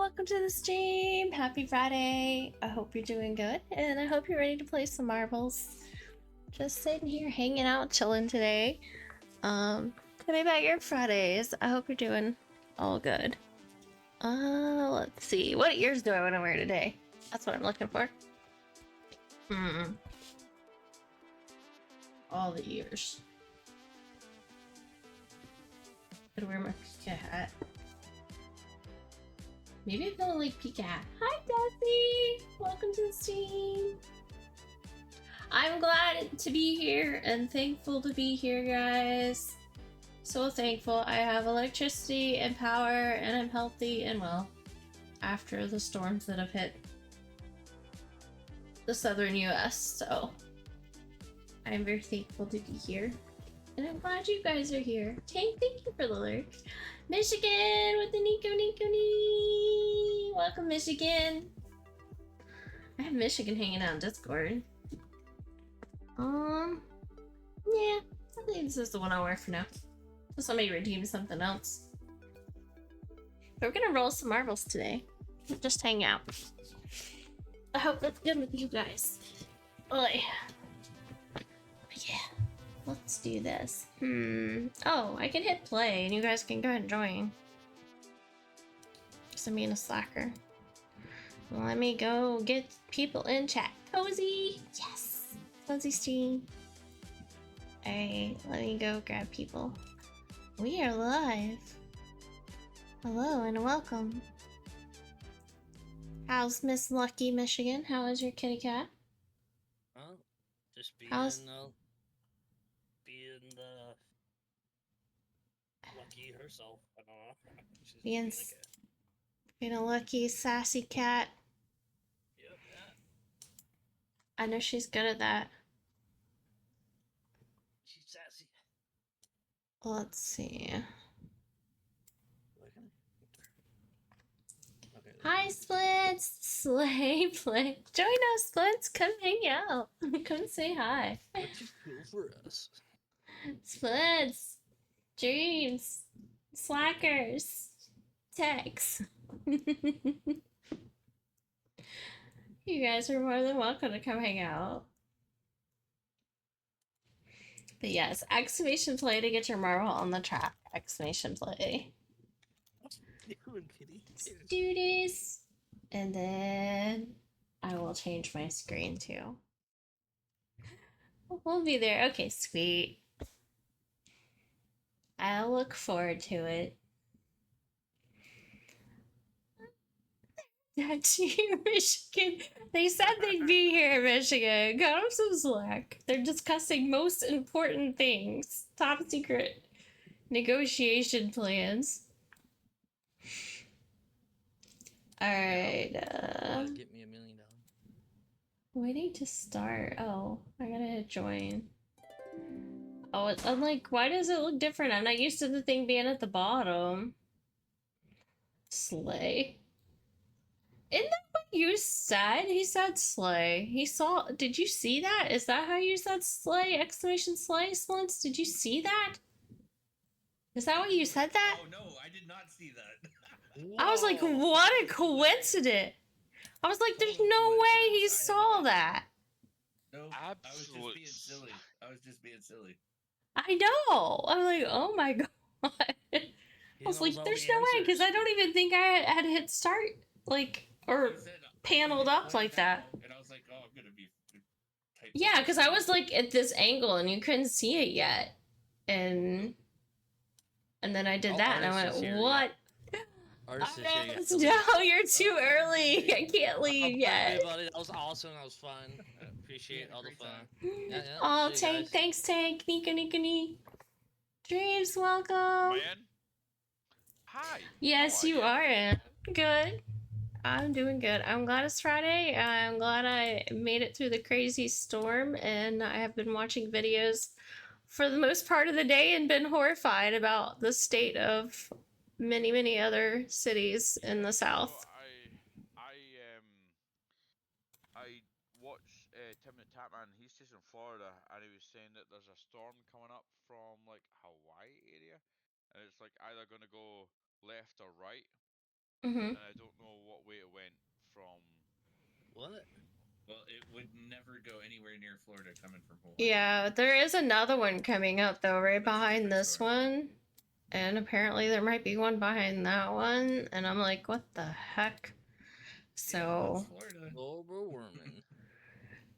welcome to the stream. Happy Friday. I hope you're doing good, and I hope you're ready to play some marbles. Just sitting here hanging out, chilling today. Tell me about your Fridays. I hope you're doing all good. Let's see. What ears do I want to wear today? That's what I'm looking for. All the ears. Could wear my Pika hat. Maybe I don't like Pika hat. Hi, Dusty! Welcome to the stream. I'm glad to be here and thankful to be here, guys. So thankful. I have electricity and power, and I'm healthy and well after the storms that have hit the southern US. So I'm very thankful to be here. And I'm glad you guys are here. Tank, thank you for the lurk. Michigan with the Nico. Welcome, Michigan. I have Michigan hanging out in Discord. Yeah, I think this is the one I'll wear for now. So somebody redeem something else. But we're gonna roll some marbles today. Just hang out. I hope that's good with you guys. Oi. Yeah. Let's do this. Oh, I can hit play and you guys can go ahead and join. Because I'm being a slacker. Let me go get people in chat. Cozy! Yes! Cozy stream. Alright, let me go grab people. We are live. Hello and welcome. How's Miss Lucky Michigan? How is your kitty cat? Well, just being the lucky herself. I don't know. She's being a lucky, sassy cat. Yep, yeah. I know she's good at that. She's sassy. Let's see. Okay, hi, Splits! Slay play. Join us, Splits. Come hang out. Come say hi. What you cool for us? Splits. Dreams. Slackers. Tex. You guys are more than welcome to come hang out. But yes, exclamation play to get your marble on the track. Exclamation play. Let's do this. And then I will change my screen too. We'll be there. Okay, sweet. I'll look forward to it. That's here, Michigan. They said they'd be here, Michigan. Got them some slack. They're discussing most important things. Top secret negotiation plans. Alright, Get me $1 million. Waiting to start. Oh, I gotta hit join. Oh, I'm like, why does it look different? I'm not used to the thing being at the bottom. Slay. Isn't that what you said? He said slay. He saw. Did you see that? Is that how you said slay? Exclamation slay, Splints? Did you see that? Is that what you said that? Oh no, I did not see that. I was like, what a coincidence. I was like, there's no way he saw that. No, I was just being silly. I know. I'm like, oh my god. I was like, there's no way, because I don't even think I had hit start, like, or paneled up like that. And I was like, oh, I'm gonna be. Yeah, because I was like at this angle and you couldn't see it yet. And then I did that and I went, what? No, you're too early. I can't leave yet. Buddy. That was awesome. That was fun. I appreciate all the fun. Yeah. Oh, Tank. Thanks, Tank. Nika. Dreams, welcome. Man. Hi. Yes, you are. Good. I'm doing good. I'm glad it's Friday. I'm glad I made it through the crazy storm, and I have been watching videos for the most part of the day and been horrified about the state of many other cities in the south. So I watched Tim the Tatman. He's just in Florida, and he was saying that there's a storm coming up from like Hawaii area, and it's like either gonna go left or right. Mm-hmm. and I don't know what way it went from. What? Well, it would never go anywhere near Florida coming from Hawaii. Yeah, there is another one coming up though, right That's a behind different this story. one. And apparently there might be one behind that one. And I'm like, what the heck? So That's Florida. Global warming.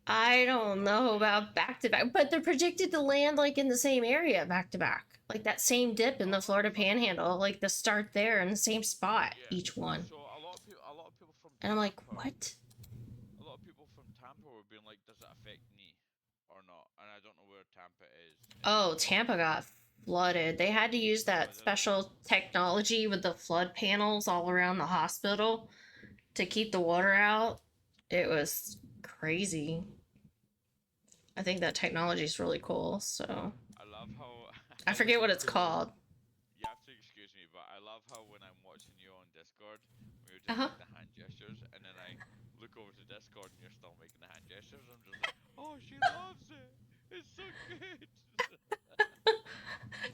I don't know about back to back, but they're predicted to land like in the same area back to back. Like that same dip in the Florida Panhandle, like the start there in the same spot, Yeah. each one. So a lot of people from. And I'm like, Tampa- what? A lot of people from Tampa were being like, "Does it affect me or not?" And I don't know where Tampa is. Oh, Tampa got flooded. They had to use that did it? special technology with the flood panels all around the hospital to keep the water out. It was crazy. I think that technology is really cool. So I love how. I forget what it's called. You have to excuse me, but I love how when I'm watching you on Discord, we just Uh-huh. make the hand gestures, and then I look over to Discord and you're still making the hand gestures. I'm just like, oh, she loves it. It's so good.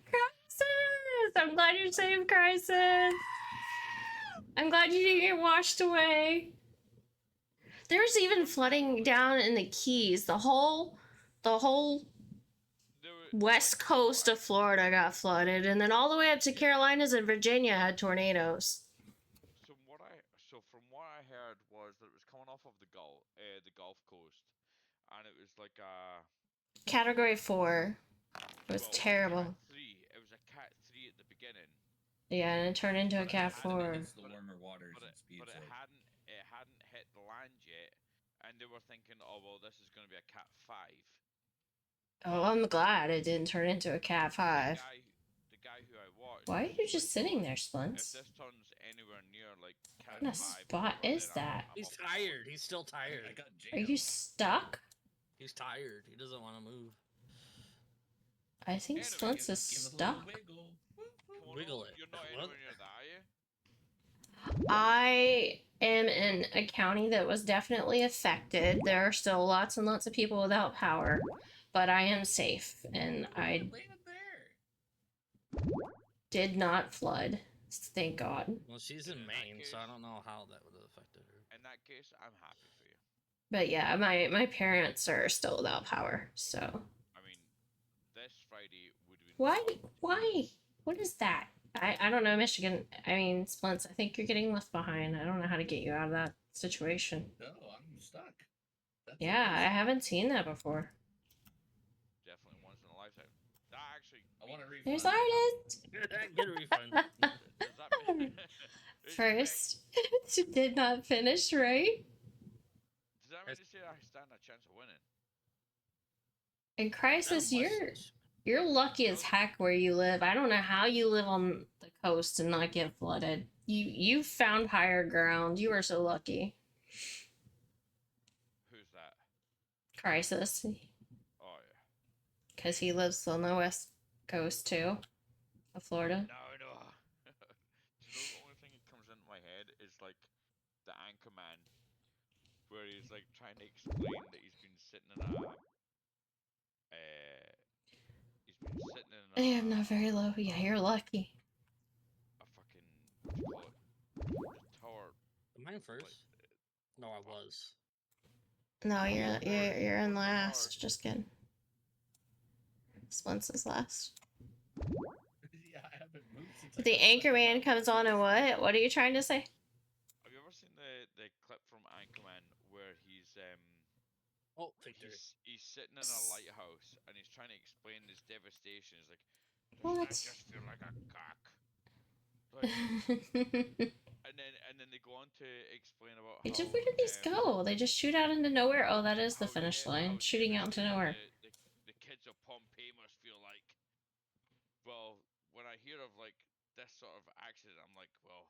Crisis! I'm glad you're safe, Crisis. I'm glad you didn't get washed away. There's even flooding down in the Keys. The whole west coast of Florida got flooded, and then all the way up to Carolinas and Virginia had tornadoes. So from what I heard was that it was coming off of the Gulf Coast, and it was like a. Category 4. It was Well, terrible. Cat 3. It was a Cat 3 at the beginning. Yeah, and it turned into a But Cat it 4. hits the warmer waters But and it, speeds but it up. hadn't hit the land yet, and they were thinking, oh well, this is going to be a Cat 5. Oh, I'm glad it didn't turn into a Cat 5. The guy who I watched. Why are you was just like, sitting "Oh, there, If Splints? this turns anywhere near like Cat What 5, kind of spot then is that? He's up and tired. He's still tired. I got Are jammed. you stuck? He's tired. He doesn't want to move. I think Anyway, Splints is Give it a stuck. little wiggle. Kimono, Wiggle it. You're not What? anywhere near that, are you? I am in a county that was definitely affected. There are still lots and lots of people without power, but I am safe and I Landed there. did not flood. Thank God. Well, she's in In that Maine, so I case- don't know how that would have affected her. In that case, I'm happy for you. But yeah, my parents are still without power, so. I mean, this Friday would have been. Why? fun. Why? What is that? I don't know, Michigan. I mean, Splints, I think you're getting left behind. I don't know how to get you out of that situation. No, I'm stuck. That's Yeah, I amazing. haven't seen that before. Definitely once in a lifetime. That actually. I want to refund. There's artist. Get a refund. Does that mean? First, did not finish, right? Does that mean to say I stand a chance of winning? And Crisis, That you're must- you're lucky as heck where you live. I don't know how you live on the coast and not get flooded. You found higher ground. You are so lucky. Who's that? Crisis, Oh yeah. because he lives on the west coast too, of Florida. No. Do you know the only thing that comes into my head is like the Anchorman, where he's like trying to explain that he's been sitting in a. He's been sitting in I am not very low. Yeah, you're lucky. a fucking what do you call it? The tower. Am I in first? No, I was. No, you're in What's the last. Mars? Just kidding. Splints is last. Yeah, I haven't moved since. I The got stuck in Anchorman that comes on and what? What are you trying to say? Have you ever seen the clip from Anchorman where he's Oh, victory. he's sitting in a lighthouse and he's trying to explain his devastation. He's like, Well, "Doesn't that that's- just feel like a cock?" Like, and then they go on to explain about how, Where did these go? They just shoot out into nowhere. Oh, that is the how finish how line. Shooting out into devastating nowhere. The kids of Pompeii must feel like. Well, when I hear of like this sort of accident, I'm like, well,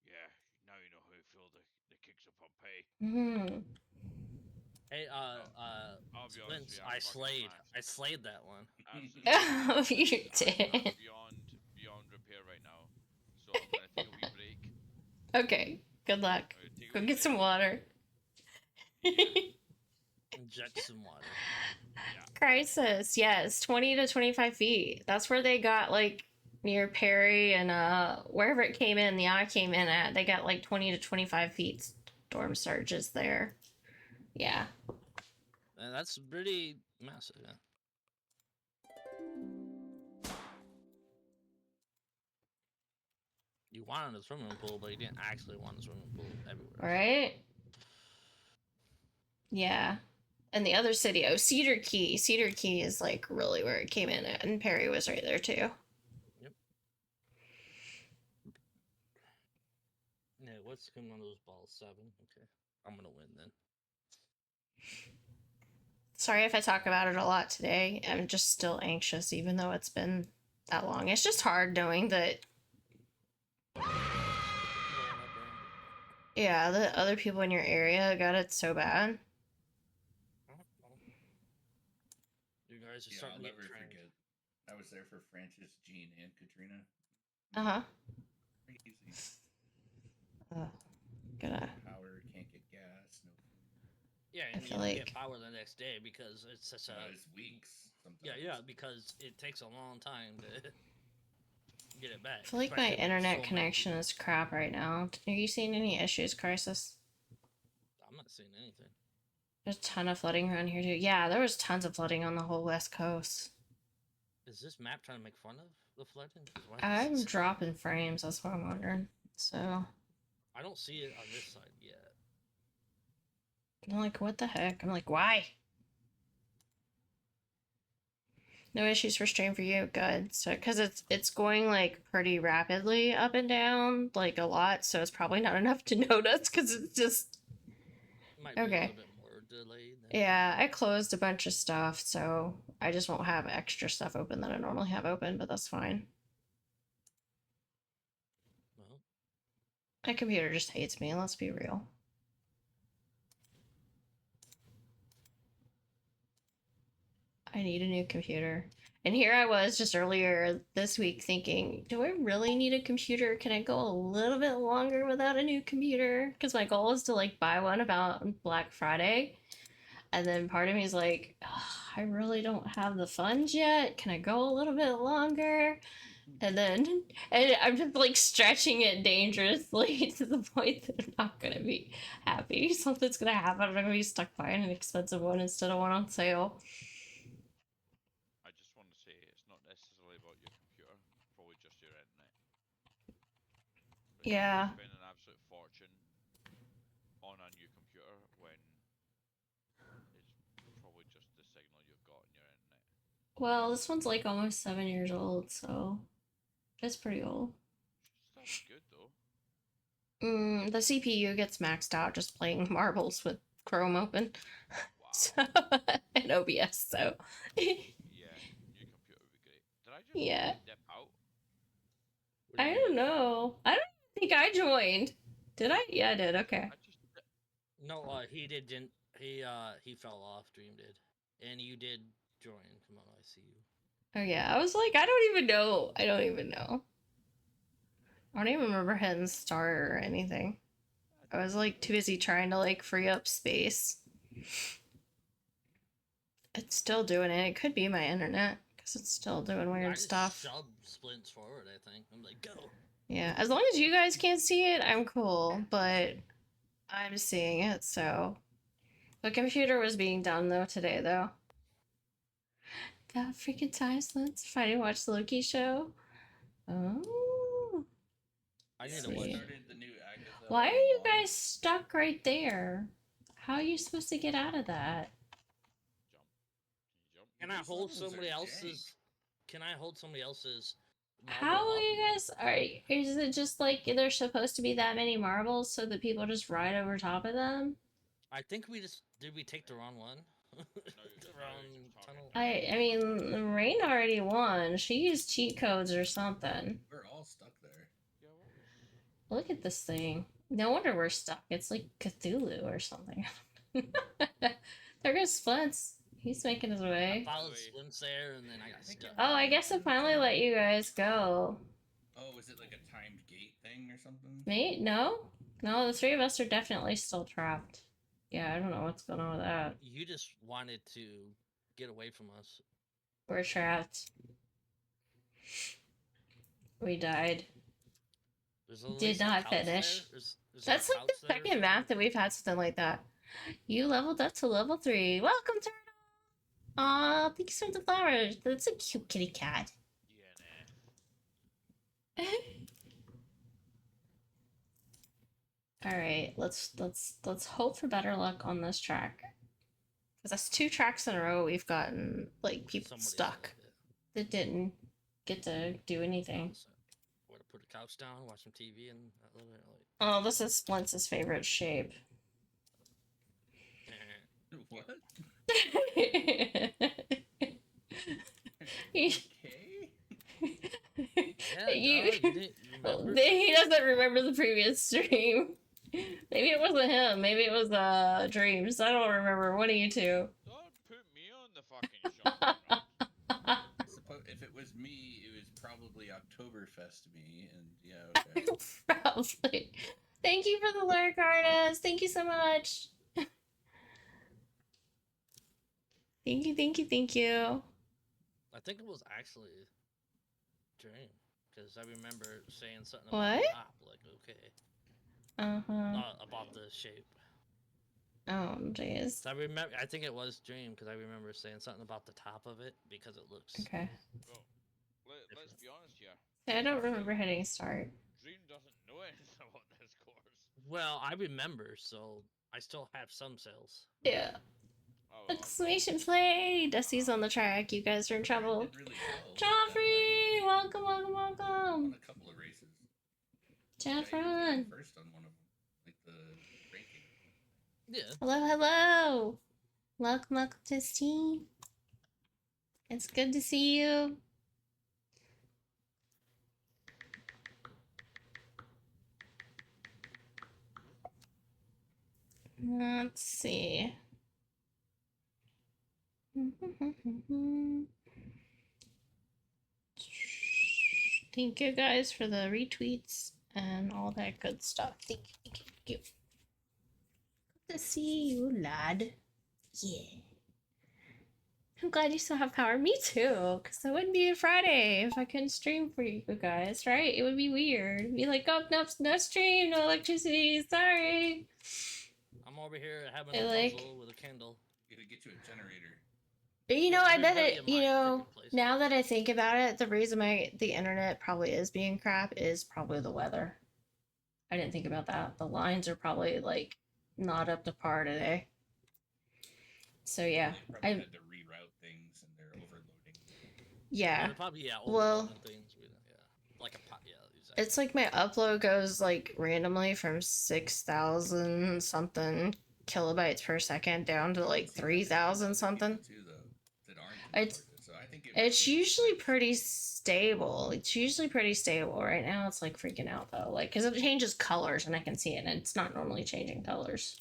yeah, now you know how you feel the kids of Pompeii. Hmm. Hey, I'll be honest with Splints, you, I I'm fucking slayed. smashed. I slayed that one. Absolutely. Oh, you I'm did. beyond repair right now. So I'm gonna take a wee break. Okay. Good luck. I'm gonna take a Go wee get break. some water. Inject some water. Crisis. Yes, 20 to 25 feet. That's where they got like near Perry and wherever it came in, the eye came in at, they got like 20 to 25 feet storm surges there. Yeah. And that's pretty massive. Yeah. You wanted a swimming pool, but you didn't actually want a swimming pool everywhere. Right? Yeah. And the other city, oh, Cedar Key. Cedar Key is like really where it came in at, and Perry was right there too. Yep. Yeah, what's coming on those balls? 7. Okay. I'm gonna win then. Sorry if I talk about it a lot today. I'm just still anxious, even though it's been that long. It's just hard knowing that, yeah, the other people in your area got it so bad. You guys are Yeah, starting I'll to get never trained. forget. I was there for Francis, Jean, and Katrina. Uh huh. Crazy. Gonna. Power, can't get gas, no food. Yeah, I and feel you like- get power the next day because it's such a. It's weeks sometimes. Yeah, because it takes a long time to get it back. I feel like my especially when internet so many connection people- is crap right now. Are you seeing any issues, Crisis? I'm not seeing anything. There's a ton of flooding around here too. Yeah, there was tons of flooding on the whole west coast. Is this map trying to make fun of the flooding? 'Cause why I'm does it- dropping frames. That's what I'm wondering. So I don't see it on this side yet. I'm like, what the heck? I'm like, why? No issues for stream for you. Good. So, because it's going like pretty rapidly up and down, like a lot. So it's probably not enough to notice because it's just Might be Okay. a little bit more delayed. Than yeah. I closed a bunch of stuff, so I just won't have extra stuff open that I normally have open, but that's fine. Well, My computer just hates me. Let's be real. I need a new computer. And here I was just earlier this week thinking, do I really need a computer? Can I go a little bit longer without a new computer? Because my goal is to like buy one about Black Friday. And then part of me is like, "Ugh, I really don't have the funds yet. Can I go a little bit longer? And I'm just like stretching it dangerously to the point that I'm not gonna be happy. Something's gonna happen. I'm gonna be stuck buying an expensive one instead of one on sale. I just want to say it's not necessarily about your computer, probably just your internet. But Yeah. you spend an absolute fortune on a new computer when it's probably just the signal you've got in your internet. Well, this one's like almost 7 years old, so it's pretty old. Should still be good though. The CPU gets maxed out just playing marbles with Chrome open. Wow. So, and OBS, so. Yeah, new computer would be great. Did I just Yeah. dip out? what do I you don't mean? know. I don't think I joined. Did I? Yeah, I did. Okay. I just No, he didn't. He fell off. Dream did, and you did join. Come on, I see you. Oh, yeah. I was like, I don't even know. I don't even know. I don't even remember hitting start or anything. I was like too busy trying to like free up space. It's still doing it. It could be my internet because it's still doing I weird just stuff. shoved splints forward. I think I'm like, go. Yeah, as long as you guys can't see it, I'm cool, but I'm seeing it, so. The computer was being done though today, though. That freaking time slits. Finally watched the Loki show. Oh. I need to Sweet. watch. Started the new Agatha. Why are you online. guys stuck right there? How are you supposed to get out of that? jump. Can you jump? Can I These hold levels are somebody jank. else's? Can I hold somebody else's? How marble are up? you guys? Is it just like there's supposed to be that many marbles so that people just ride over top of them? I think we just did. We take the wrong one. the you're wrong just talking. tunnel. I mean, Rain already won. She used cheat codes or something. We're all stuck there. Yeah, what? Look at this thing. No wonder we're stuck. It's like Cthulhu or something. There goes Splints. He's making his I way. followed Wait. splints there, and then I I got think stuck. Oh, I guess it finally let you guys go. Oh, is it like a timed gate thing or something? Me? No? No, the three of us are definitely still trapped. Yeah, I don't know what's going on with that. You just wanted to get away from us. We're trapped. We died. There's at Did least a not couch there. finish. Is there a That's like couch the there or second map something? that we've had something like that. You leveled up to level 3. Welcome, Turtle! Aw, thank you so much for the flowers. That's a cute kitty cat. Yeah, nah. Alright, let's hope for better luck on this track. Because that's 2 tracks in a row we've gotten like people Somebody stuck said it. that didn't get to do anything. Where to put a couch down, watch some TV, and that little bit like. Oh, this is Splintz's favorite shape. What? He- Okay. Yeah, You- dog, you didn't remember? He doesn't remember the previous stream. Maybe it wasn't him. Maybe it was Dreams. I don't remember. One of you two. Don't put me on the fucking shot. If it was me, it was probably Oktoberfest me, and yeah, okay. Probably. Thank you for the lurk, artist. Thank you so much. Thank you, thank you, thank you. I think it was actually Dream, because I remember saying something What? about the top, like, okay. About the shape. Oh, jeez. So I think it was Dream, because I remember saying something about the top of it, because it looks... Okay. Well, let's be honest here. I don't remember hitting start. Dream doesn't know anything about this course. Well, I remember, so I still have some sales. Yeah. Oh, well, Exclamation play! Dusty's on the track. You guys are in trouble. Did really well Joffrey! Welcome, welcome, on welcome. a couple of races. Jeffron. First on one of them, like the ranking. Yeah. Hello, hello. Welcome, welcome to this team. It's good to see you. Let's see. Thank you guys for the retweets and all that good stuff. Thank you, thank you, thank you. Good to see you, lad. Yeah. I'm glad you still have power. Me too, because it wouldn't be a Friday if I couldn't stream for you guys, right? It would be weird. Be like, oh, no stream, no electricity, sorry. I'm over here having I a like- puzzle with a candle. Gotta get you a generator. But you know, I bet Everybody it, in you my know, freaking place. now that I think about it, the reason the internet probably is being crap is probably the weather. I didn't think about that. The lines are probably like not up to par today. So yeah, They probably had to reroute things and they're overloading. yeah. They're probably, Well- overloading things. Yeah. Like a pot, yeah, exactly. It's like my upload goes like randomly from 6,000 something kilobytes per second down to like 3,000 something. Too, though, that aren't It's- imported, so I think It's usually pretty stable. It's usually pretty stable. Right now, it's like freaking out though, like because it changes colors and I can see it, and it's not normally changing colors.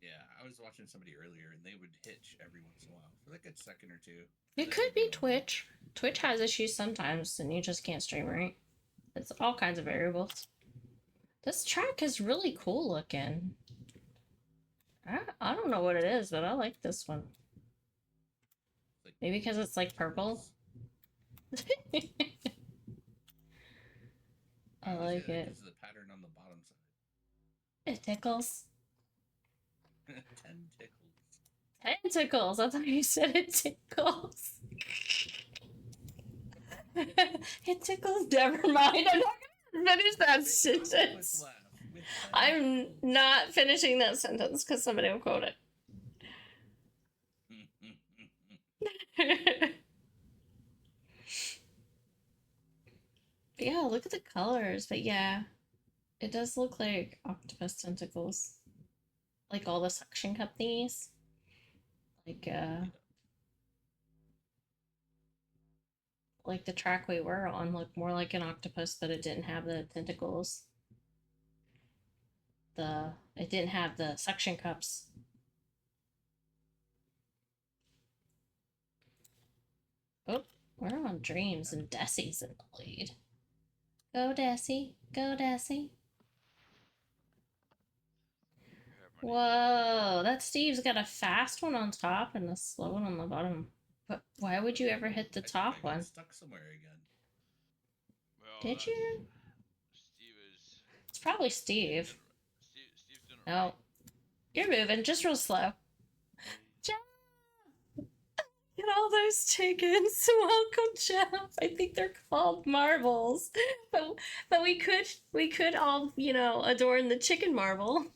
Yeah, I was watching somebody earlier, and they would hitch every once in a while for like a second or two. It could be Twitch. Twitch has issues sometimes, and you just can't stream right. It's all kinds of variables. This track is really cool looking. I don't know what it is, but I like this one. Like, Maybe because it's like purple. I like it. This is the pattern on the bottom side. It tickles. 10 tickles. Tentacles. I thought you said it tickles. It tickles. Never mind. I'm not gonna finish that sentence. Laugh. I'm not finishing that sentence because somebody will quote it. Yeah, look at the colors. But yeah, it does look like octopus tentacles. Like all the suction cup thingies. Like the track we were on looked more like an octopus, but it didn't have the tentacles. It didn't have the suction cups. Oh, we're on Dreams and Desi's in the lead. Go Desi, go Desi. Whoa, that Steve's got a fast one on top and a slow one on the bottom. But why would you ever hit the top one? Stuck somewhere again. Well, Did you? Steve is. It's probably Steve. Steve's doing it No. right. You're moving just real slow. Jeff! Look at all those chickens. Welcome, Jeff. I think they're called marbles. But we could all, you know, adorn the chicken marble.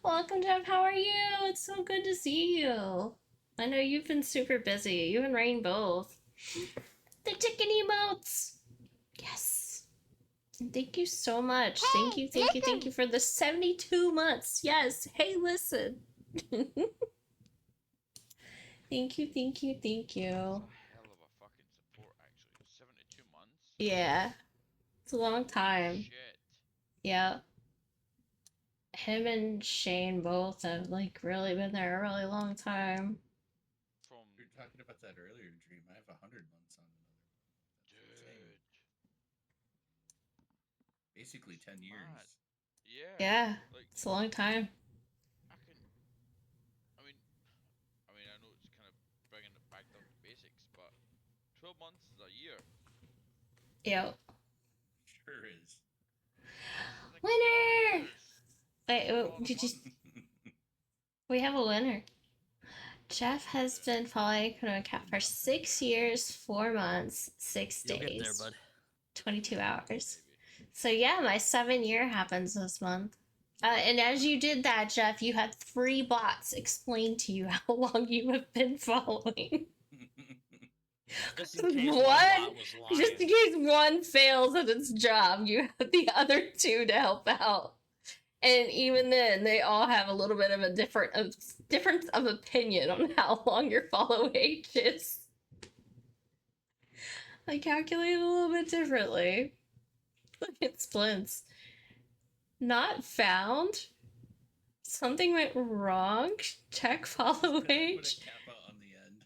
Welcome, Jeff. How are you? It's so good to see you. I know you've been super busy. You and Rain both. The chicken emotes. Yes. Thank you so much. Thank you, thank you, thank you for the 72 months. Yes. Hey, listen. Thank you, thank you, thank you. Hell of a fucking support, actually. 72 months? Yeah. It's a long time. Shit. Yeah. Him and Shane both have like really been there a really long time. From. We were talking about that earlier, Dream. I have 100 months on another one. That's insane. Dude. Basically 10 years. Mad. Yeah. Yeah. Like, It's a long time. I can. I know it's kind of bringing it back down to basics, but 12 months is a year. Yep. Sure is. That's like Winner! 4 years. Wait, All in a did you? month. We have a winner. Jeff has been following KimonoKat for 6 years, 4 months, 6 You'll days, get there, bud. 22 hours. Maybe. So yeah, my 7-year happens this month. And as you did that, Jeff, you had 3 bots explain to you how long you have been following. Just in case One- bot was lying. Just in case one fails at its job, you have the other 2 to help out. And even then, they all have a little bit of a difference of opinion on how long your follow age is. I calculate it a little bit differently. Look at Splints. Not found. Something went wrong. Check follow Put a age. kappa on the end.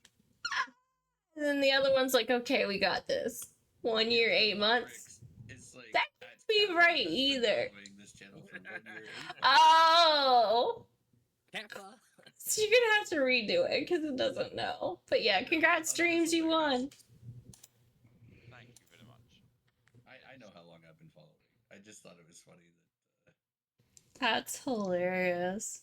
And then the other one's like, okay, we got this. 1 year, 8 months. It's like, That can't be Kappa right has been either. following this channel for 1 year, 8 months. Oh! Kappa. So you're gonna have to redo it because it doesn't know. But yeah, congrats, Oh, streams, that's you won. Thank you very much. I know how long I've been following. I just thought it was funny that. That's hilarious.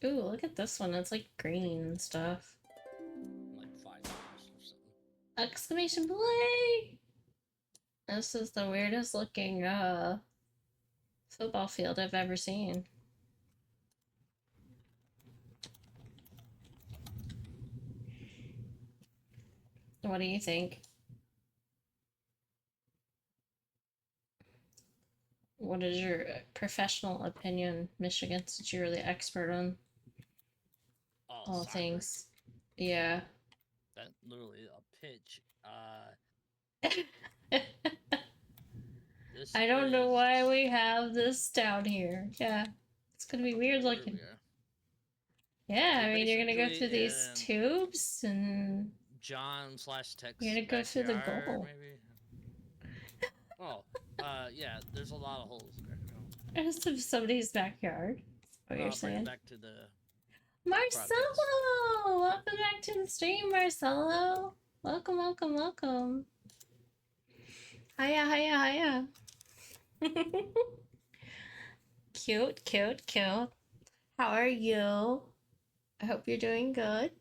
Ooh, look at this one. It's like green and stuff. Like 5 hours or something. Exclamation play! This is the weirdest looking football field I've ever seen. What do you think? What is your professional opinion, Michigan, since you're the expert on all soccer. things? Yeah. That literally a pitch. This I don't know is- why we have this down here. Yeah. It's gonna be I don't weird know where looking. we are. Yeah, So I mean, you're gonna go basically, through these tubes and John/Tex. You're gonna go through the backyard, goal. Maybe. Oh, yeah. There's a lot of holes there. it's in somebody's backyard. That's what I'll you're bring saying. it back to the. Marcelo! Welcome back to the stream, Marcelo. Welcome, welcome, welcome. Hiya, hiya, hiya. Cute, cute, cute. How are you? I hope you're doing good.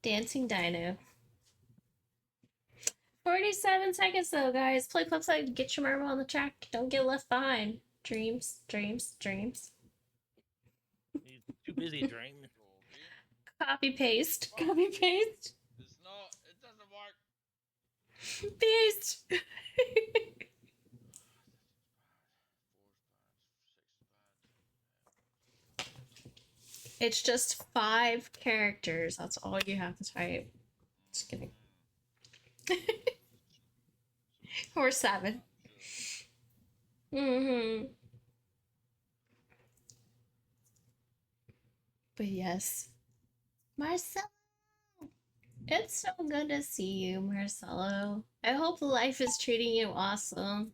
Dancing Dino. 47 seconds though, guys. Play club side, get your marble on the track. Don't get left behind. Dreams, dreams, dreams. He's too busy dreaming. Okay. Copy paste. Copy paste. It's not. It doesn't work. Paste. It's just 5 characters. That's all you have to type. Just kidding. Or 7. But yes. Marcelo! It's so good to see you, Marcelo. I hope life is treating you awesome.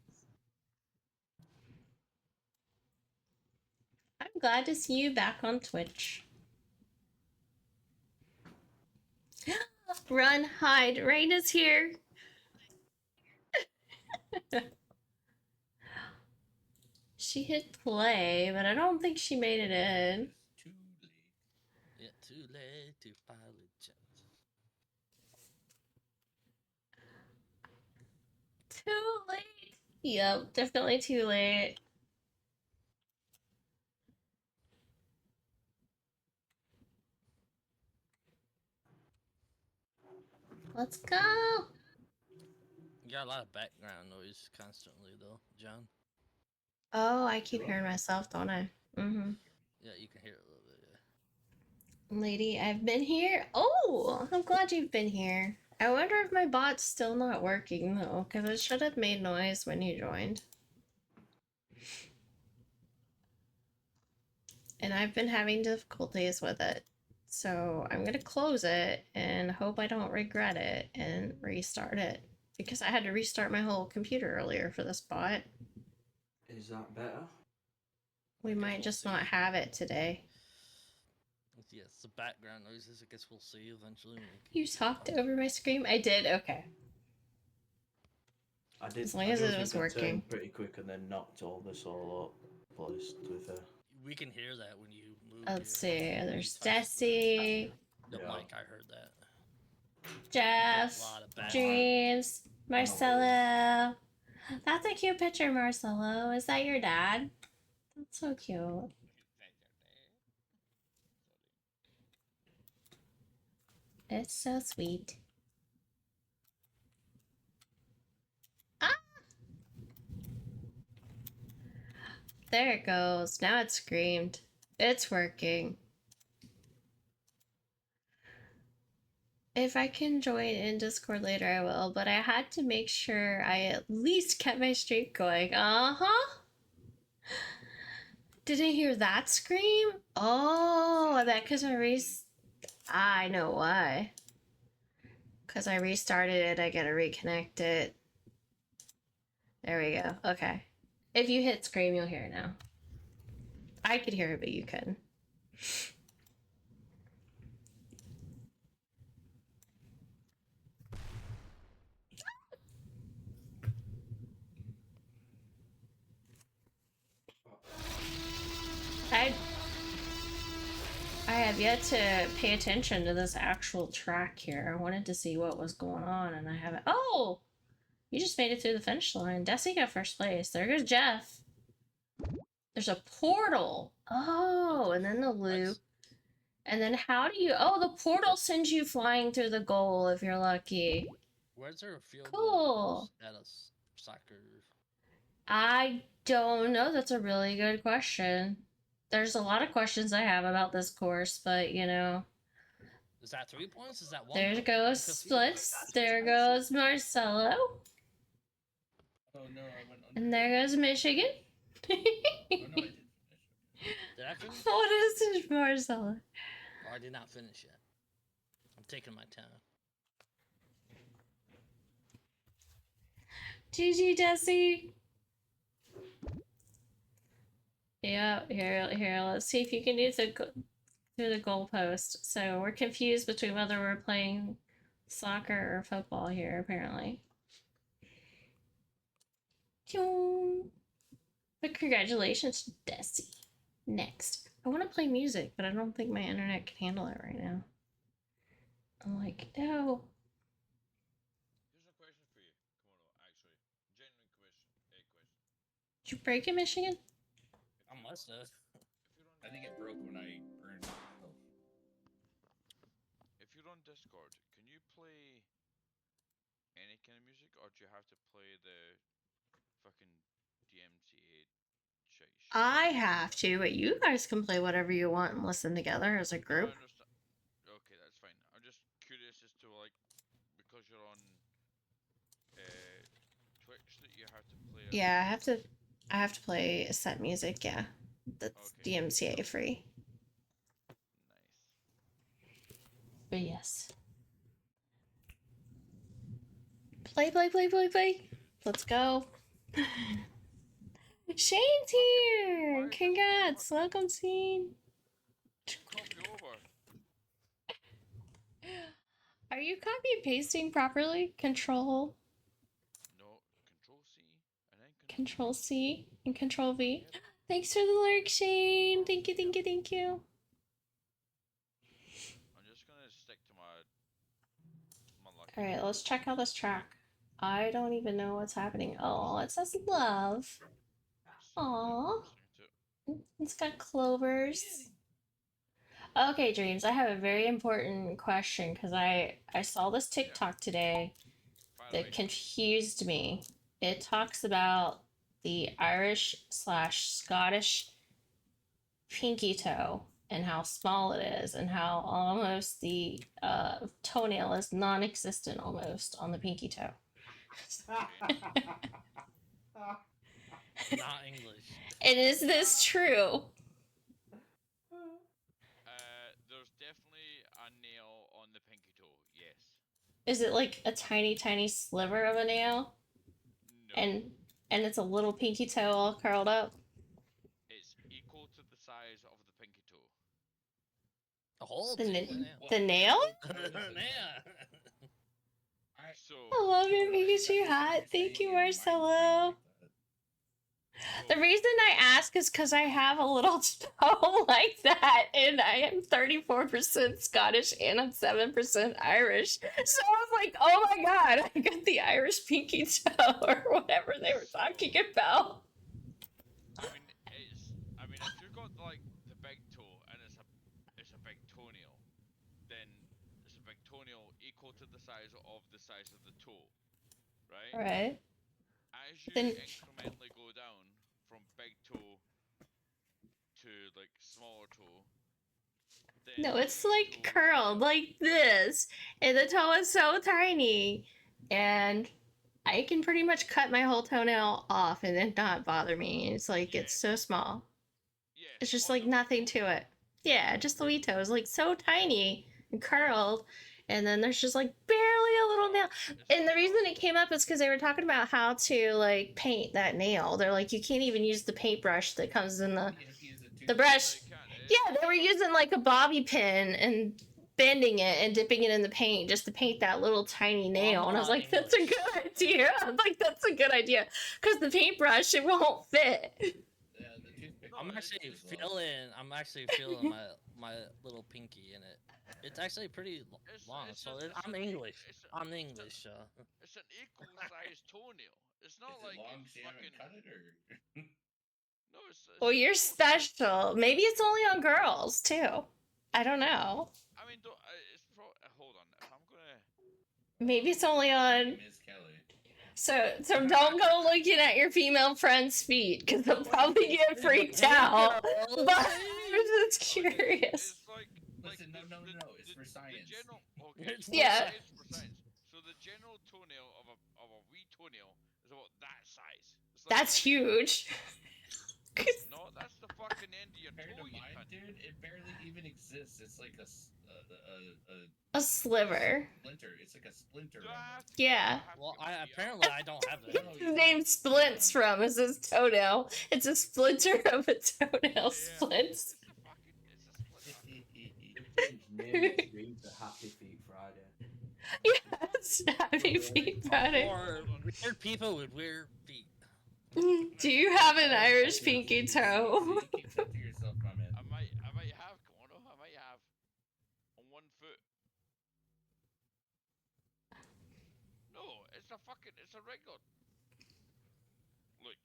I'm glad to see you back on Twitch. Run, hide. Raina's here. She hit play, but I don't think she made it in. It's too late. Yeah, too late to apologize. Too late. Yep, definitely too late. Let's go. You got a lot of background noise constantly, though, John. Oh, I keep hearing myself, don't I? Mm-hmm. Yeah, you can hear it a little bit. Yeah. Lady, I've been here. Oh, I'm glad you've been here. I wonder if my bot's still not working, though, because it should have made noise when you joined. And I've been having difficulties with it. So I'm going to close it and hope I don't regret it and restart it. Because I had to restart my whole computer earlier for this bot. Is that better? We I guess might we'll just see. not have it today. Yes, the background noises. I guess we'll see eventually. When we You talked over my screen? I did? Okay. I did. As long I as do it think was I working. turned pretty quick and then knocked all this all up. Place, to be fair. We can hear that when you move. Let's your- see. when you There's touch the- Desi, The Yeah. mic, I heard that. Jeff, A lot of background. Dreams, Marcelo. That's a cute picture, Marcelo. Is that your dad? That's so cute. It's so sweet. Ah! There it goes. Now it screamed. It's working. If I can join in Discord later, I will, but I had to make sure I at least kept my streak going. Uh-huh. Didn't hear that scream? Oh, I bet because I know why. Because I restarted it, I gotta reconnect it. There we go. Okay. If you hit scream, you'll hear it now. I could hear it, but you couldn't. I have yet to pay attention to this actual track here. I wanted to see what was going on, and I haven't. Oh! You just made it through the finish line. Desi got first place. There goes Jeff. There's a portal. Oh, and then the loop. And then how do you... Oh, the portal sends you flying through the goal if you're lucky. Where's there a field Cool. goal at a soccer? I don't know. That's a really good question. There's a lot of questions I have about this course, but you know. Is that 3 points? Is that 1 There point? goes Because Splits. There goes Marcelo. Oh no, I went under. And there goes Michigan. Oh no, I didn't finish. Did I finish? What is this, Marcelo? Oh, I did not finish yet. I'm taking my time. GG, Desi. Yeah, here. Let's see if you can do through the goalpost. So we're confused between whether we're playing soccer or football here, apparently. But congratulations, Desi. Next. I want to play music, but I don't think my internet can handle it right now. I'm like, no. Here's a question for you, Kimono. Actually, genuine question. Did you break it, Michigan? I must have. If you're on, I think it broke when I burned myself. if you're on Discord, can you play any kind of music, or do you have to play the fucking DMCA shit? I have to, but you guys can play whatever you want and listen together as a group. I understand. Okay, that's fine. I'm just curious as to like, because you're on Twitch, that you have to play. Yeah, I have to play set music, yeah. That's Okay. DMCA free. Nice. But yes. Play. Let's go. Shane's here! Congrats! Welcome, Shane! Copy over. Are you copy and pasting properly? Control No, Control C and then Control C and Control V. Yep. Thanks for the lurk, Shane. Thank you, thank you, thank you. I'm just gonna stick to my lucky. All right, let's check out this track. I don't even know what's happening. Oh, it says love. Aw. It's got clovers. Okay, Dreams, I have a very important question because I saw this TikTok today that confused me. It talks about the Irish slash Scottish pinky toe and how small it is and how almost the toenail is non-existent almost on the pinky toe. Not English. And is this true? There's definitely a nail on the pinky toe. Yes. Is it like a tiny, tiny sliver of a nail? No. And it's a little pinky toe all curled up? It's equal to the size of the pinky toe. A whole The, two na- now. the nail? Yeah. So. I love your Pikachu hat. Thank you, Marcelo. The reason I ask is because I have a little toe like that, and I am 34% Scottish and I'm 7% Irish. So I was like, oh my god, I got the Irish pinky toe, or whatever they were talking about. I mean, if you've got like the big toe and it's a big toenail, then it's a big toenail equal to the size of the toe, right? Right. As you Then- incrementally go down from big toe to like smaller toe, then No, it's the like toe- curled like this, and the toe is so tiny, and I can pretty much cut my whole toenail off and it not bother me. It's like it's so small. Yes, It's just on like the nothing toe. to it. Yeah, just the wee toe is like so tiny and curled, and then there's just like barely a little nail. And the reason it came up is because they were talking about how to like paint that nail. They're like, you can't even use the paintbrush that comes in the brush. Yeah, they were using like a bobby pin and bending it and dipping it in the paint just to paint that little tiny nail. And I was like, that's a good idea. I'm like, that's a good idea. Because the paintbrush, it won't fit. I'm actually feeling my little pinky in it. It's actually pretty long, I'm English. I'm English. It's an equal sized toenail. It's not Is it like long? it's So you haven't fucking. cut it, or No, it's. Well, you're special. Maybe it's only on girls, too. I don't know. I mean, it's hold on. If I'm gonna. Maybe it's only on. Miss Kelly. So don't go looking at your female friend's feet because they'll probably get freaked out. But I'm just curious. It's like. Listen, no. It's for science. The general. Okay. It's Yeah. It's for science. So the general toenail of a wee toenail is about that size. It's like, That's huge. No, that's the fucking end of your Compared toe, to you mine, cunt. dude, it barely even exists. It's like a A sliver. splinter. It's like a splinter. Do I almost. have to- Yeah. do I have to Well, get my feet out? apparently I don't have that. His name Splints from is his toenail. It's a splinter of a toenail. Splints. It's a splinter. Dream to Happy Feet Friday. Yes. Happy feet Friday. Or weird people with weird feet. Do you have an Irish pinky toe? Keep that to yourself, my man. I might have Kimono. I might have on one foot. No, it's a regular. Look,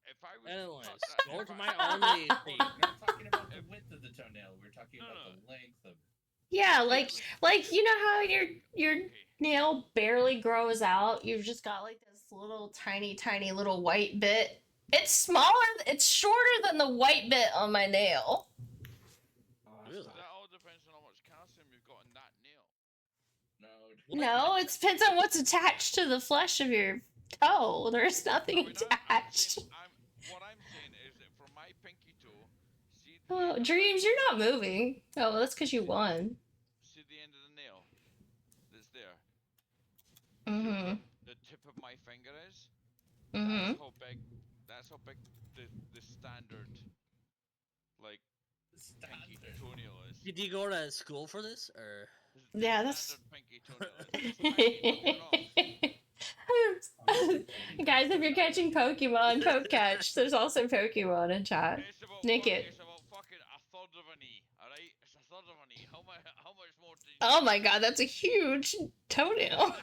if I was Anyways, to cut that, go if to I- my only We're feet. not talking about the width of the toenail. We're talking No, about no. the length of. Yeah, like you know how your Okay. nail barely grows out. You've just got like this little tiny little white bit. It's smaller. It's shorter than the white bit on my nail. Really? That all depends on how much calcium you've got in that nail. No, it depends on what's attached to the flesh of your toe. There's nothing I mean, attached. What I'm saying is that for my pinky toe, see the Oh, end of Dreams, my- you're not moving. Oh, that's because you won. See the end of the nail that's there. Mm-hmm. The tip of my finger is. Mm-hmm. That's how big the standard pinky toenail is. Did you go to school for this, or? Yeah, that's- Standard pinky Pinky toenail. It's just tiny fucking off. Guys, if you're catching Pokemon, Poke Catch, there's also Pokemon in chat. Nick it. It's about fucking a third of a knee, alright? It's a third of a knee. How much more do you Oh my god, that's a huge toenail.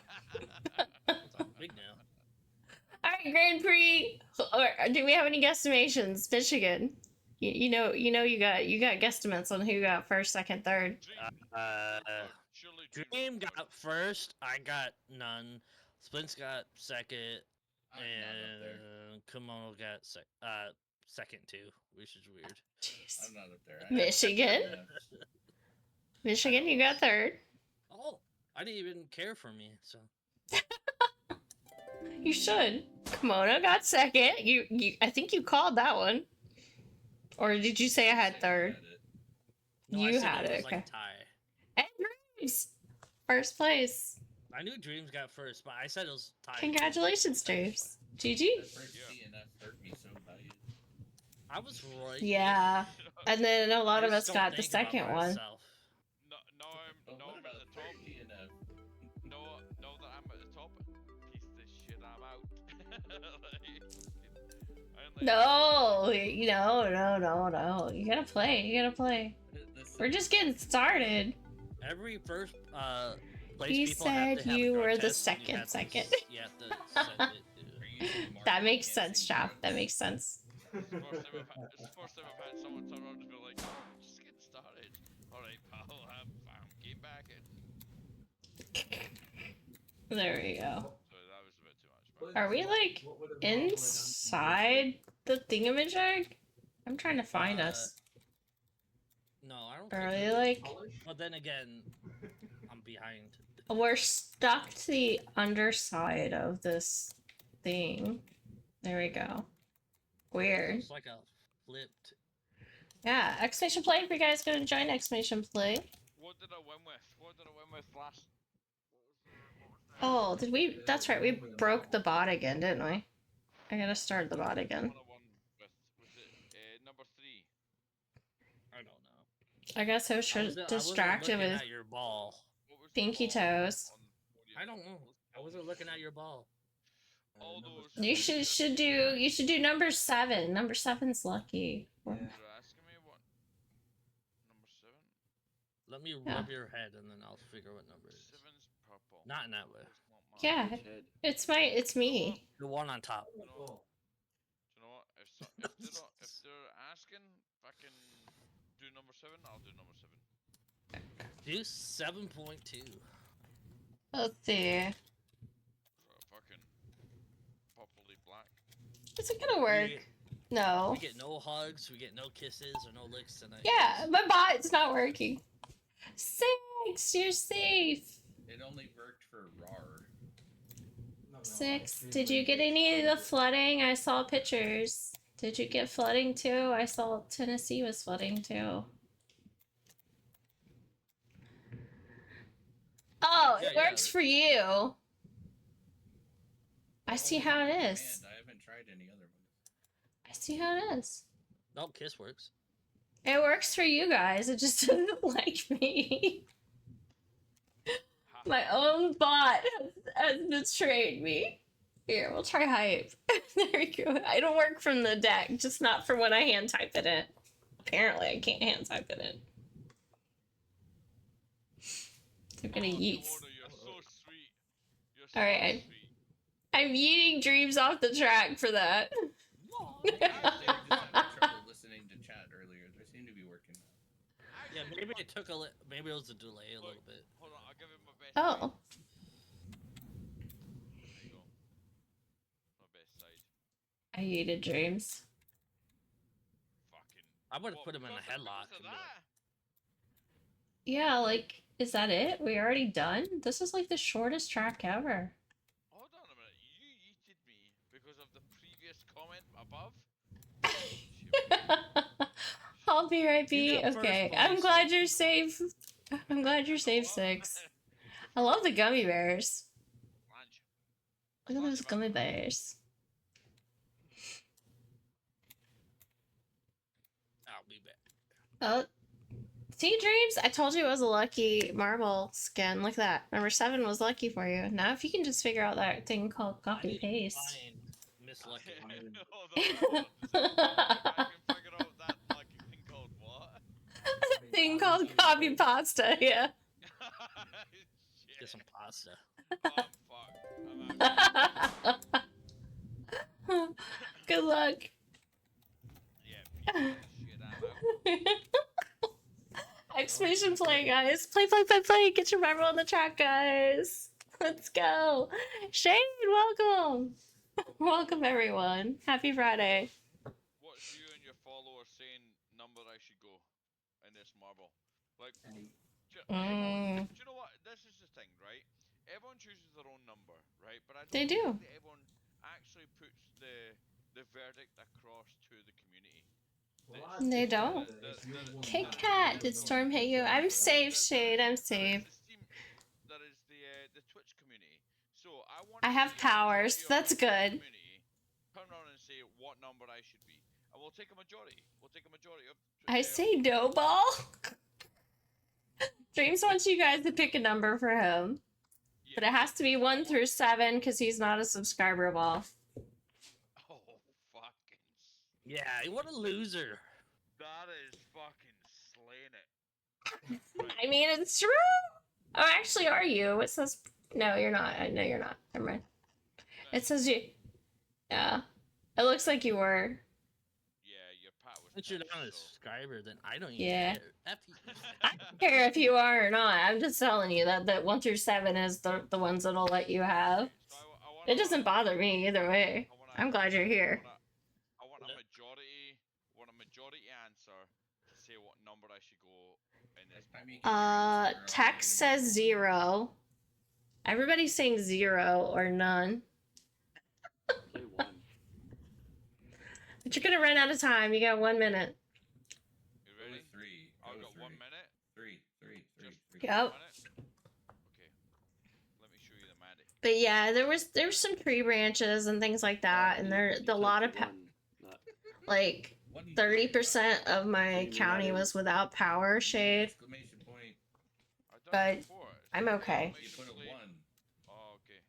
It's a big nail. Alright, Grand Prix. Or do we have any guesstimations? Michigan. You know you got guesstimates on who got first, second, third. Surely Dream got first. I got none. Splints got second, I'm not up there. and Kimono got second too, which is weird. Jeez. I'm not up there. Michigan? Michigan, you got third. Oh, I didn't even care for me. So You should. Kimono got second. You I think you called that one. Or did you say I had third? no, I You said had it it, was like okay. a tie. And Dreams! First place. I knew Dreams got first, but I said it was tied. Congratulations, Dreams. GG. The first DNF hurt me so bad. I was right. Yeah. And then a lot I of just us don't got the think about second one. myself. Now I'm at the top. DNF? Now that I'm at the top, piece this shit, I'm out. No, no. You gotta play. We're just getting started. Every first place You people have to said have a you drug were the test, and you have to second. You have to send it to. That makes sense, Chap. That makes sense. It's the first time I've had someone turn around and be like, oh, just getting started. Alright, pal, I'm game back in. There we go. So that was a bit too much. But Are we like inside the thingamajig? I'm trying to find us. No, I don't. Are think we so. like? But then again, I'm behind. We're stuck to the underside of this thing. There we go. Weird. It's like a flipped. Yeah, exclamation play. If you guys gonna join exclamation play. what did I win with? What did I win with last? Oh, did we? That's right. We broke the bot again, didn't we? I gotta start the bot again. What I won with? Was it number 3? I don't know. I guess I was I wasn't distracted looking with at your ball. What was the pinky ball toes. on I don't know. I wasn't looking at your ball. all those. You should do number 7. Number 7's lucky. You're asking me what? Number 7? Let me Yeah. rub your head and then I'll figure what number it is. 7's purple. Not in that way. It's not mine. Yeah, it's me. The one on top. Do you know what? If they're asking if I can do number 7, I'll do number 7. Do 7.2. Let's see. For a fucking purpley black. Is it gonna work? No. We get no hugs, we get no kisses or no licks tonight. Yeah, my bot's not working. 6, you're safe. It only worked for RAR. 6. Did you get any of the flooding? I saw pictures. Did you get flooding too? I saw Tennessee was flooding too. Oh, it Yeah, works for you. I see how it is. I haven't tried any other ones. I see how it is. No, kiss works. It works for you guys. It just doesn't like me. My own bot has betrayed me. Here, we'll try hype. There we go. I don't work from the deck, just not for when I hand type it in. Apparently, I can't hand type it in. I'm gonna yeet. Kimona, you're so sweet. You're so Alright, sweet. I'm yeeting Dreams off the track for that. I actually just had trouble listening to chat earlier. They seem to be working now. Yeah, maybe it took maybe it was a delay a little bit. Hold on, I'll give him my best. Oh, There you go. My best side. I yeeted Dreams. Fucking. I would have What, put him in a because of headlock. that? Yeah, like, is that it? We already done? This is like the shortest track ever. Hold on a minute. You yeeted me because of the previous comment above? I'll be right You B. got first Okay, place, I'm so- glad you're safe. I'm glad you're safe, 6. I love the gummy bears. Lunch. Look at those gummy bears. I'll be back. Oh, See, Dreams? I told you it was a lucky marble skin. Look at that. Number 7 was lucky for you. Now if you can just figure out that thing called I copy need to paste. find Miss Lucky. Hold on. If I can figure out that lucky thing called what? Thing called copy pasta, yeah. Get Shit. some pasta. Oh, I'm fucked. I'm out. Good luck. Yeah, shit, I'm out. Expedition play, guys. Play, play, play, play. Get your marble on the track, guys. Let's go. Shane, welcome. Welcome, everyone. Happy Friday. What's you and your followers saying number I should go in this marble? Like, Mm. do you know what? This is the thing, right? Everyone chooses their own number, right? But I don't They do. think that everyone actually puts the verdict across to the community. They don't. Kit Kat, did Storm hit you? I'm safe, Shade. I'm safe. That is the Twitch community. So I want. I have powers. That's good. Turn around and say what number I should be, and we'll take a majority. We'll take a majority of. I say no ball. Dreams wants you guys to pick a number for him. But it has to be 1 through 7 because he's not a subscriber ball. Oh, fucking. Yeah, what a loser. That is fucking slaying it. I mean, it's true. Oh, actually, are you? It says no. You're not. No, you're not. Never mind. It says you. Yeah, it looks like you were. Yeah, your pat was. Since you're pissed, not a so- subscriber, then I don't even Yeah. care. F you. I don't care if you are or not. I'm just telling you that 1 through 7 is the ones that'll let you have. So I wanna- It doesn't bother me either way. I wanna- I'm glad you're here. I want a majority answer to say what number I should go in this. bubble. Text says 0. Everybody's saying 0 or none. Play one. But you're gonna run out of time. You got 1 minute. You ready? Three. I've Go got three. 1 minute. Three. Just Yep. 1 minute. Okay. Let me show you the magic. But yeah, there was some tree branches and things like that, and there a lot of like 30% of my county was without power. Shade, Exclamation point. I've done But it before. I'm okay. You put a one. Oh, okay.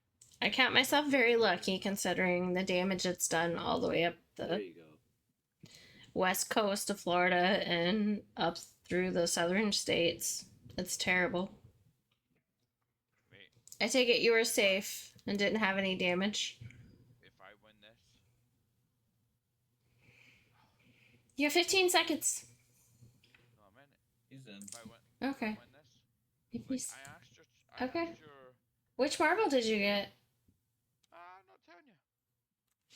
I count myself very lucky considering the damage it's done all the way up There the you go. west coast of Florida and up through the southern states. It's terrible. Wait, I take it you were safe and didn't have any damage. if I win this, You have 15 seconds. no, I'm in it. He's in. If I Okay. win this, If you like, s- I asked your. Okay. Asked your. Which marble did you get? I'm not telling you.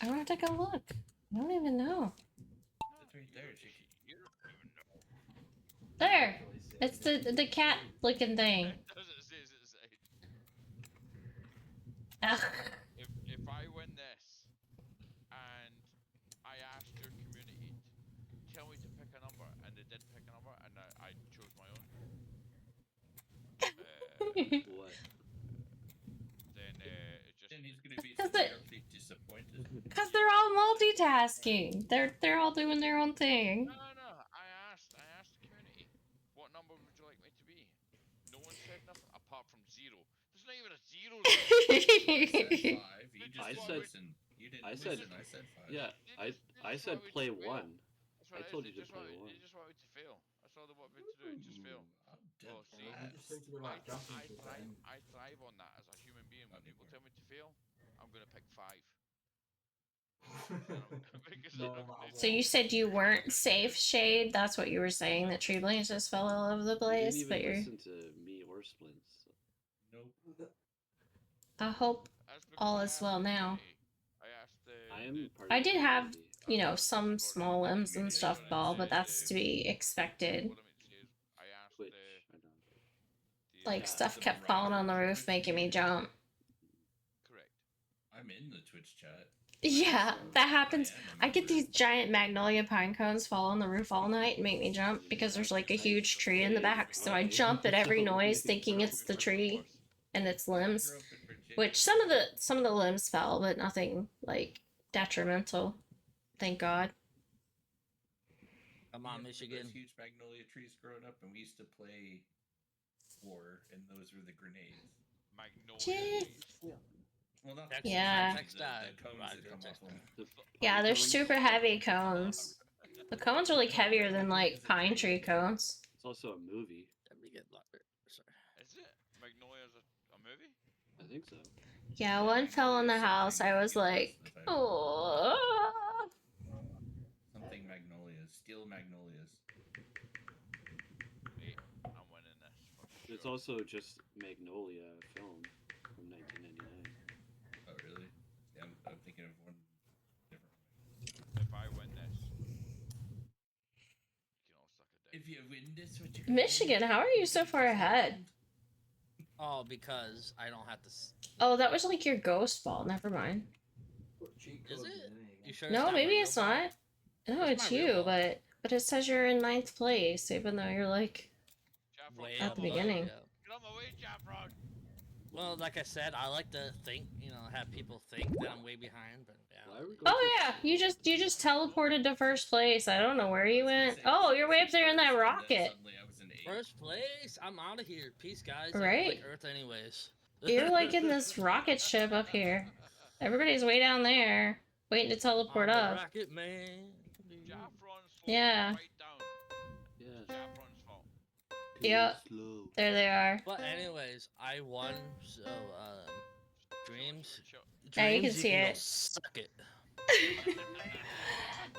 I want to take a look. I don't even know. It's right there, Chicky. You don't even know. There. It's the cat looking thing. Does it say? Does it say? Ugh. If I win this, and I asked your community, tell me to pick a number, and they did pick a number, and I chose my own. What? Then it just. Then he's gonna be Does it- severely disappointed. Cause they're all multitasking. They're all doing their own thing. No. I asked the community, what number would you like me to be? No one said nothing apart from 0. There's not even a 0. I said five. You just I didn't said- listen. You didn't I said- listen. I said five. Yeah, I said play one. I told you to play one. They just want me to fail. That's all they want me to do. Just fail. I'm dead Oh, see, fast. I thrive on that as a human being. When people tell me to fail, I'm gonna pick 5. Because So you said you weren't safe, Shade. That's what you were saying. That tree branches fell all over the You place. didn't But even you're. listen to me or Splints. Nope. I hope That's because all I is asked well the now. community. I asked I am part I of the did have, community. you know, some small limbs and stuff fall, but that's to be expected. What I meant to say is, I asked Twitch. the, I don't. Like Yeah, stuff the kept falling on the roof, making me jump. correct. I'm in the Twitch chat. Yeah, that happens. I I get these giant magnolia pine cones fall on the roof all night and make me jump because there's like a huge tree in the back. So I jump at every noise thinking it's the tree and its limbs. Which some of the limbs fell, but nothing like detrimental. Thank God. Come on, we had Michigan. those huge magnolia trees growing up, and we used to play war, and those were the grenades. Magnolia Shit. trees. Well, not Text- Yeah. text the that, cones Roger, that come text off them. The Yeah, pine they're cones. super heavy cones. The cones are like heavier than like pine tree cones. It's also a movie. Let me get blocked. Sorry. Is it? Magnolia's a movie? I think so. Yeah, one fell in the house. I was like, oh. Something magnolias, steel magnolias. Wait, I'm winning this. For It's sure. also just Magnolia film from 1999. Oh, really? Yeah, I'm thinking of one different. If I win this, you can all suck a dick. If you win this, what you Michigan, how are you so far ahead? Oh, because I don't have to. Oh, that was like your ghost ball. Never mind. Is it? You sure? No, not my maybe real it's ball? not. No, It's it's my real you, ball. but it says you're in 9th place, even though you're like Jaffron, Way get at out the my way. beginning. Yeah. Get out my way, Jaffron. Well, like I said, I like to think, have people think that I'm way behind, but Why are we yeah. going Oh to- yeah, you just teleported to first place. I don't know where you went. Oh, you're way up there in that rocket. Suddenly I was in 8th. First place, I'm out of here. Peace, guys. I Right. like Earth, anyways. You're like in this rocket ship up here. Everybody's way down there, waiting to teleport I'm a up. rocket man. Jaffron's fault. Yeah. Right down. Yeah. Jaffron's fault. Yep. Slow. There they are. But anyways, I won. So dreams. Yeah, you Dreams, can see go it. Suck it.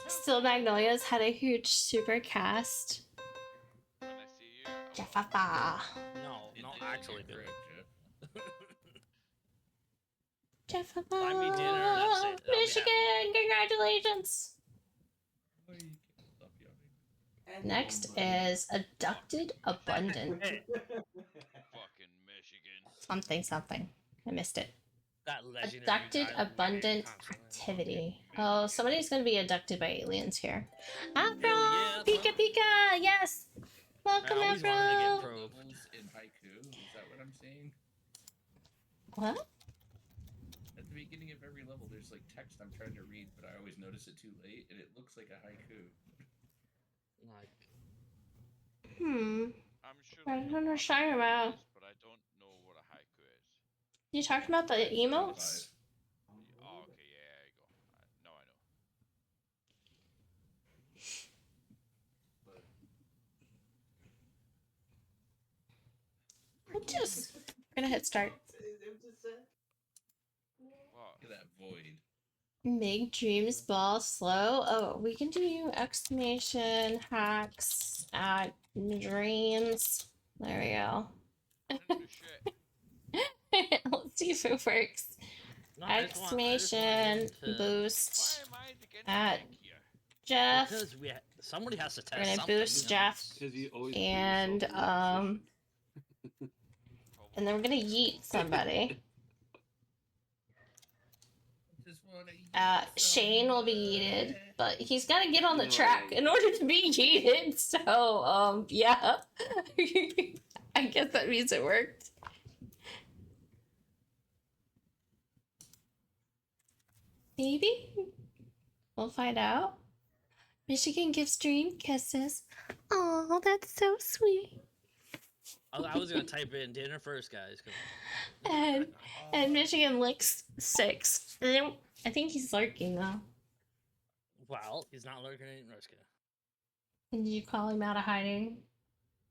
Still Magnolias had a huge super cast. When I see you, I will- Jaffafa. No, It no, did actually, get do it. correct, Jeff. Jaffafa. Buy me dinner and that's it. I'll be Michigan, congratulations. Why you can't stop yawning? Next is Abducted Abundant. Hey, fucking Michigan. Something. I missed it. that legendary Abducted guy Abundant constantly. Activity. Oh, somebody's gonna be abducted by aliens here. Afro! yeah, Pika bro. Pika! Yes! Welcome, I always wanted to Afro! get probed. Levels in haiku, is that what I'm saying? What? At the beginning of every level, there's like text I'm trying to read, but I always notice it too late, and it looks like a haiku. Like, I'm sure. I there's don't a understand haiku about- is, but I don't know what a haiku is. You talked about the emotes? 75. Oh, okay, yeah, there you go. Now I know. We're gonna hit start. What? Look at that void. Make dreams ball slow. Oh, we can do exclamation hacks at dreams. There we go. Into shit. Let's see if it works. no, I just want- I just want Exclamation him to- boost Why am I against at Nick here? Jeff. Because somebody has to test We're gonna something. boost Jeff. Because you always And, put yourself in that position. And then we're gonna yeet somebody. Just wanna eat Shane will be something. yeeted, but he's gotta get on the No. track in order to be yeeted. So, yeah. I guess that means it worked. Maybe? We'll find out. Michigan gives dream kisses. Oh, that's so sweet. I was gonna type in dinner first, guys. 'cause- And Michigan licks 6. I think he's lurking though. Well, he's not lurking in Ruska. Did you call him out of hiding?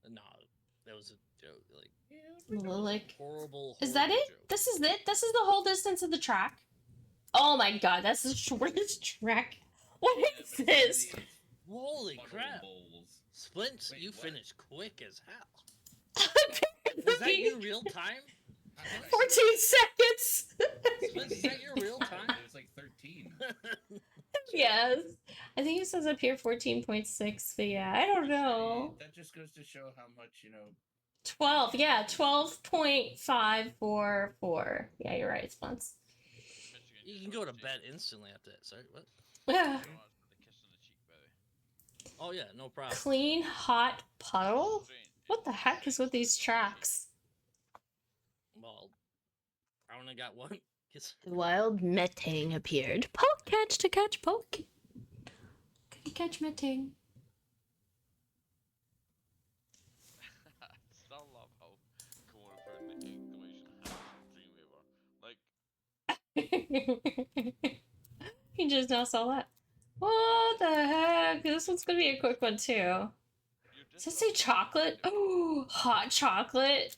No, that was a joke. Like Like, horrible. is that horrible it? joke. This is it? This is the whole distance of the track? Oh my god, that's the shortest track. What Yeah, is but some of this? these Holy funnel crap! bowls. Splints, Wait, you what? finished quick as hell. Is that your real time? 14 seconds! Splints, is that your real time? It was like 13. Yes. I think it says up here 14.6, but yeah, I don't know. That just goes to show how much, 12, yeah, 12.544. Yeah, you're right, Spence. Michigan, You just can got go to the bed cheek. instantly after that. Sorry, what? Yeah. You know, it's the kiss on the cheek, baby. Oh yeah, no problem. Clean, hot puddle? Strange. What the heck is with these tracks? Well, I only got one. Kiss. The wild Metang appeared. Poke catch to catch poke. Can you catch Metang? He just now saw that. What the heck? This one's gonna be a quick one too. You Does just this say saw chocolate? something. Oh, hot chocolate.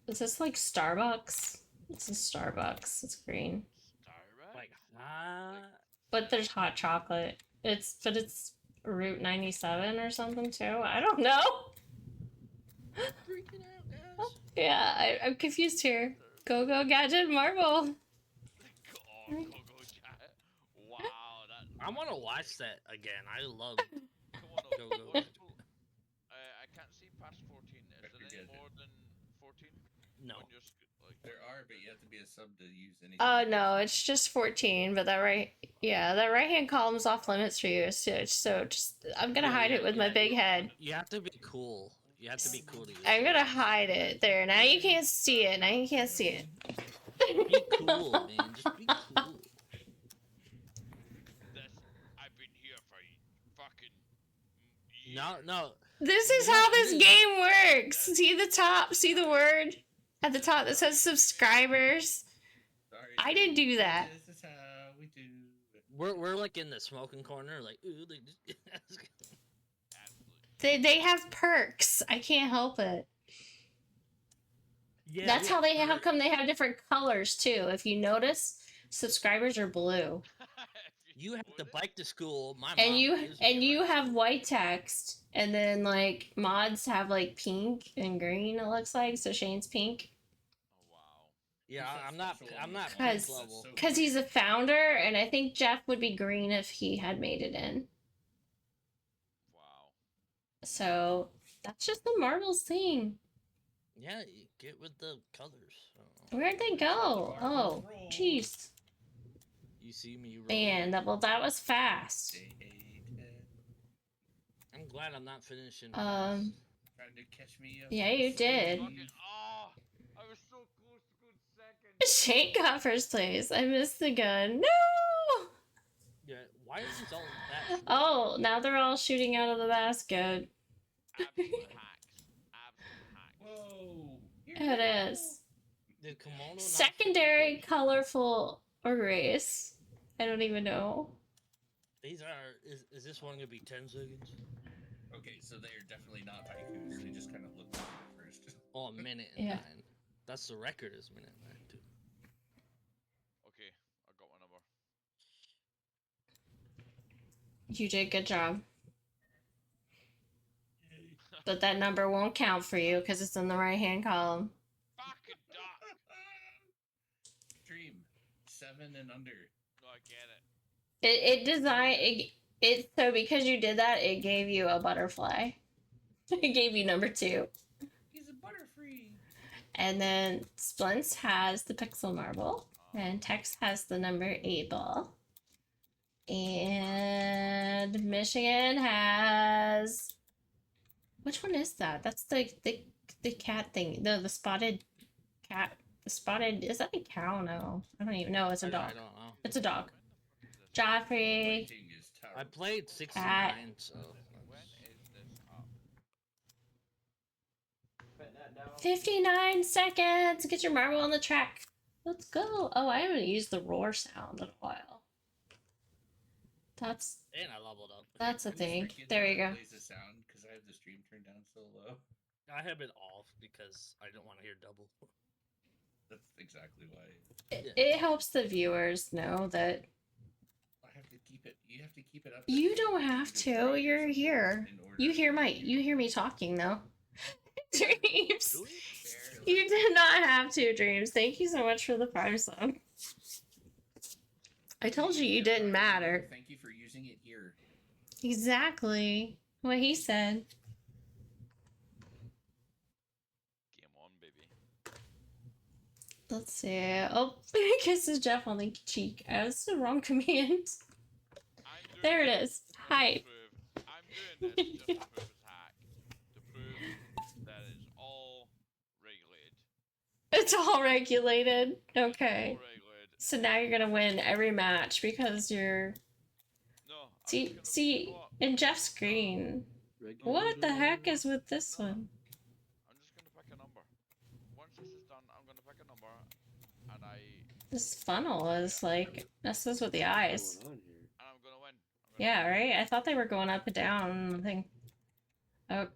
Is this like Starbucks? It's a Starbucks. It's green. Starbucks? Like, But there's hot chocolate. But it's Route 97 or something too. I don't know. freaking out, guys. Yeah, I'm confused here. Go Go Gadget Marble. Oh, go chat. Wow, that. I want to watch that again. I love. Come on, Go, go. I can't see past 14. Is there any Gadget. more than 14? No. On your like, There are, but you have to be a sub to use anything. No, it's just 14, but that right hand column's off limits for you. So just I'm gonna hide it with my big head. You have to be cool. You have to be cool to use I'm it. gonna hide it there. Now you can't see it. Be cool, man. Just be cool. I've been here for fucking years. No. This is how this game works. See the top? See the word at the top that says subscribers? Sorry, I didn't do that. This is how we do it. We're like in the smoking corner, like ooh. Absolutely. They have perks. I can't help it. Yeah. That's how how come they have different colors too. If you notice, subscribers are blue. You have to bike to school. My And mom you gives me and you rides. have white text, and then like mods have like pink and green. It looks like so. Shane's pink Oh, wow. Yeah, Who's that I'm not. special I'm one? not Cause- pink level. So because he's a founder, and I think Jeff would be green if he had made it in. Wow. So that's just the marbles thing. Yeah, you get with the colors. Where'd they go? Oh, jeez, You see me roll. man. That was fast. I'm glad I'm not finishing. Um, Trying to catch me up. Yeah, you did. Fucking, oh, I was so close to going second. Shane got first place. I missed the gun. No. Yeah, why is this all that? Oh, now they're all shooting out of the basket. Absolute hacks. Absolute hacks. Whoa. It is. Did Kimono not Secondary fit? colorful erase. I don't even know. These are. Is this one gonna be 10 seconds? Okay, so they're definitely not haikus. They just kind of look like it at first. Oh, a minute and Yeah. 9. That's the record. Is a minute and 9 too. Okay, I got my number. You did a good job. But that number won't count for you because it's in the right hand column. Fucking duck. Dream 7 and under. No, I get it. It so because you did that, it gave you a butterfly. It gave you number 2. He's a butterfree. And then Splints has the pixel marble. And Tex has the number 8 ball. And Michigan has. Which one is that? That's the cat thing. The spotted cat. The spotted. Is that a cow? No. I don't even know. It's a I dog. don't know. It's a dog. When the fuck is this? Joffrey. King is I terrible. played 69, so. When is this up? 59 seconds. Get your marble on the track. Let's go. Oh, I haven't used the roar sound in a while. That's And I leveled up. a I'm just thing. forgetting There you how to go. Plays the sound because I have the stream turned down so low. I have it off because I don't want to hear double. That's exactly why It helps the viewers know that I have to keep it. You have to keep it up. you don't have to. You're here. You hear me talking though. Dreams. Really? You did not have to, Dreams. Thank you so much for the 5 sub. I told you didn't matter. Thank you for using it here. Exactly what he said. Game on, baby. Let's see. Oh, kisses Jeff on the cheek. That's the wrong command. I'm doing There it this is. just Hi. to prove- I'm doing this just to prove it's hack. To prove that it's all regulated. It's all regulated. All Okay. regulated. So now you're gonna win every match because you're. No. I'm See, just gonna see, pull up- in Jeff's screen. What the heck is with this one? I'm just gonna pick a number. Once this is done, I'm gonna pick a number, and I This funnel is like messes with the eyes. What's going on here? And I'm gonna win. Yeah, right? I thought they were going up and down. I think. Oh,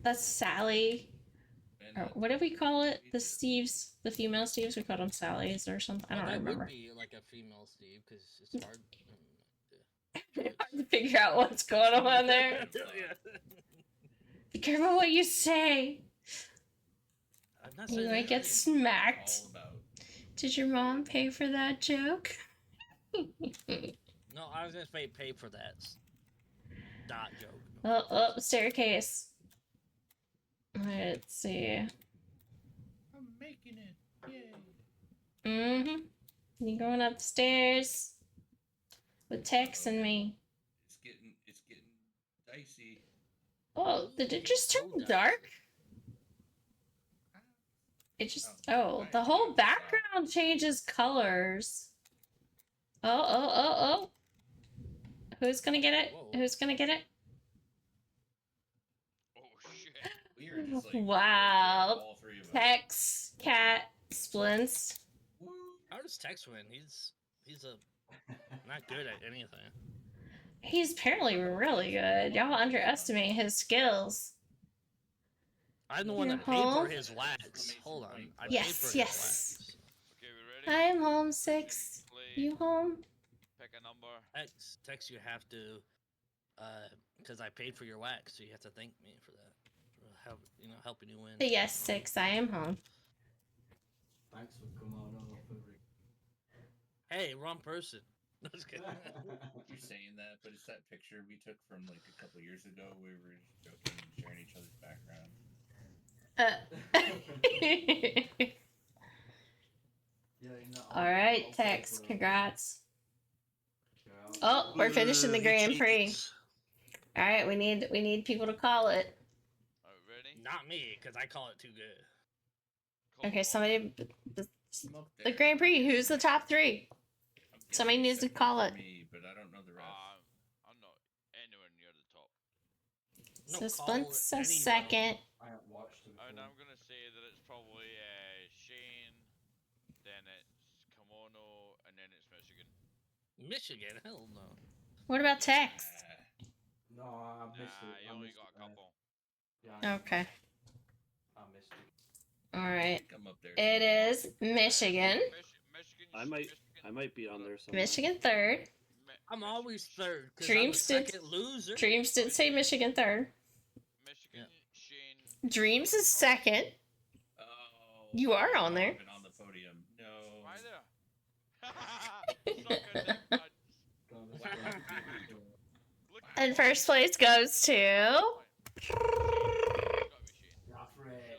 that's Sally. And, Or what did we call it? The Steves, the female Steves. We called them Sallies or something. I don't that remember. would be like a female Steve because it's hard. Hard to figure out what's going on there. Be careful what you say. I'm not You saying might get anything. smacked. all about. Did your mom pay for that joke? No, I was gonna say pay for that. Dot joke. Oh, staircase. Let's see. I'm making it. Yay. Mm-hmm. You going upstairs with Tex and me. It's getting dicey. Oh, did it just turn dark? It just, oh, the whole background changes colors. Oh. Who's gonna get it? Whoa. Who's gonna get it? Oh shit. We are just like Wow. all three of us. Tex, Cat, Splints. Woo. How does Tex win? He's a not good at anything. He's apparently really good. Y'all underestimate his skills. I'm the one You're that paid for home? his wax. Hold on. I paid Yes, for his yes. wax. Okay, we ready? I'm home, Six. Play. You home? Pick a number. Tex, you have to, because I paid for your wax, so you have to thank me for that. For helping you win. Yes, Six. I am home. Thanks for Kimono. Hey, wrong person. No, just kidding. You're saying that, but it's that picture we took from like a couple years ago where we were just joking and sharing each other's background. All right, Tex. Congrats. Oh, we're finishing the Grand Prix. All right, we need people to call it. Alright, ready? Not me, because I call it too good. Call Okay, it. somebody. I'm up The there. Grand Prix. Who's the top three? I'm somebody guessing needs to second call for it. Me, but I don't know the rest. I'm not anywhere near the top. No, So call Splints a anybody. second. I haven't watched it. And I'm gonna say that it's probably Shane, then it's Kimono, and then it's Michigan. Michigan? Hell no. What about Tex? No, I missed Nah, it. you only got a couple. Yeah, Okay. I missed it. All right. Come up there. It is Michigan. Michigan. I might be on there somewhere. Michigan third. I'm always third. 'Cause Dreams I'm did- the second loser. Dreams did say Michigan third. Michigan, Shane. Dreams is second. Oh, You are on there. I've been on the podium. No. Am I there? Suck a dick, nuts. Look at And the first fucking- place goes to. It's gotta be Shane. Joffrey. Surely.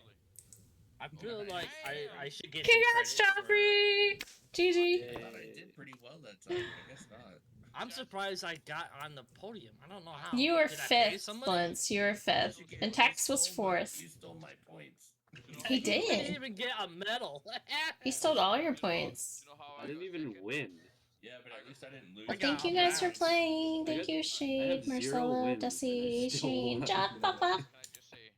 I feel like I should get Congrats, some credit for- Joffrey! GG. I thought I did pretty well that time. I guess not. I'm surprised I got on the podium. I don't know how. You were Did I pay fifth, somebody? Splints. You were fifth. You And stole Tex was my- fourth. You stole my points. You know He how- did. I didn't even get a medal. He stole all your you know- points. you know how I didn't got even second? win. Yeah, but at least I didn't lose. I got Thank you guys for Max. playing. I Thank got- you, I Shade, have 0 Marcella, wins, and I Dusty, still Shane, won. John, Papa. Can I just say,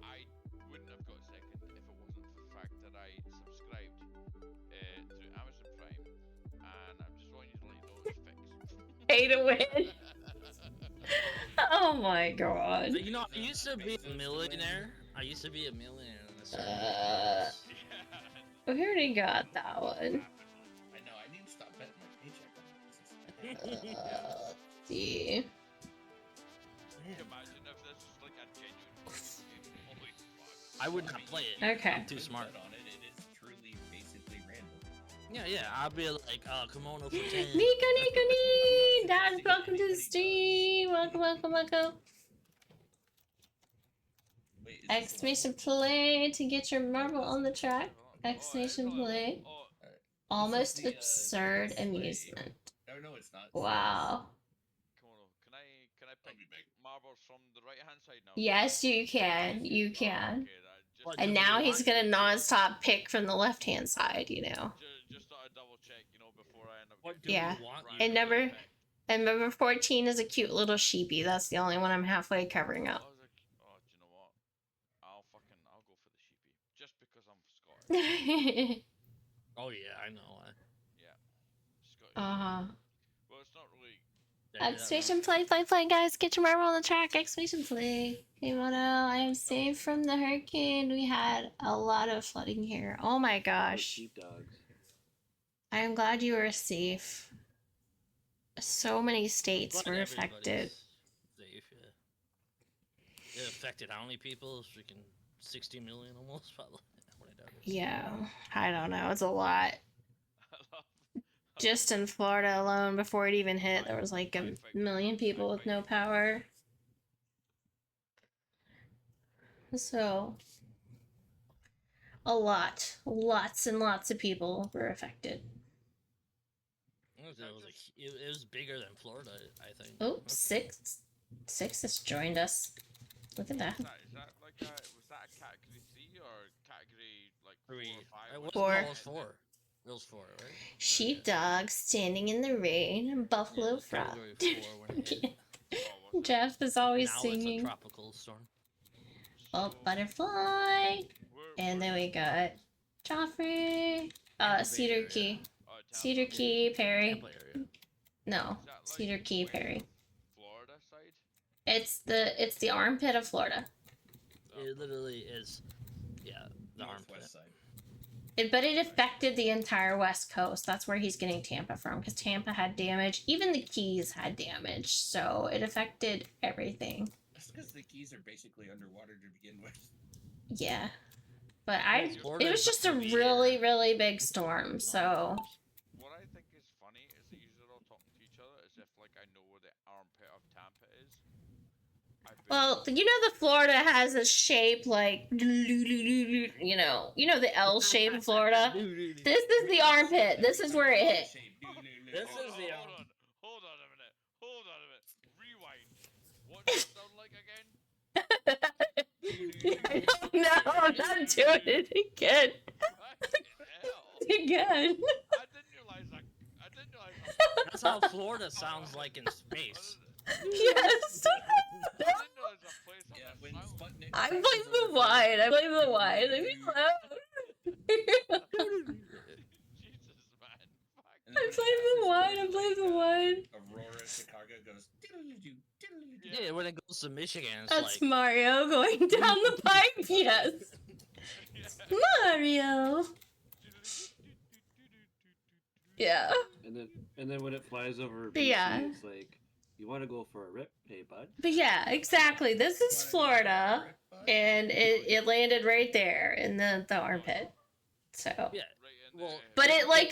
I wouldn't have got second if it wasn't for the fact that I subscribed through Amazon Prime, and I'm just wanting you to let you know it's fixed. Pay to win. Oh my god. So, I used to be a millionaire. I used to be a millionaire in a certain Uh, place. We already got that one. I know. I need to stop betting my paycheck on this. Let's see. Imagine if this was like a genuine fucking game. Holy fuck. I would not play it. Okay. I'm too smart. Bet on it. It is truly basically random. Yeah. I'll be like, kimono for 10. Nico, nee! Dad, welcome to the stream. Welcome. Wait, is this the Exclamation level? play to get your marble on the track. Exclamation play. Oh, Almost the, absurd display. amusement. No, it's not. Wow. Kimono, can I pick be big. marbles from the right hand side now? Yes, you can. You can. Okay, that What, just, And do now you he's want gonna to? non-stop pick from the left-hand side, you know. just thought I'd double check, before I end up. What do getting Yeah. you want? right you And to number- pick? And number 14 is a cute little sheepy. That's the only one I'm halfway covering I up. was like, oh, do you know what? I'll go for the sheepy, just because I'm Scottish. Oh yeah, I know. Yeah. Just got Uh-huh. Well, it's not really. Exclamation play, guys. Get your marble on the track. Exclamation play. Kimono, I am safe from the hurricane. We had a lot of flooding here. Oh my gosh. Sheepdogs. I am glad you were safe. So many states Glad were everybody's affected. safe, yeah. It affected how many people? Freaking 60 million almost, probably. What I doubt it. Yeah, I don't know. It's a lot. I love. Just in Florida alone, before it even hit, there was like a million people with no power. So, a lot. Lots and lots of people were affected. It was bigger than Florida, I think. Oh, six has joined us. Look at that. Is that like was that a category 3 or category like 4 3. or 5? Four. No, it was 4. It was 4, right? Sheepdog standing in the rain. Buffalo frog. Category 4 when it hit. Jeff is always Now singing. it's a tropical storm. Oh, butterfly. And then we got Joffrey. Cedar Key. Cedar Key, Perry. No, Cedar Key, Perry. Florida side? It's the armpit of Florida. It literally is, yeah, the armpit. Side. But it affected the entire West Coast. That's where he's getting Tampa from, because Tampa had damage. Even the Keys had damage, so it affected everything. That's because the Keys are basically underwater to begin with. Yeah. But it was just a really, really big storm, so... What I think is funny is that you're all talking to each other as if like I know where the armpit of Tampa is. Well, you know the Florida has a shape like, you know the L shape of Florida? This is the armpit. This is where it hit. This is the Hold on a minute. Rewind. What does it sound like again? I don't know. I'm not doing it again. Again. I didn't realize that. That's how Florida sounds like in space. Yes. I blame the wine. I blame the wine. I mean, Jesus, man. Fuck. I blame the wine. Aurora, Chicago goes. Yeah, when it goes to Michigan, it's That's like Mario going down the pipe. Yes. Mario. Yeah. And then when it flies over But BC, yeah. it's like, you want to go for a rip, hey bud? But yeah, exactly. This is Florida, and it landed right there in the armpit. So. yeah. Well, But it like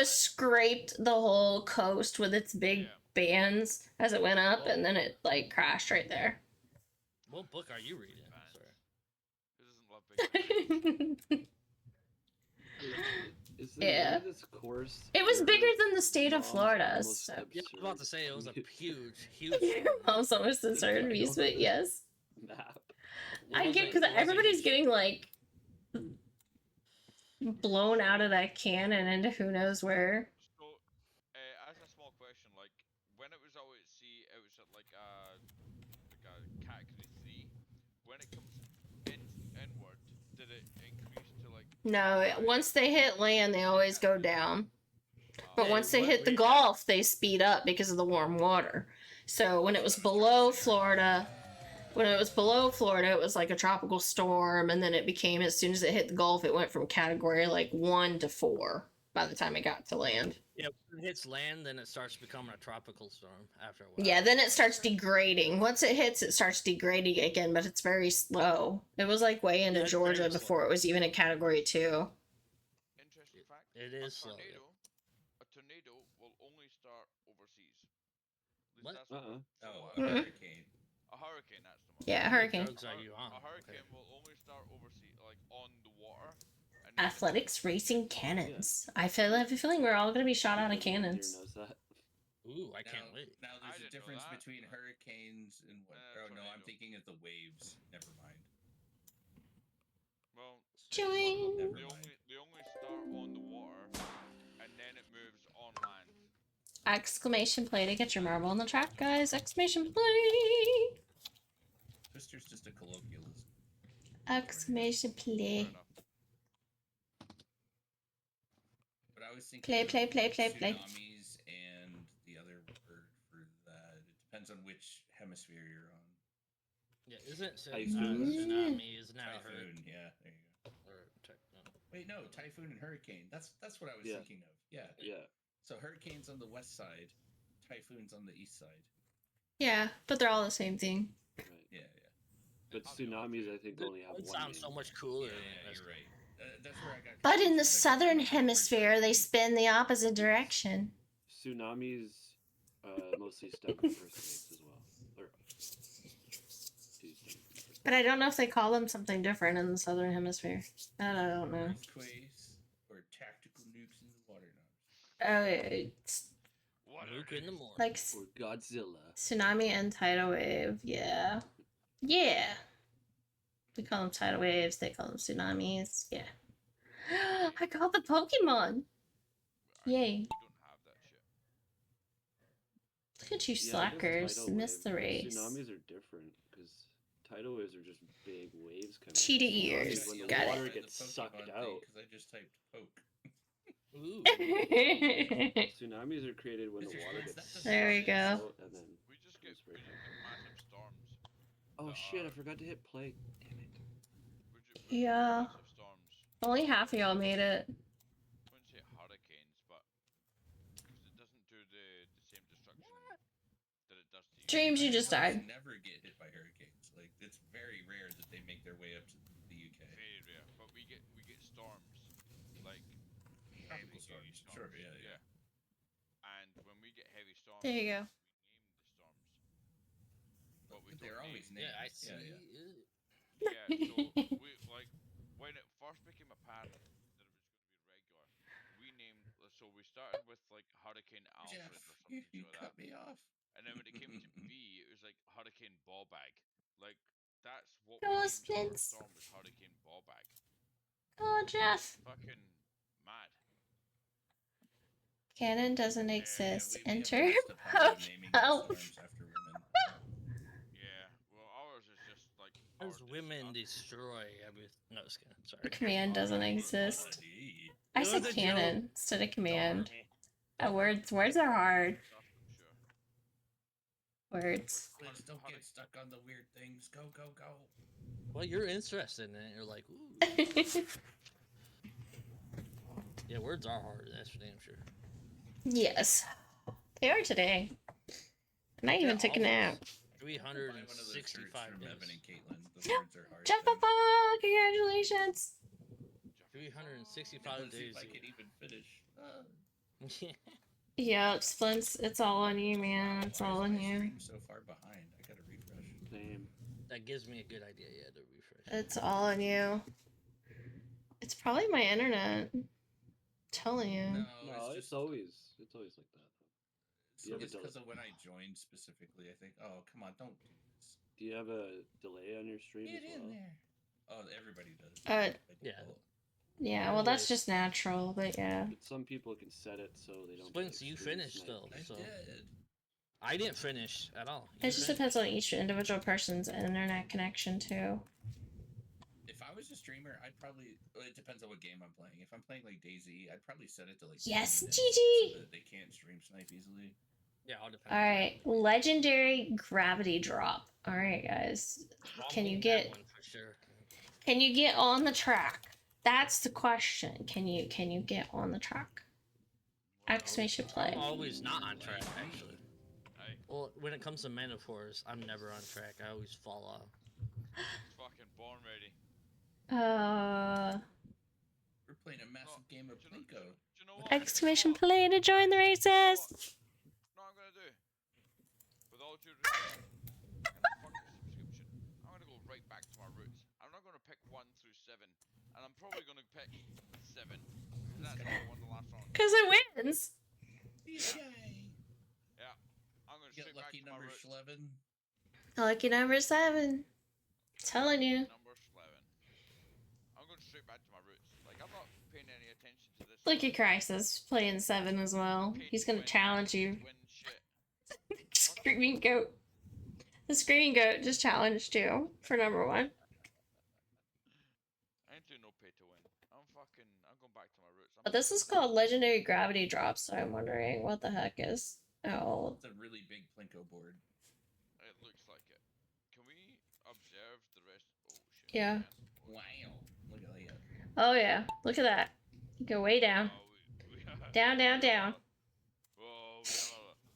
scraped the whole coast with its big bands as it went up, and then it like crashed right there. What book are you reading? Yeah. This course It was bigger than the state of Florida. So. Yeah, I was about to say it was a huge. Mom's almost inserted amusement. Yes. I get because everybody's getting like blown out of that cannon into who knows where. So, as a small question, like when it was out at sea, it was at like a category 3. When it comes inward, did it increase to like? No, once they hit land, they always go down. But Yeah, once they hit the Gulf, they speed up because of the warm water. So when it was below Florida, it was like a tropical storm, and then it became, as soon as it hit the Gulf, it went from category like 1 to 4 by the time it got to land. Yeah, when it hits land, then it starts becoming a tropical storm after a while. Yeah, then it starts degrading. Once it hits, it starts degrading again, but it's very slow. It was like way into Georgia before it was even a category 2. Interesting fact. It is slow. A tornado will only start overseas. What? A hurricane. A hurricane, that's the one. Yeah, a hurricane. What drugs are you on? A hurricane will only start overseas, like on the water. Athletics, racing, cannons. I have a feeling we're all gonna be shot out of cannons. Ooh, I can't wait. Now there's a difference between hurricanes and what? Oh no, I'm thinking of the waves. Never mind. Well, Join. they only start on the water, and then it moves on land. Exclamation play to get your marble on the track, guys. Exclamation play. Twister's just a colloquialism. Exclamation play. thinking Play, of play, play, play, play. tsunamis and the other word for that. It depends on which hemisphere you're on. Yeah, isn't Typhoon. tsunami? Isn't that a Typhoon, yeah, there you go. no. Wait, no, typhoon and hurricane. That's what I was Yeah. thinking of. Yeah. Yeah. So hurricanes on the west side, typhoons on the east side. Yeah, but they're all the same thing. Right. Yeah. But tsunamis, I think, only have It one sounds name. so much cooler. Yeah, than this. you're right. That's where I got. But in confused, the 'cause I kept southern thinking of the word hemisphere, they typhoon. spin the opposite direction. Tsunamis mostly stem from earthquakes as well. Or do stem from earthquakes. But I don't know if they call them something different in the southern hemisphere. That I don't know. Earthquakes or tactical nukes in the water knobs. It's What Luke are in the these? morning. like Or Godzilla. tsunami and tidal wave. Yeah. Yeah. We call them tidal waves. They call them tsunamis. Yeah. I called the Pokemon. Yay. We don't have that shit. Look at you Yeah, I guess slackers. tidal Missed the wave- race. Tsunamis are different because tidal waves are just big waves coming. Cheetah Tsunamis, ears. when the Got it. water gets sucked out. Because I just typed poke. Ooh. Tsunamis are created when Is the your water friends? gets That sucked doesn't There we make go. sense. out and then. We just get comes right back. massive storms. Oh that shit! I are- forgot to hit play. Damn it. We just Yeah. get massive storms. Only half of y'all made it. I wouldn't say hurricanes, but because it doesn't do the same destruction that it does to you. Dreams, you just Almost died. never get hit by hurricanes. Like it's very rare that they make their way up to the UK. Very rare, but we get storms like heavy Tropical duty storms. Sure, yeah, yeah. And when we get heavy storms, There you go. we name the storms. But we They're don't always name. named. Yeah, I see. Yeah. Yeah, so we like when it first became apparent that it was going to be regular, we named. So we started with like Hurricane Alfred Jeff, or something, you like cut that. me off. And then when it came to V, it was like Hurricane Ballbag. Like that's what Go, we named our Spence. storm was Hurricane Ballbag. Oh, Jeff. Fucking mad. Canon doesn't Yeah, exist. we have a Enter list of how poke naming the out. storms after women. Yeah. Well, ours is just like. As ours is women not- destroy everything. No, just kidding. The Sorry. command doesn't exist. I It said was a canon joke. instead of command. Darn. Words are hard. Stuff, I'm sure. Words. Please don't get stuck on the weird things. Go, go, go. Well, you're interested in it. You're like, ooh. Yeah, words are hard. That's for damn sure. Yes. They are today. And I even took a nap. 365 from days. Evan and Caitlin. The words are hard. Jeff thing. Papa! Congratulations! 365 Let's see days. if I can even finish. Yep, Splints, it's all on you, man. It's Why is all on my you. stream so far behind? I gotta refresh. Same. That gives me a good idea, yeah, to refresh. It's all on you. It's probably my internet. I'm telling you. No, No, it's just always like that. so you have a it's because of when I joined specifically. I think, oh come on, don't do this. Do you have a delay on your stream Get as in well? there. Oh, everybody does. Uh, By yeah. default. Yeah, well, that's just natural, but yeah. But some people can set it so they don't. Splints, get you extreme finished snipe. though, I so did. I didn't finish at all. It just depends on each individual person's internet connection, too. If I was a streamer, I'd probably. Well, it depends on what game I'm playing. If I'm playing like DayZ, I'd probably set it to like. Yes, 10 minutes GG! So that they can't stream snipe easily. Yeah, all depends. Alright, legendary gravity drop. Alright, guys. Can you get for sure? Can you get on the track? That's the question. Can you get on the track? Exclamation play. I'm always not on track, actually. Aye. Well, when it comes to metaphors, I'm never on track. I always fall off. Fucking born ready. We're playing a massive game of Do you know- Plinko. do you know what? Exclamation Do you know play to join the races. what? No, I'm gonna do. With all due respect, and fuck the subscription, I'm gonna go right back to my roots. I'm not gonna pick 1 through 7, and I'm probably gonna pick 7. That's how I won the last round. Because it wins. Yay! Yeah, I'm gonna Get straight back lucky to my number roots. 11. Lucky number 7. Telling you. Number 11. I'm going straight back to my roots. Like, I'm not paying any attention to this. Lucky Crisis playing 7 as well. He's gonna challenge you. Win shit. Screaming Goat. The Screaming Goat just challenged you for number 1. I trying to no pay to win. I'm going back to my roots. But this is called Legendary Gravity Drop, so I'm wondering what the heck is. Oh. It's a really big Plinko board. It looks like it. Can we observe the rest? Oh shit. Yeah. Wow. Look at that. Oh yeah. Look at that. You go way down. Oh, we Down, down, down. Oh,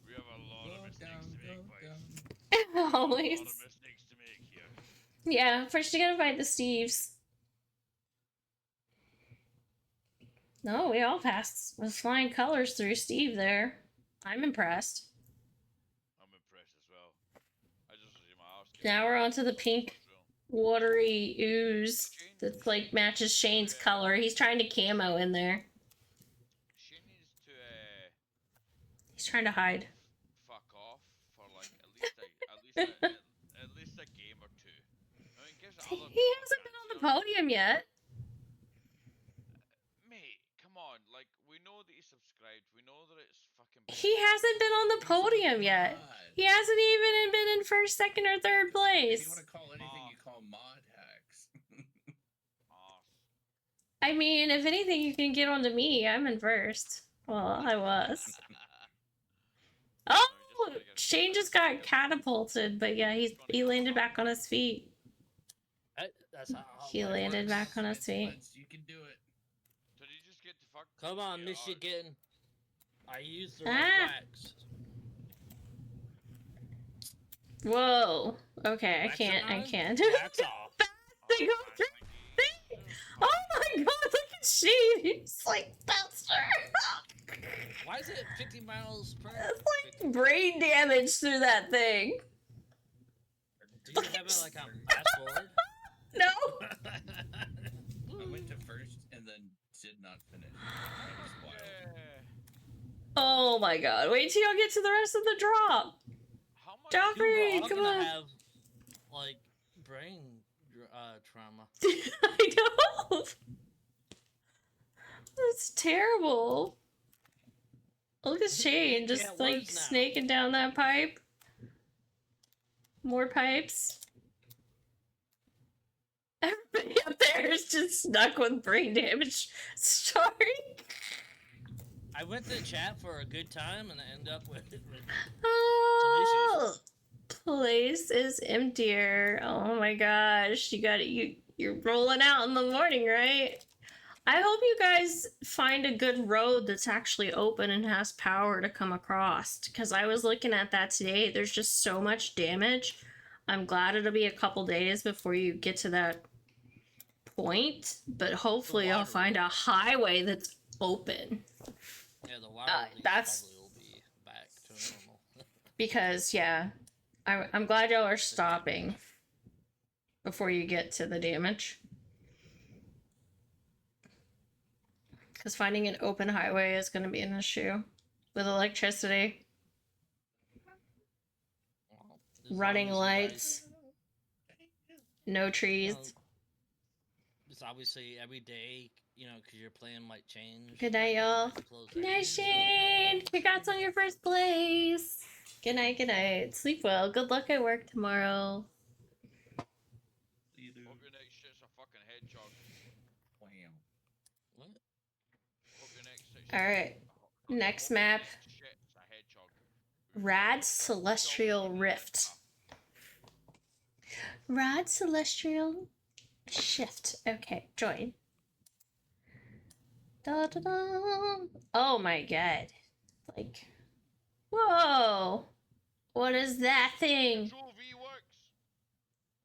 we have a lot of mistakes to make, boys. Always. A lot of mistakes to make here. Yeah, first you gotta find the Steves. No, we all passed with flying colors through Steve there. I'm impressed. I'm impressed as well. I just see my house. Now we're on to the pink watery ooze that like matches Shane's color. He's trying to camo in there. Shane needs to He's trying to hide. fuck off for like at least a game or two. I mean, gives He other hasn't people a been on chance, the you know? podium yet. Mate, come on. Like, we know that he's subscribed. We know that it's fucking. He hasn't been on the podium yet. He hasn't even been in first, second, or third If place. you want to call anything, you call mod hacks. I mean, if anything, you can get onto me. I'm in first. Well, I was. Oh, Shane just got catapulted, but yeah, he landed back on his feet. That's how He life landed works. back on his feet. You can do it. So did you just get to fuck? Come on, Yeah, Michigan. I used the Ah. right wax. Whoa. Okay, I Wax can't. I on, can't. Wax off. They go through the thing. Oh my god, look at Shane. He's like faster. Why is it 50 miles per hour? It's like brain damage through that thing. Do you have it like on fast forward? No. I went to first and then did not finish. That was wild. Oh my god. Wait till y'all get to the rest of the drop. How much? Joffrey, Dude, we're all come gonna on. have like brain trauma. I know. That's terrible. Look at Shane just can't like words now. snaking down that pipe. More pipes. Everybody up there is just stuck with brain damage. Sorry. I went to chat for a good time and I end up with Oh, place is emptier. Oh my gosh, you got it. You're rolling out in the morning, right? I hope you guys find a good road that's actually open and has power to come across. Because I was looking at that today. There's just so much damage. I'm glad it'll be a couple days before you get to that point. But hopefully I'll water find a highway that's open. yeah, the water release that's- probably will be back to normal. Because, yeah, I'm glad y'all are stopping before you get to the damage. Because finding an open highway is going to be an issue with electricity, Well, as long running as you lights, no trees. guys- it's obviously every day, you know, because your plan might change. Good night, y'all. Close Good that night, in, so- Shane. Congrats on your first place. Good night, good night. Sleep well. Good luck at work tomorrow. You do. Hope your next shit's a fucking hedgehog. Wow. What? Hope your next shit's Alright, next hope your map. next shit's a hedgehog. Rad Celestial Rift. Rad Celestial Shift. Okay, join. Da da da. Oh my god. Like, whoa. What is that thing? Control V works.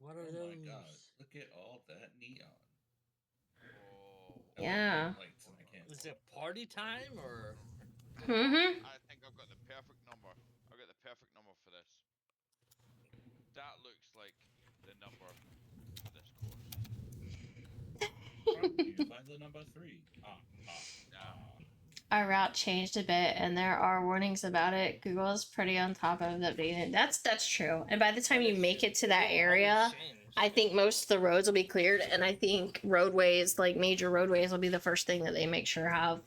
What are Oh those? my god. Look at all that neon. Oh. I love Yeah. bright lights and I can't. Is it party time or? Mm-hmm. I think I've got the perfect number. I've got the perfect number for this. That looks like the number for this course. You find the number 3. Our route changed a bit and there are warnings about it. Google is pretty on top of the updating. That's true. And by the time you make it to that area, I think most of the roads will be cleared, and I think roadways, like major roadways, will be the first thing that they make sure have.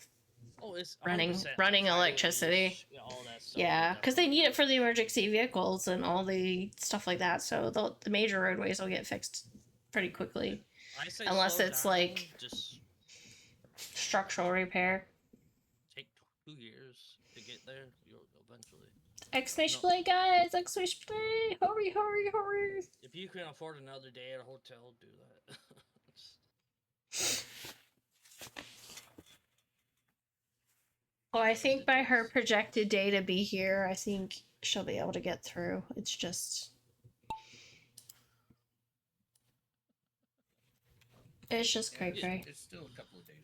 Oh, it's Running- 100% running highways, electricity. all that stuff Yeah, like because that. they need it for the emergency vehicles and all the stuff like that. So the major roadways will get fixed pretty quickly. I say Unless slow it's down, like just structural repair. take 2 years to get there. You'll eventually. Exclamation No. play, guys! Exclamation play! Hurry, hurry, hurry! If you can afford another day at a hotel, do that. Well, I As think it by her is. projected day to be here, I think she'll be able to get through. It's just. It's just cray cray. It's still a couple of days.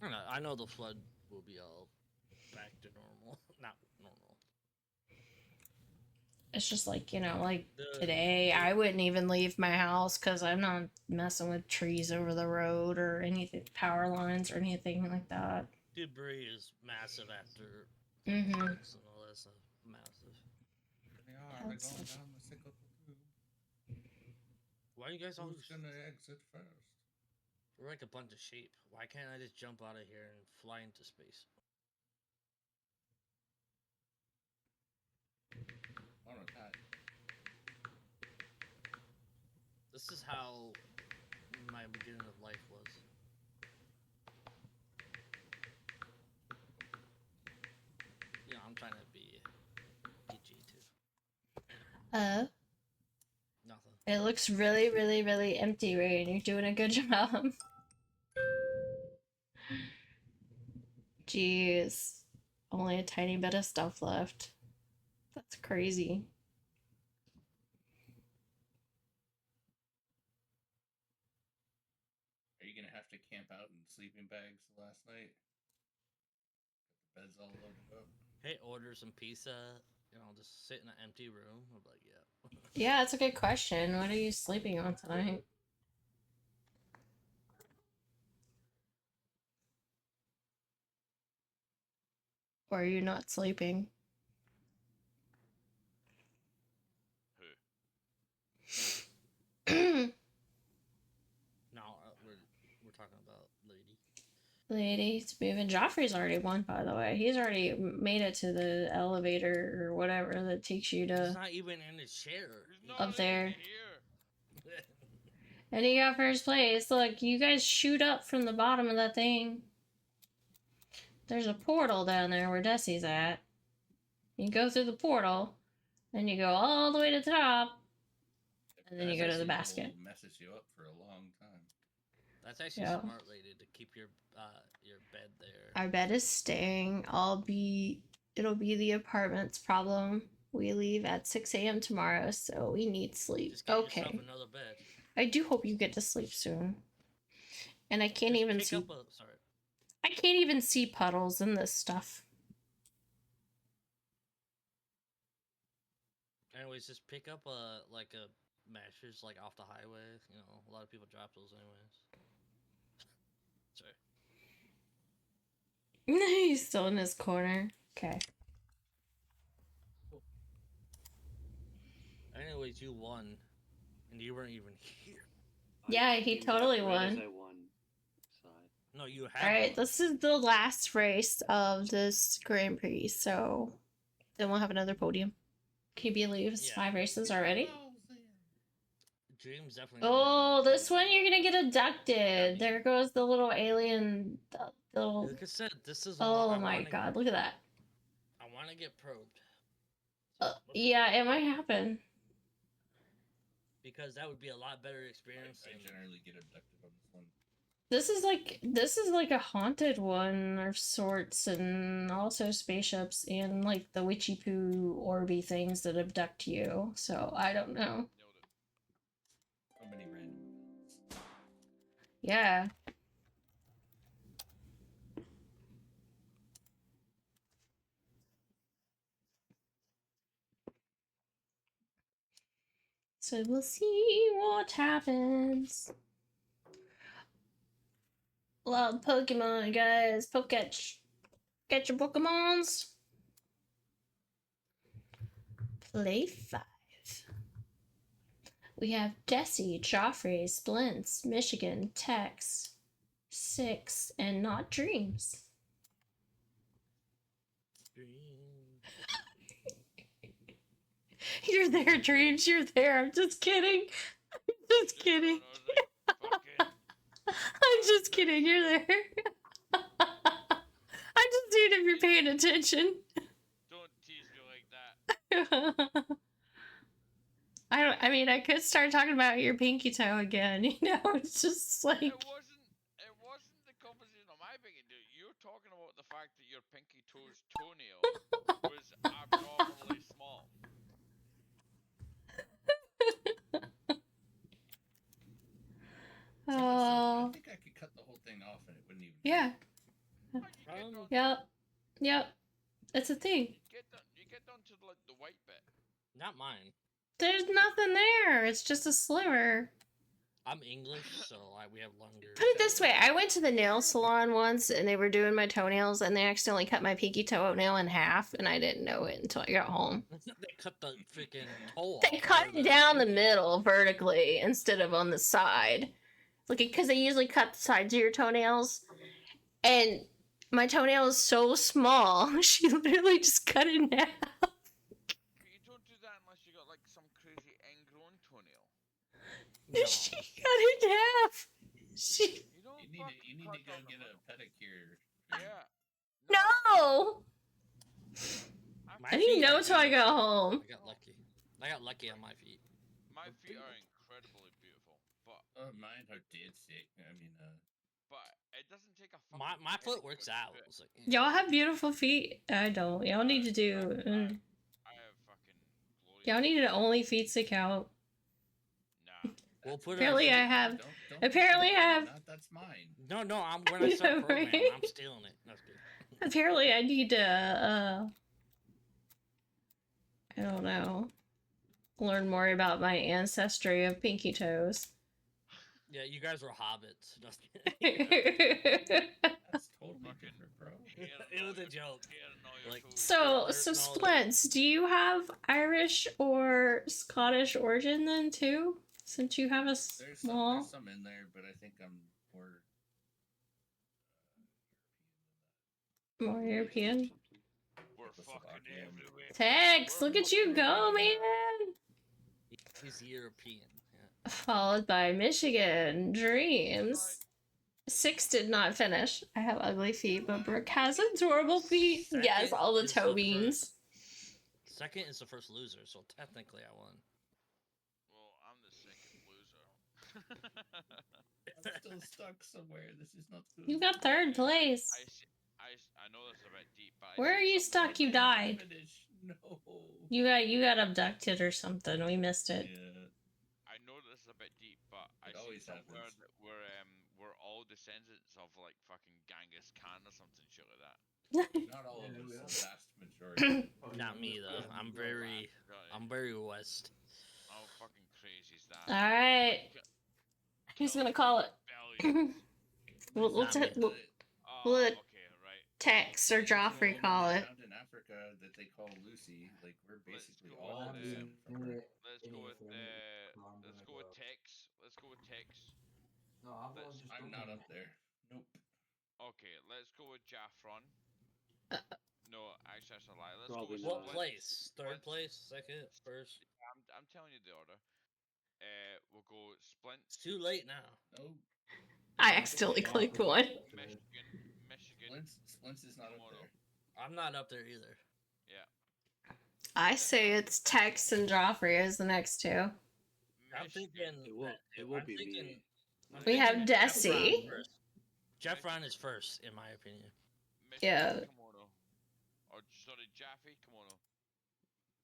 I know the flood will be all back to normal. Not normal. It's just like, you know, like The- today, I wouldn't even leave my house because I'm not messing with trees over the road or anything, power lines or anything like that. Debris is massive after Mhm. floods and all that stuff. Massive. They are. That's They're going such- down the cyclical tube. Why you guys always Who's gonna exit first? we're like a bunch of sheep? Why can't I just jump out of here and fly into space? KimonoKat. This is how my beginning of life was. You know, I'm trying to be PG too. Nothing. It looks really, really, really empty, Ray, and you're doing a good job. Jeez. Only a tiny bit of stuff left. That's crazy. Are you gonna have to camp out in sleeping bags last night? Got the beds all loaded up. Hey, order some pizza. You know, just sit in an empty room. I'm like, yeah. Yeah, that's a good question. What are you sleeping on tonight? Or are you not sleeping? Who? No, we're talking about lady. Lady's moving. Joffrey's already won, by the way. He's already made it to the elevator or whatever that takes you He's to. not even in his chair. He's not Up even there. here. And he got first place. Look, you guys shoot up from the bottom of that thing. There's a portal down there where Desi's at. You go through the portal, then you go all the way to the top, and then you go to the basket. Messes you up for a long time. That's actually Yeah. smart, lady, to keep your bed there. Our bed is staying. It'll be the apartment's problem. We leave at 6 a.m. tomorrow, so we need sleep. Just get Okay. yourself another bed. I do hope you get to sleep soon. And I can't Just even pick see. up sorry. I can't even see puddles in this stuff. Anyways, just pick up a mattress like off the highway. You know, a lot of people drop those anyways. Sorry. He's still in his corner. Okay. Anyways, you won, and you weren't even here. Yeah, he came back totally right as won. I won. Side. No, you have. Alright, won. this is the last race of this Grand Prix, so then we'll have another podium. Can you believe it's Yeah. 5 races already? Dream's definitely. Oh, gonna this one you're gonna get abducted. Yeah. There goes the little alien. The little... Like I said, this is. Oh my god, look at that. I want to get probed. Yeah, it might happen. Because that would be a lot better experience. I than- generally get abducted on this one. This is like a haunted one of sorts, and also spaceships and like the witchy poo orby things that abduct you. So I don't know. Nailed it. So many random events. Yeah. So we'll see what happens. Love Pokemon, guys. Get your Pokemons. Play 5. We have Desi, Joffrey, Splints, Michigan, Tex, 6, and Not Dreams. Dream. You're there, Dreams. You're there. I'm just kidding. I'm Just Yeah, kidding. and I was like, fucking. I'm just kidding. You're there. I'm just seeing if you're paying attention. Don't tease me like that. I mean, I could start talking about your pinky toe again. You know, it's just like. It wasn't the composition of my pinky toe. You're talking about the fact that your pinky toe's toenail was abnormally small. I Oh. think I could cut the whole thing off and it wouldn't even. Yeah. And you get down, Yep. It's a thing. you get down to like the white bit. Not mine. There's nothing there. It's just a sliver. I'm English, so we have longer. Put it this way, I went to the nail salon once and they were doing my toenails and they accidentally cut my pinky toenail in half and I didn't know it until I got home. They cut the freaking toe off. They cut it down the middle vertically instead of on the side. Like, because they usually cut the sides of your toenails. And my toenail is so small, she literally just cut it in half. You don't do that unless you got like some crazy ingrown toenail. No. She cut it in half. She. You don't. You need to go get a pedicure. Yeah. No! My I didn't feet know are till I good. got home. I got lucky on my feet. My feet are incredibly beautiful, but Mine are dead sick. I mean, but it doesn't take a fucking My foot pedicure works to out. do it. It's like, Y'all have beautiful feet. I don't. Y'all need to do. I have fucking glorious. Y'all need an only feet account. Nah. we'll put Apparently it. I have. don't Apparently I have. That's mine. No, I'm when I start Yeah, programming, right? I'm stealing it. That's good. Apparently I need to. I don't know. Learn more about my ancestry of pinky toes. Yeah, you guys were hobbits. Just kidding. That's totally different, bro. It was a joke. Like- So Splints, do you have Irish or Scottish origin then too? Since you have a There's small. some in there, but I think I'm more More European. We're fucking everywhere. Tex, look at you go, man! He's European. Yeah. Followed by Michigan Dreams. 6 did not finish. I have ugly feet, but Brooke has adorable feet. Yes, all the Second is toe the beans. first. Second is the first loser, so technically I won. Well, I'm the second loser. I'm still stuck somewhere. This is not good. You got third place. I know this is a bit deep, but Where are you stuck? You died. No. You got abducted or something. We missed it. Yeah. I know this is a bit deep, but I It see always somewhere happens. that we're all descendants of like fucking Genghis Khan or something shit like that. Not all of us. The vast majority. Not me though. I'm very west. How fucking crazy is that? Alright. Who's gonna call it? Billions. We'll Not me. Oh, Let okay, right. Tex or Joffrey call it. Found in Africa that they call Lucy. Like we're Let's basically go all with, descended from her. Let's go with Tex. Let's go with Tex. No, I've Let's- just I'm not up there. Nope. Okay, let's go with Jaffron. No, actually that's a lie. Let's Probably go with not. What place? Third Splints. place? Second? First? I'm telling you the order. We'll go Splints. It's too late now. No. I accidentally clicked one. Michigan. Splints is not up Kimono. there. I'm not up there either. I say it's Tex and Joffrey as the next two. I'm Michigan. thinking. It will be me. We have Jeff Desi. Ron first. Jeff Ron is first, in my opinion. Michigan Yeah. Kimono. Or sorry, Jaffe Kimono.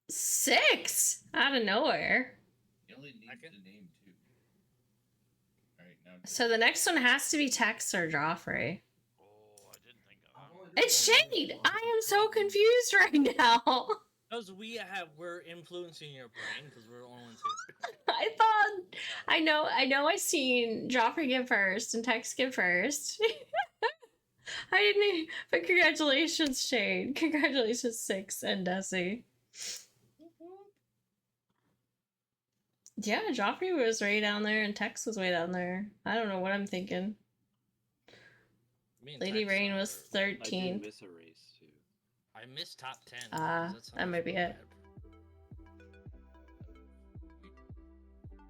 6 out of nowhere. You only need Okay. the name too. All right now. So the next one has to be Tex or Joffrey. Oh, I didn't think of that. It's Shade. I am so confused right now. Because we're influencing your brain because we're only two. I thought I know I seen Joffrey get first and Tex get first. I didn't even, but congratulations, Shade. Congratulations, 6 and Desi. Yeah, Joffrey was way down there and Tex was way down there. I don't know what I'm thinking. Me and Lady Tex Rain are- was I did 13th. miss a race too. I missed top 10. Ah, That's how that might be it. bad.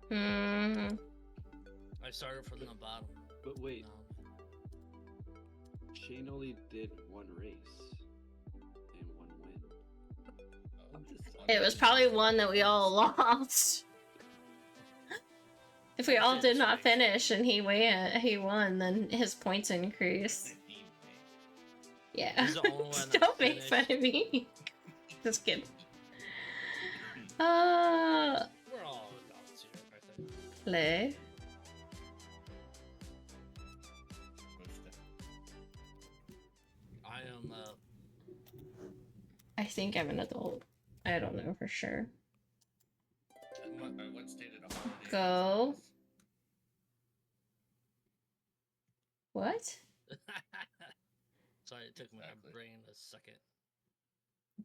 Hmm. I started from the bottom. But wait, No. Shane only did one race and one win. Oh, just one It was win. probably one that we all lost. If we all did not finish and he won, then his points increase. Yeah. He's the only one that Don't make fun of me. Just kidding. We're all adults here, I think. Hello. I am I think I'm an adult. I don't know for sure. What stated a holiday? Go. What? Sorry, it took my Exactly. brain a second.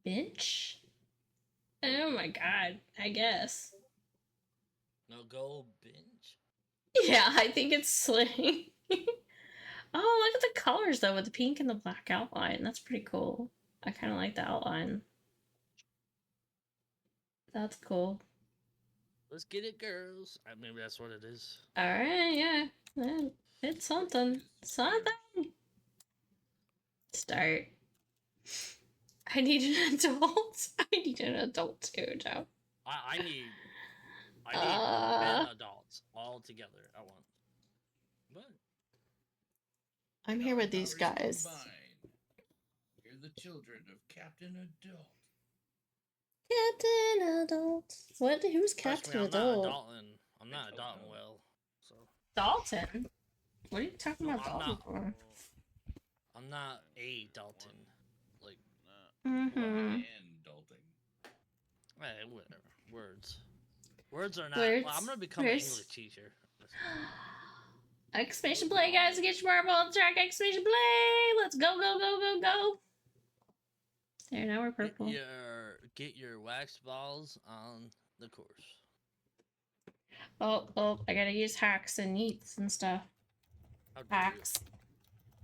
Bench? Oh my god, I guess. No, go binge. Yeah, I think it's sling. Oh, look at the colors though with the pink and the black outline. That's pretty cool. I kind of like the outline. That's cool. Let's get it, girls. Maybe that's what it is. Alright, yeah. It's something. Something. Start. I need an adult. I need an adult too, Joe. I need 10 adults all together at once. But I'm here with these Powers guys. combined. You're the children of Captain Adult. Captain Adult. What? Who's trust Captain me, Adult? I'm not adulting well. So Dalton? What are you talking No, about I'm Dalton not. for? I'm not a Dalton. Like, Mm-hmm. And Dalton. hey, whatever. Words are not. Words. Well, I'm gonna become an Words. English teacher. Exclamation play, guys! Get your marble on the track! Exclamation play! Let's go, go, go, go, go! There, now we're purple. Get your wax balls on the course. Oh, I gotta use hacks and neats and stuff. How dare you. Hacks.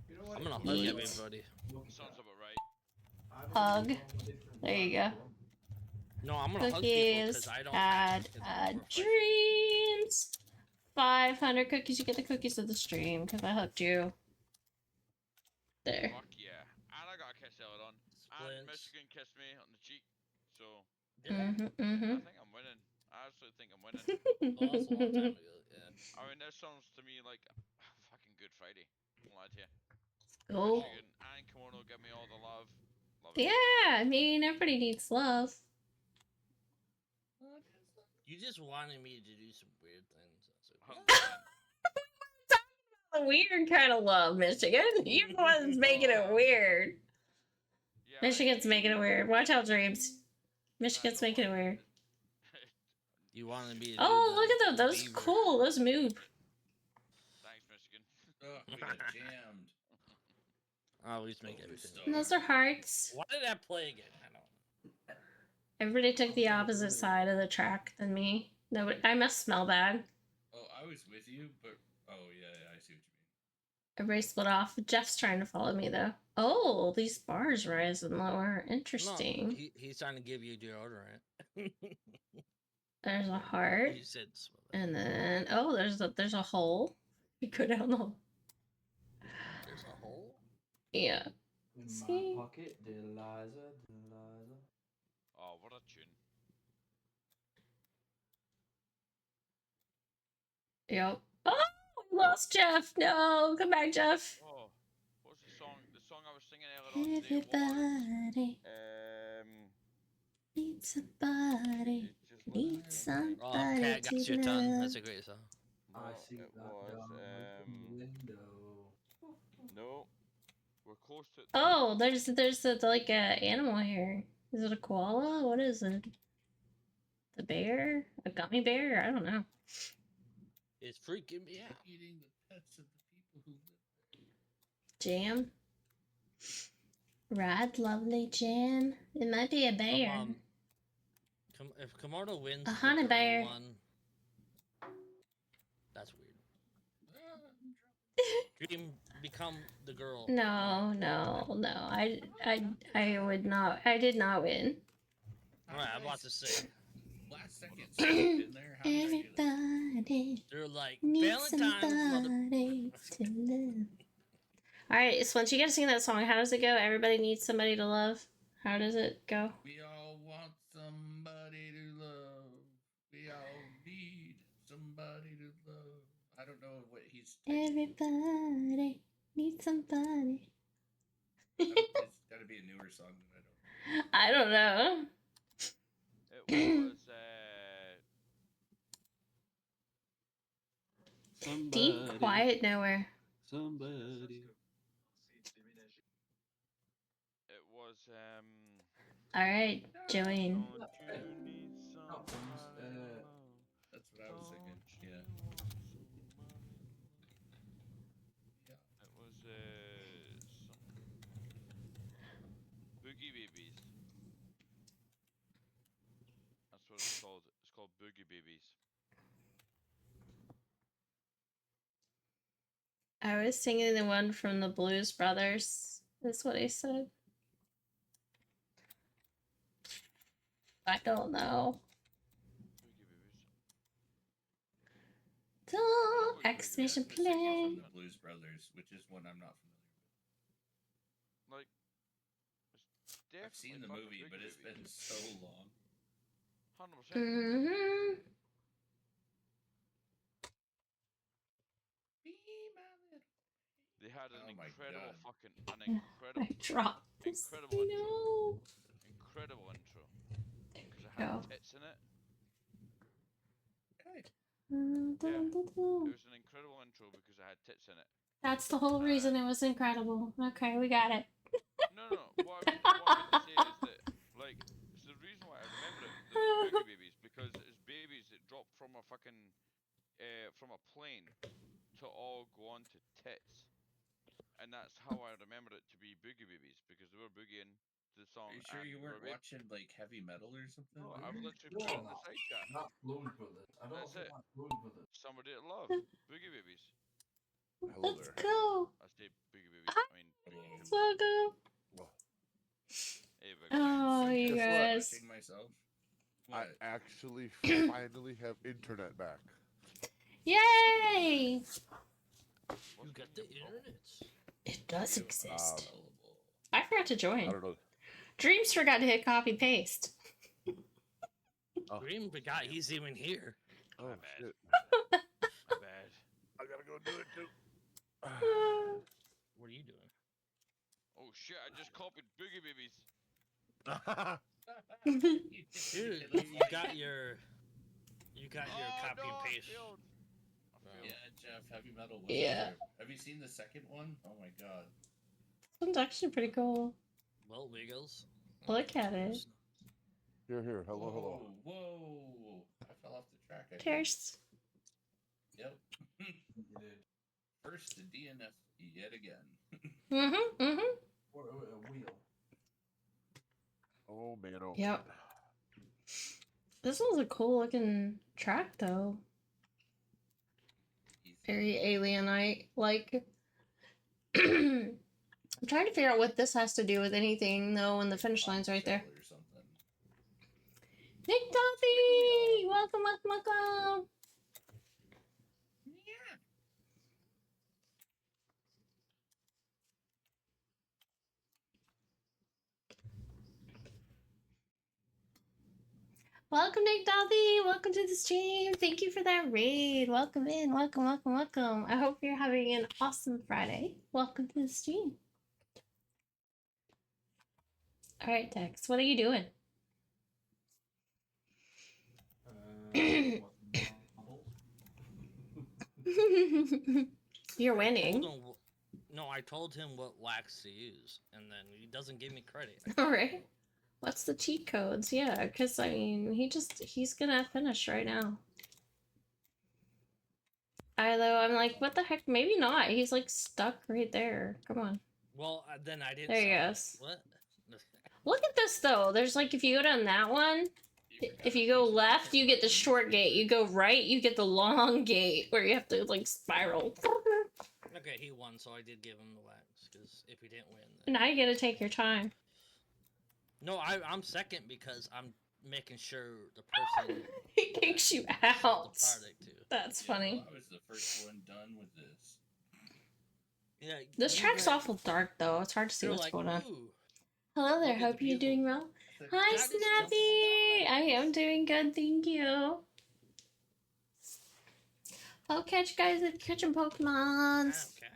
You know what? I'm gonna hug Neat. everybody. Sounds about right. Hug. There you go. No, I'm gonna hug people Cookies. because I don't. Add, because add we're fighting. dreams. 500 cookies. You get the cookies of the stream because I hugged you. There. Fuck yeah. And I got a kiss earlier on. And Splints. Michigan kissed me on the cheek. So Mm-hmm. I think I'm winning. I absolutely think I'm winning. Well, that's a long time ago. Yeah. I mean, this sounds to me like a fucking Good Friday. Won't lie to you. Cool. Michigan and Kimono give me all the love. Love it. Yeah, I mean, everybody needs love. You just wanted me to do some weird things. That's okay. The weird kind of love, Michigan. You're the one that's making it weird. Yeah, Michigan's making it weird. Watch out, dreams. Michigan's making it weird. You wanted me to. Oh, look at those. Those are cool. Those move. Thanks, Michigan. Oh, we got jammed. I always make everything. And those are hearts. Why did that play again? I don't. Everybody took the opposite side of the track than me. Nobody. I must smell bad. Oh, I was with you, but oh yeah, I see what you mean. Everybody split off. Jeff's trying to follow me though. Oh, these bars rise and lower. Interesting. No, he's trying to give you deodorant. There's a heart. He said. And then there's a hole. You go down the hole. There's a hole. Yeah. In See? my pocket, dear Liza. Oh, what a tune. Yep. Oh, we lost Jeff. No, come back, Jeff. Oh, what's the song? The song I was singing earlier on today Everybody was, needs somebody. it just Need was, somebody Oh, Cat got to your tongue. love. That's a great song. I no, see it that was, down the window. no, we're close to. Oh, there's like a animal here. Is it a koala? What is it? The bear? A gummy bear? I don't know. It's freaking me out. Eating the pets of the people who live Jam? Rad, lovely Jan. It might be a bear. If Kimono wins, A the honey girl bear. One, that's weird. there. Dream, become the girl. No. I would not. I did not win. Alright, I'm about to say. Last second step in there. How did I do that? Everybody They're like needs Valentine's, mother. somebody to love. All right, so once you gotta sing that song, how does it go? Everybody needs somebody to love. How does it go? We all want somebody to love. We all need somebody to love. I don't know what he's. Everybody needs somebody. It's got to be a newer song that I don't. I don't know. It was Somebody. Deep, quiet, nowhere. Somebody. it was All right, Joanne. Don't you need somebody to love? That's what I was thinking. Don't you Yeah. want somebody? Yeah. It was some Boogie Babies. That's what it's called. It's called Boogie Babies. I was singing the one from the Blues Brothers. That's what I said. I don't know. Boogie Babies. Don't Boogie exclamation That's the singer play. from the Blues Brothers, which is one I'm not familiar with. Like, it's I've seen the definitely movie, fucking but it's Boogie been Babies. so long. 100%. Mm-hmm. Be my little. They had an Oh my incredible God. fucking, an I incredible, dropped this. incredible I intro. know. Incredible intro. Because it Go. had tits in it. Hey. It was an incredible intro because it had tits in it. That's the whole reason it was incredible. Okay, we got it. No. What I meant to say is that, like, it's the reason why I remember it, the Boogie Babies, because it's babies that drop from a fucking, from a plane to all go on to tits. And that's how I remember it to be Boogie Babies, because they were boogieing to the song. Are you sure and you they weren't were watching like heavy metal or something? No, I've literally put it in the side chat. Not Blues Brothers. I don't That's think it. that's Blues Brothers. Somebody to love. Boogie Babies. Hello Let's there. go. I say Boogie Babies. I mean, Let's go. Well, hey, Boogie. Oh, you Guess what? guys. Watching myself. I What? actually finally have internet back. Yay! You got the internet. It does You exist. are I forgot to I join. don't know. Dreams forgot to hit copy paste. Oh, Dream forgot he's even here. oh My bad. shit. My bad. I gotta go do it too. What are you doing? Oh shit! I just copied Boogie Babies. Dude, you got your copy no, and I paste. failed. I failed. Yeah, Jeff, heavy metal. Was Yeah. Have you seen the second one? Oh my God. This one's actually pretty cool. Well, Wiggles. Look at it. Here. Hello, hello. Whoa. I fell off the track. I think. Cheers. Yep. You did. First, the DNF yet again. Mm-hmm. What a wheel. Oh man, oh Yep. man. This was a cool looking track though. Very alienite like. I'm trying to figure out what this has to do with anything though when the finish line's right there. Or something. Nick Duffy! Welcome. Yeah. Welcome, Nick Duffy! Welcome to the stream. Thank you for that raid. Welcome in. Welcome. I hope you're having an awesome Friday. Welcome to the stream. Alright, Tex, what are you doing? You're winning. I told him what wax to use, and then he doesn't give me credit. Alright. What's the cheat codes? Yeah, because I mean, he's gonna finish right now. Although I'm like, what the heck? Maybe not. He's like stuck right there. Come on. Well, then I didn't. There he sign it. goes. What? Look at this though. There's like, if you go down that one, if you go left, you get the short gate. You go right, you get the long gate where you have to like spiral. Okay, he won, so I did give him the wax. Because if he didn't win, then... Now you gotta take your time. No, I'm second because I'm making sure the person He kicks you sold out. the product to. That's Yeah, funny. well, I was the first one done with this. Yeah, This you track's went- awful dark though. It's hard to see You're what's like, going on. ooh, Hello there. look at Hope the you're doing vehicle. well. I said, Hi, God, it's just Snappy. dark. I am doing good, thank you. Catch guys at catching Pokemons. Okay.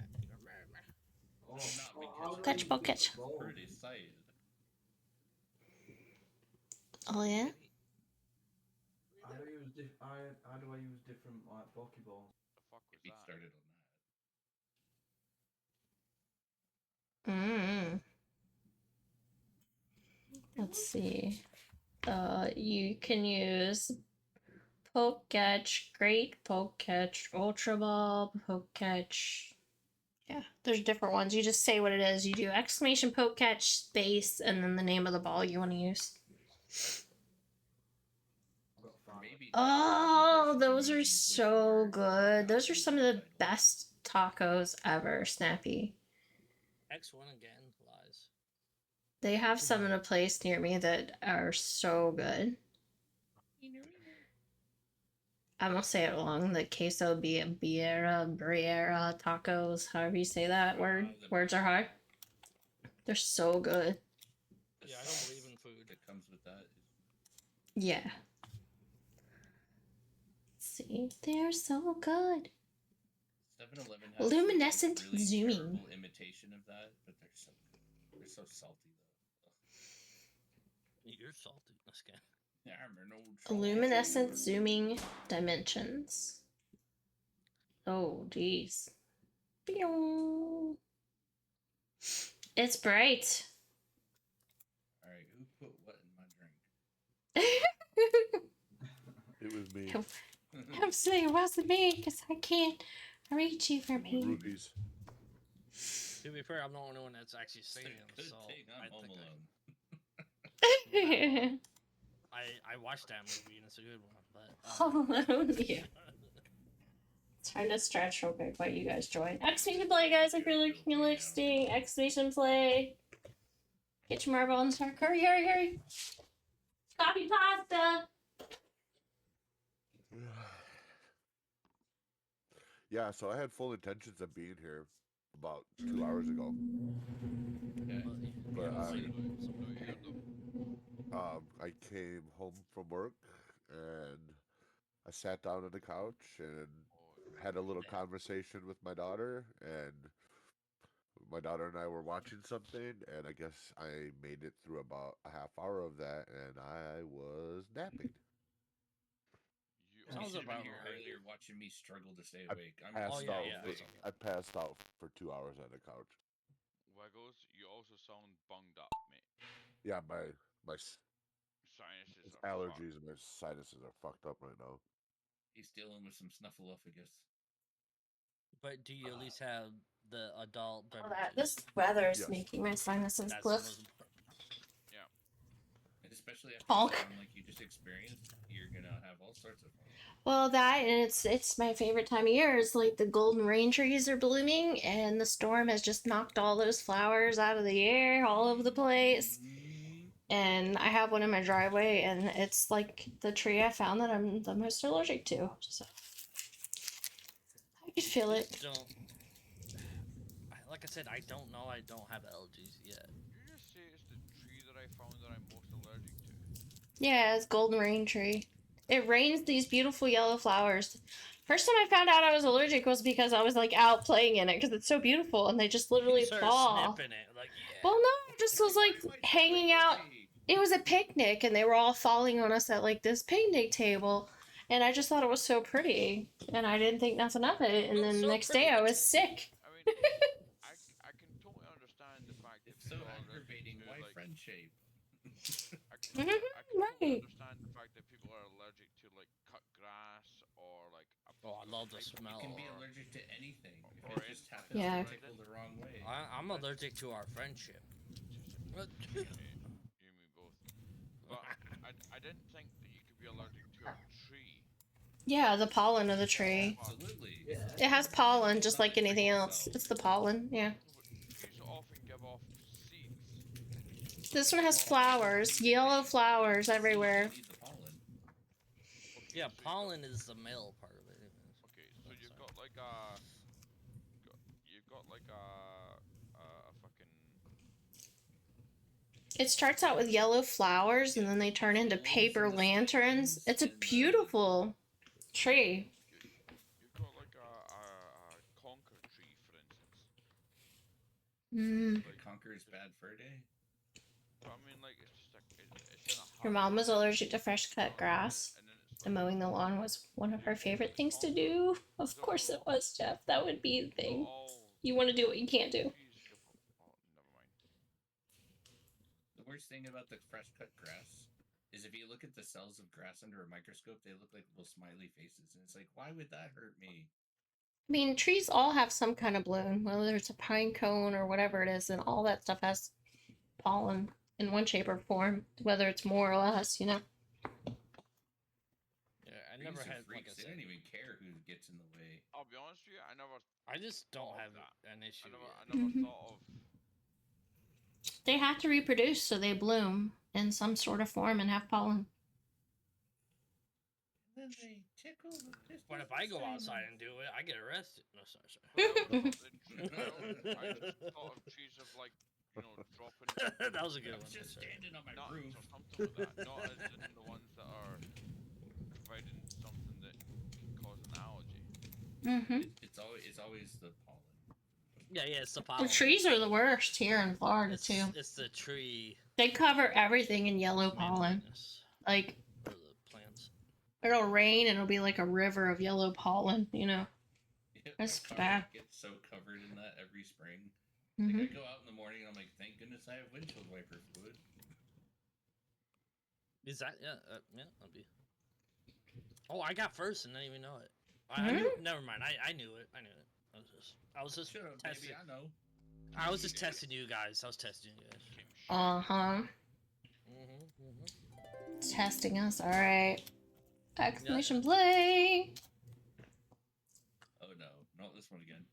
oh, not me Catch, catching. catch. Pretty sight. Oh yeah. How do I use different like Pokeballs? The fuck was He that? started on that. Let's see. You can use Poke Catch, Great Poke Catch, Ultra Ball, Poke Catch. Yeah, there's different ones. You just say what it is. You do exclamation Poke Catch space and then the name of the ball you want to use. Maybe Oh, University those are Meetings was so your good. Those are copy some of the title. best tacos ever, Snappy. X1 again lies. They have some in a place near me that are so good. I'm gonna say it wrong. The queso briera tacos, however you say that word. Words are hard. They're so good. The Yeah, I don't sauce believe in food. that comes with that. Yeah. See, they're so good. 7-Eleven has Luminescent some really zooming. terrible imitation of that, but they're so good. They're so salty though. You're salty, this guy. Yeah, I'm an old salty Luminescent trooper. zooming dimensions. Oh, jeez. Pew. It's bright. All right, who put what in my drink? It was me. I'm saying it wasn't me because I can't reach you from here. Rupees. To be fair, I'm the only one that's actually It's a singing, good so thing I I'm home think alone. I watched that movie and it's a good one, but Oh, yeah. Trying to stretch real quick while you guys join. Exclamation play, guys, if you're looking at listing. Exclamation play. Get your marble and start. Hurry, hurry, hurry. Copy pasta. Yeah, so I had full intentions of being here about 2 hours ago. Okay. But No, you heard them. I came home from work and I sat down on the couch and had a little conversation with my daughter, and my daughter and I were watching something, and I guess I made it through about a half hour of that, and I was napping. You You Sounds should have about been here right. earlier watching me struggle to stay I awake. I'm Passed yeah, out. yeah, For, it's okay. I passed out for 2 hours on the couch. Wiggles, you also sound bunged up, mate. Yeah, my Sinuses are allergies and my sinuses are fucked up right now. He's dealing with some snuffleupagus. But do you at least have the adult Oh, beverages? this weather is Yes. making my sinuses That's the cliff. most important. And especially after Honk. something like you just experienced, you're gonna have all sorts of fun. Well, that and it's my favorite time of year. It's like the golden rain trees are blooming, and the storm has just knocked all those flowers out of the air all over the place. And I have one in my driveway, and it's like the tree I found that I'm the most allergic to. So I could feel it. Don't. Like I said, I don't know. I don't have allergies yet. You just say it's the tree that I found that I'm most allergic to. Yeah, it's golden rain tree. It rains these beautiful yellow flowers. First time I found out I was allergic was because I was like out playing in it because it's so beautiful, and they just literally You start fall. sniffing it, like yeah. Well, no, I just was like hanging out. It was a picnic, and they were all falling on us at like this picnic table, and I just thought it was so pretty, and I didn't think nothing of it. And Well, then the so next pretty. day I was sick. I mean, I can totally understand the fact that It's so people are allergic aggravating. to, Why like, friend shape? I can totally Right. understand the fact that people are allergic to like cut grass or like. Oh, I love the You smell. can be or- allergic to anything if or it just anything. happens Yeah. to tickle the wrong way. I'm allergic to our friendship. You and me both. But I didn't think that you could be allergic to a tree. Yeah, the pollen of the tree. Absolutely. It has pollen just like anything else. It's the pollen, yeah. Trees often give off seeds. This one has flowers, yellow flowers everywhere. You need the pollen. Okay, Yeah, so pollen is the male part of it. Okay, so That's you've it. got like you've got like a fucking. It starts out with yellow flowers and then they turn into paper lanterns. It's a beautiful tree. You've got like a conker tree, for instance. Mm. Like Conquer's Bad Fur Day. But I mean, like it's just like it's in a hut. Your mom was allergic to fresh cut grass. And then it's And like, mowing the lawn was one of her favorite things to do. Of course it was, Jeff. That would be the you've got thing. all You want to do what you can't do. trees give up. Oh, never mind. The worst thing about the fresh cut grass is if you look at the cells of grass under a microscope, they look like little smiley faces, and it's like, why would that hurt me? I mean, trees all have some kind of bloom, whether it's a pine cone or whatever it is, and all that stuff has pollen in one shape or form, whether it's more or less, you know. Yeah, I Trees never are had like freaks. I They said. don't even care who gets in the way. I'll be honest with you. I just don't thought of have that. an issue. I yet. never Mhm. thought of. They have to reproduce, so they bloom in some sort of form and have pollen. And then they tickle the pistols. But if I go outside and do it, I get arrested. No, sorry. I just thought of trees of like, you know, dropping That was a good I one. was just sorry. standing on my nuts roof. or something like that. Not as in the ones that are providing something that can cause an allergy. Mm-hmm. It's always the pollen. Yeah, it's the The pollen. trees are the worst here in Florida too. It's the tree. They cover everything in yellow pollen. manliness Like for the plants. it'll rain and it'll be like a river of yellow pollen, you know. Yeah, That's my car bad. gets so covered in that every spring. Mm-hmm. Like I go out in the morning and I'm like, thank goodness I have windshield wiper fluid. Is that that'd be. Oh, I got first and didn't even know it. Never mind. I knew it. I was just Shut up, testing. baby. I know. I was just testing you guys. I was testing you guys. Uh-huh. Testing us. All right. Exclamation play. Oh no, not this one again.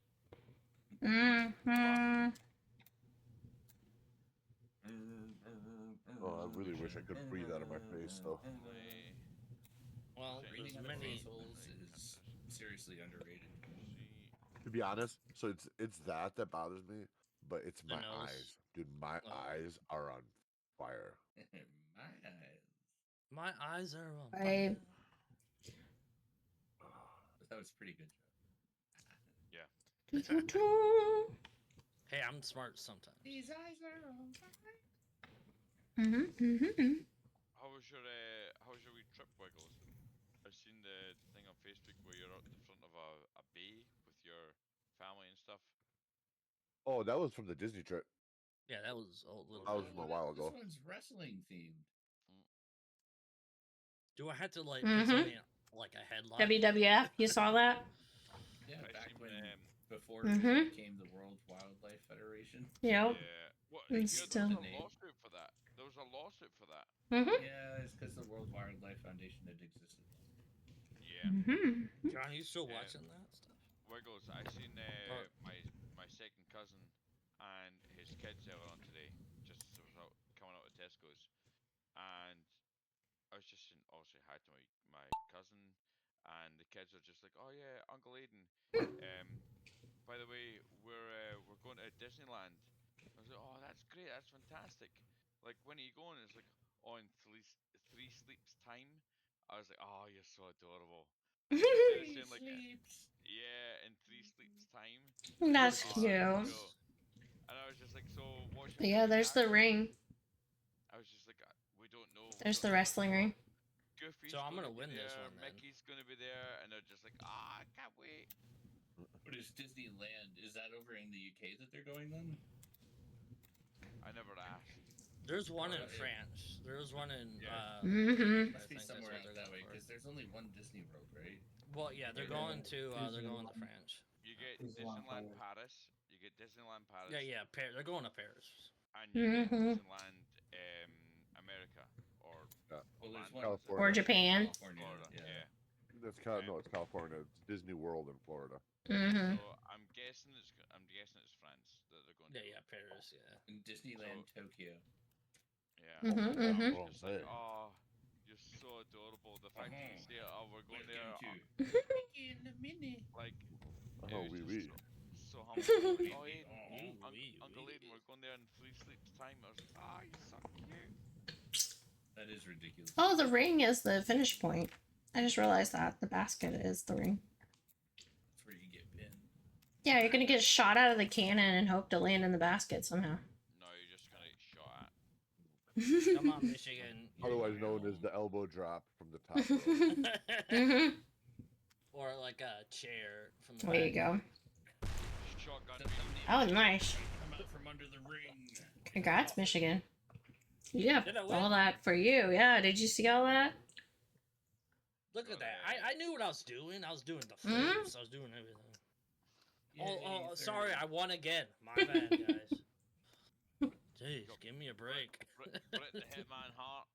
Mm-hmm. Oh, I really wish I could breathe out of my face, though. Well, Breathing there's out of many. face holes is seriously underrated. To be honest, so it's that bothers me, but it's The my nose. eyes, dude. My Oh. eyes are on fire. My eyes. My eyes are on Right. fire. That was pretty good. Hey, I'm smart sometimes. These eyes are on fire. Mm-hmm. How was your wee trip, Wiggles? I've seen the thing on Facebook where you're out the front of a bay with your family and stuff. Oh, that was from the Disney trip. Yeah, that was a little. That was from a while ago. This one's wrestling themed. Do I have to like put something like a headline? WWF. You saw that? Yeah, I back seen, when before Mhm. it became the World Wildlife Federation. Yep. Yeah. What? And Yeah, still. there was a lawsuit for that. There was a lawsuit for that. Mm-hmm. Yeah, it's because the World Wildlife Foundation had existed. Yeah. Mm-hmm. John, you still watching that stuff? Wiggles, I seen my second cousin and his kids earlier on today. Just as I was out coming out of Tesco's, and I was just saying, obviously hi to my cousin, and the kids are just like, oh yeah, Uncle Aiden. By the way, we're going to Disneyland. I was like, oh, that's great, that's fantastic. Like, when are you going? It's like, oh, in three sleeps time. I was like, oh, you're so adorable. And instead of saying like, yeah, in 3 sleeps time. That's Oh, cute. that's cool. And I was just like, so what's your Yeah, favorite there's the character?" ring. I was just like, we don't know. There's the wrestling ring. Goofy's So I'm gonna be win this there, one then. Mickey's gonna be there, and they're just like, I can't wait. What is Disneyland? Is that over in the UK that they're going then? I never asked. There's one in Alright. France. There's one in. Yeah. Mm-hmm. Must be I think that's somewhere what out they're that going way for. because there's only one Disney World, right? Well, yeah, they're going to France. You get Disneyland Disneyland Paris. Paris. You get Disneyland Paris. Yeah, they're going to Paris. And you get Mhm. Disneyland America or Well, there's one California. Or Japan. California, Florida. yeah. That's no, it's California. It's Disney World in Florida. Mm-hmm. So I'm guessing it's France that they're going to. Yeah, Paris. Yeah. In Disneyland Tokyo. Yeah. Mhm, And I mhm. was just like, Hey. oh, you're so adorable. The fact that you say, oh, we're going there, in the mini. like, it Oh, was wee just wee. so humble. Like, oh, Aiden, Uncle Aiden, we're going there in 3 sleeps time. I was like, oh, you're so cute. That is ridiculous. Oh, the ring is the finish point. I just realized that the basket is the ring. That's where you get pinned. Yeah, you're gonna get shot out of the cannon and hope to land in the basket somehow. No, you're just gonna get shot at. Come on, Michigan. You're Otherwise known as home. the elbow drop from the top rope. Mhm. Or like a chair from the There you back. go. Shotgun. That was nice. Come out from under the ring. Congrats, Michigan. Yeah, Did I win? all that for you. Yeah, did you see all that? Look at that. I knew what I was doing. I was doing the Mhm. flips. I was doing everything. Yay, Oh, third. sorry. I won again. My bad, guys. Jeez, give me a break. Britt the Hitman Heart.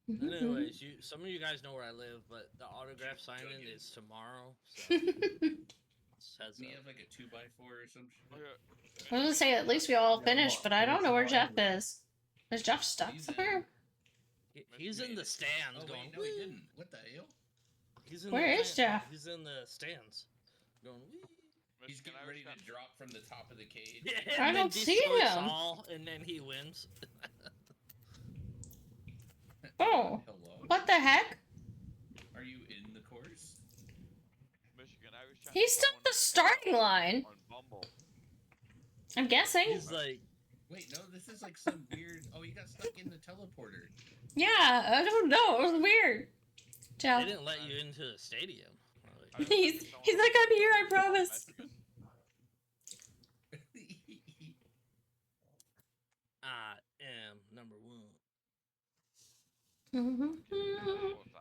Anyways, some of you guys know where I live, but the autograph signing is tomorrow. So says Doesn't he have like a 2x4 or some shit? I was gonna say at least we all finished, but I don't know where Jeff is. Is Jeff stuck He's somewhere? He's in the stands Oh, going. wait, no, he "Wee." didn't. What the hell? He's in Where the is Jeff? He's in the stands going. "Wee." He's getting ready to drop from the top of the cage. Yeah, I and then don't see destroys him. all, and then he wins. Oh, Hello. what the heck? Are you in the course? Michigan, I was He's still at the starting line. on Bumble. I'm guessing. He's like, Wait, no, this is like some weird. Oh, he got stuck in the teleporter. Yeah, I don't know. It was weird. they Jeff. didn't let you into the stadium. He's like, I'm here, I promise. I am number one. Mhm.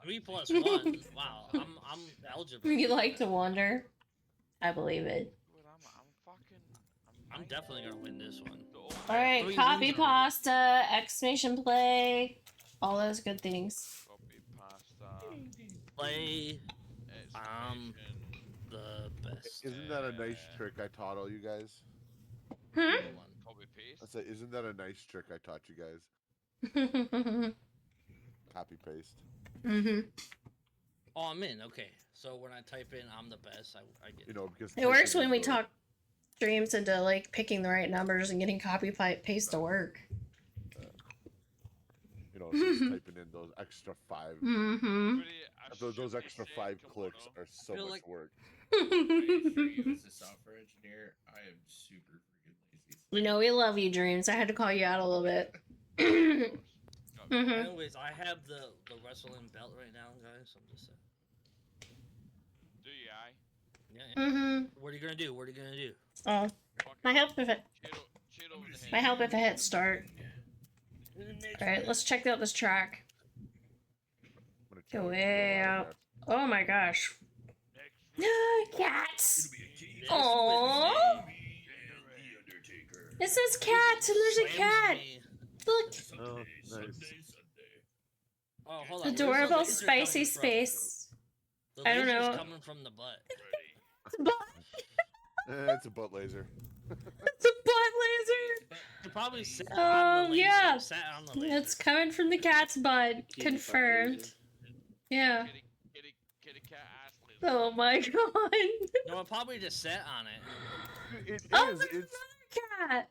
3+1. Wow, I'm eligible. You like to wonder. I believe it. I'm definitely gonna win this one. Alright, Three copy losers. pasta, exclamation play, all those good things. Copy pasta. Play. Exclamation. The best. Isn't that a nice trick I taught all you guys? Hmm? Copy paste. I say, isn't that a nice trick I taught you guys? Copy paste. Mm-hmm. Oh, I'm in. Okay, so when I type in "I'm the best," I get. You know, because It works typing when we is the- talk dreams into like picking the right numbers and getting copy paste to work. You know, so just typing in those extra 5. Mm-hmm. Those extra 5 clicks are so feel much like- work. For you as a software engineer, I am super freaking lazy. We know we love you, Dreams. I had to call you out a little bit. Mm-hmm. Anyways, I have the wrestling belt right now, guys. I'm just saying. Do you, I? Yeah. Mm-hmm. What are you gonna do? What are you gonna do? Oh, my help if it Shit over the my head. help if it hit start. Alright, let's check out this track. I'm gonna Go challenge way you out. Oh my gosh. Cats! This Aww. was me. It says cats and there's a Slams cat. me. Look. Oh, nice. Oh, hold on. Where's the Adorable laser spicy coming from? space. The I don't laser's know. coming from the butt. It's a butt laser. It's a butt laser. You probably sat Oh, on the laser. yeah. Sat on the laser. It's coming from the cat's butt. Kitty butt Confirmed. laser. Yeah. Kitty cat ass laser. Oh my god. No, I probably just sat on it. It is. Oh, there's It's another cat.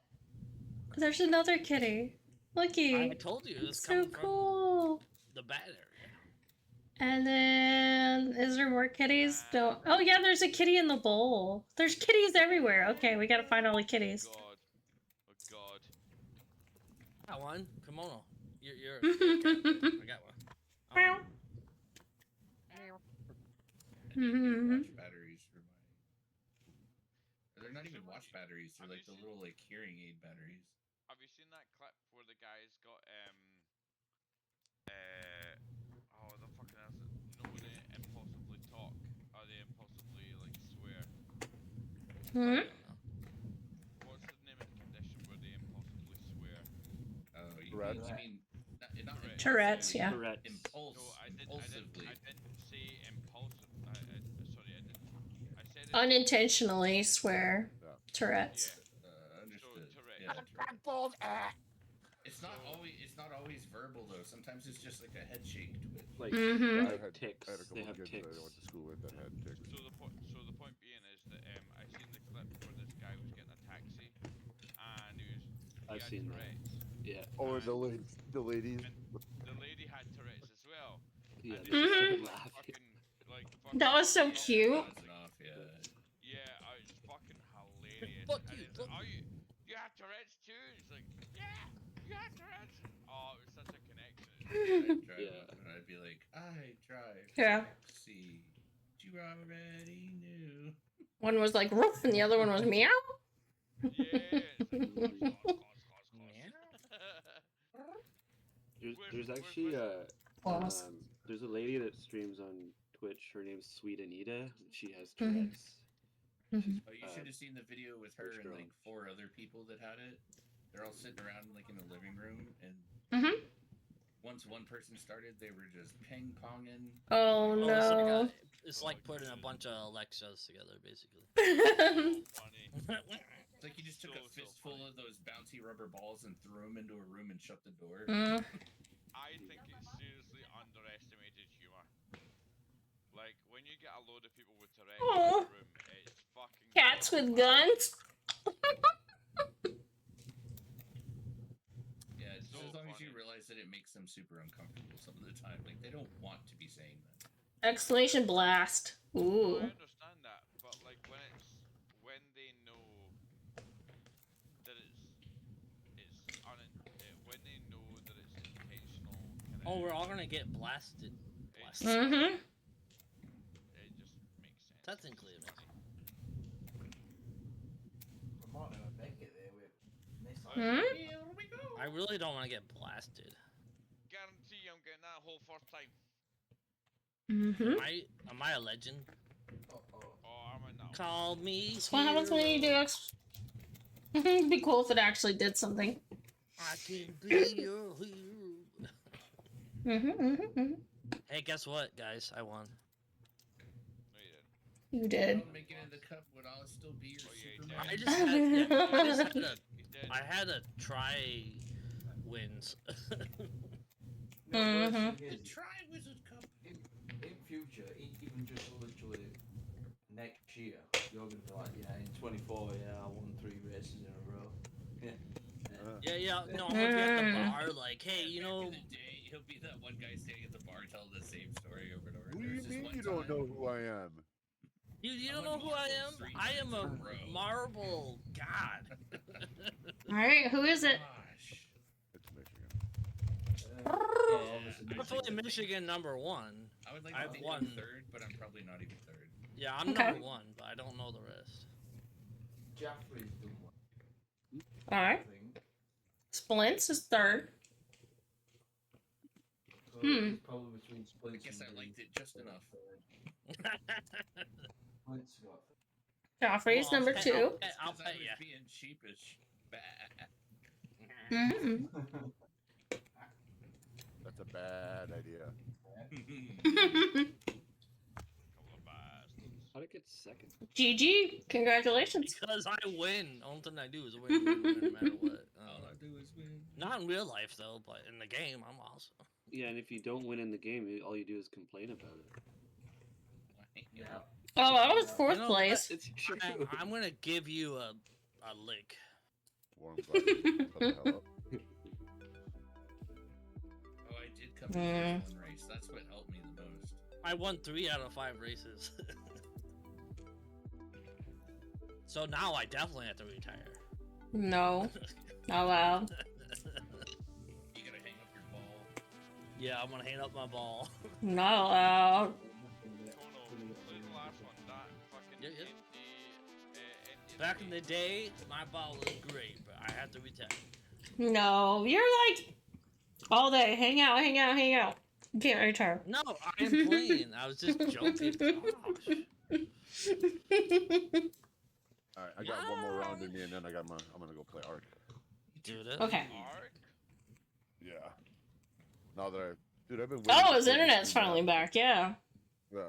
There's another kitty. I Looky. told you it's So coming cool. from the bat area. And then, is there more kitties? No. Oh yeah, there's a kitty in the bowl. There's kitties everywhere. Okay, we gotta find all the kitties. God. Oh God. I got one. Kimono. You're a cat. I got one. Oh. Meow. I need Mhm. new watch batteries for my. They're not even watch batteries. They're like the little like hearing aid batteries. Have you seen that clip where the guy's got oh the fucking hell is it? You know when they impulsively talk or they impulsively like swear? Hmm? What's the name of the condition where they impulsively swear? Oh, you Tourette's. mean not Tourette's, impulsively, yeah. Tourette's. No, I Impulsively. didn't say impulsive. Sorry, I didn't. I said it. Unintentionally swear. Yeah. Tourette's. Yeah. Understood. Tourette's. Yeah, Tourette's. It's not always verbal though. Sometimes it's just like a head shake to it. Like, Mhm. I like had ticks. I had a They couple have of kids that I ticks. went to school with that had ticks. So the point being is that I seen the clip where this guy was getting a taxi, and he I've had seen that. Tourette's. Yeah. Or And the ladies. and the lady had Tourette's as well. Yeah, And they they just Mhm. started like laughing. That was so yeah, cute. Buzzing off, yeah. Yeah, it's fucking hilarious. Fuck And you, it's fuck like, oh, you have Tourette's too? It's like, yeah, you have Tourette's. Oh, it was such a connection. I'd drive Yeah. up and I'd be like, I drive Yeah. taxi. You already knew. One was like roof, and the other one was meow. Yeah, it's like, cos. There's actually Pause. there's a lady that streams on Twitch. Her name's Sweet Anita. She has Mhm. Tourette's. Mhm. Oh, you should have seen the video with her and like 4 other people that had it. They're all sitting around like in the living room, and Mhm. once one person started, they were just ping ponging. Oh Oh, no. it's like putting a bunch of Alexas together, basically. Funny. It's like you just took a So fistful funny. of those bouncy rubber balls and threw them into a room and shut the door. Mm. I think it's seriously underestimated humor. Like when you get a load of people with Tourette's Aw. in a room, it's fucking Cats so with funny. guns. Yeah, just So as long as you funny. realize that it makes them super uncomfortable some of the time. Like they don't want to be saying that. Exclamation blast. No, Ooh. I understand that, but like when they know that when they know that it's intentional. Oh, we're all gonna get blasted. Blasted. Mhm. It just makes sense. Technically, it makes We might not make it there with missiles. Hmm? Here we go. I really don't want to get blasted. Guarantee I'm getting that whole first time. Mhm. Am I a legend? Uh-oh. Oh, I'm in that. Call me. That's what happens when you do It'd be cool if it actually did something. I can be your hero. Mhm. Hey, guess what, guys? I won. No, you didn't. You did. Don't make it in the cup would I still be your Oh, yeah, Superman? I just had, yeah, I just had a, You did. I had a try wins. No, worst Mhm. thing The is, Tri-Wizard Cup. in future, even just literally next year, you're gonna be like, yeah, in 24, yeah, I won 3 races in a row. Yeah. yeah. No, I'm gonna be at the bar, like, hey, you Back know, in the day, he'll be that one guy standing at the bar telling the same story over and over. What do There you was this mean one you don't time- know who I am? you I don't won know who I am? marbles 3 I am times a in a row. marble god. All right, who is it? Gosh. It's Michigan. Obviously, Hopefully Michigan #1. I would like I've to think won. I'm third, but I'm probably not even third. Yeah, I'm Okay. #1, but I don't know the rest. Jaffrey's done one, All I right. think. Splints is third. So Hmm. it's probably between I Splints guess I and liked Green. it just enough. Splints got Joffrey's Well, number I'll 2. pay- I'll Because I pay was ya. being sheepish. Bah. Mhm. That's a bad idea. Couple of bastards. How'd it get second? GG. Congratulations. Because I win. Only thing I do is win no matter what. All I do is win. Not in real life though, but in the game, I'm awesome. Yeah, and if you don't win in the game, all you do is complain about it. yeah. Oh, I was You fourth know place. It's true. I'm gonna give you a lick. Warm button. Shut the hell up. Oh, I did come in first one race. That's what helped me the most. I won 3 out of 5 races. So now I definitely have to retire. No. Not allowed. You gotta hang up your ball. Yeah, I'm gonna hang up my ball. Not allowed. Kono, play the last one. That fucking Yeah, yeah. Indian Back in the race. day, my ball was great, but I had to retire. No. You're like all day. Hang out, hang out, hang out. You can't retire. No, I am playing. I was just joking. Gosh. All right, I got one more round in me, and then I'm gonna go play Ark. Dude, it- Okay. Arc? Yeah. Now that I've been. Oh, his internet's finally back. Yeah. Yeah.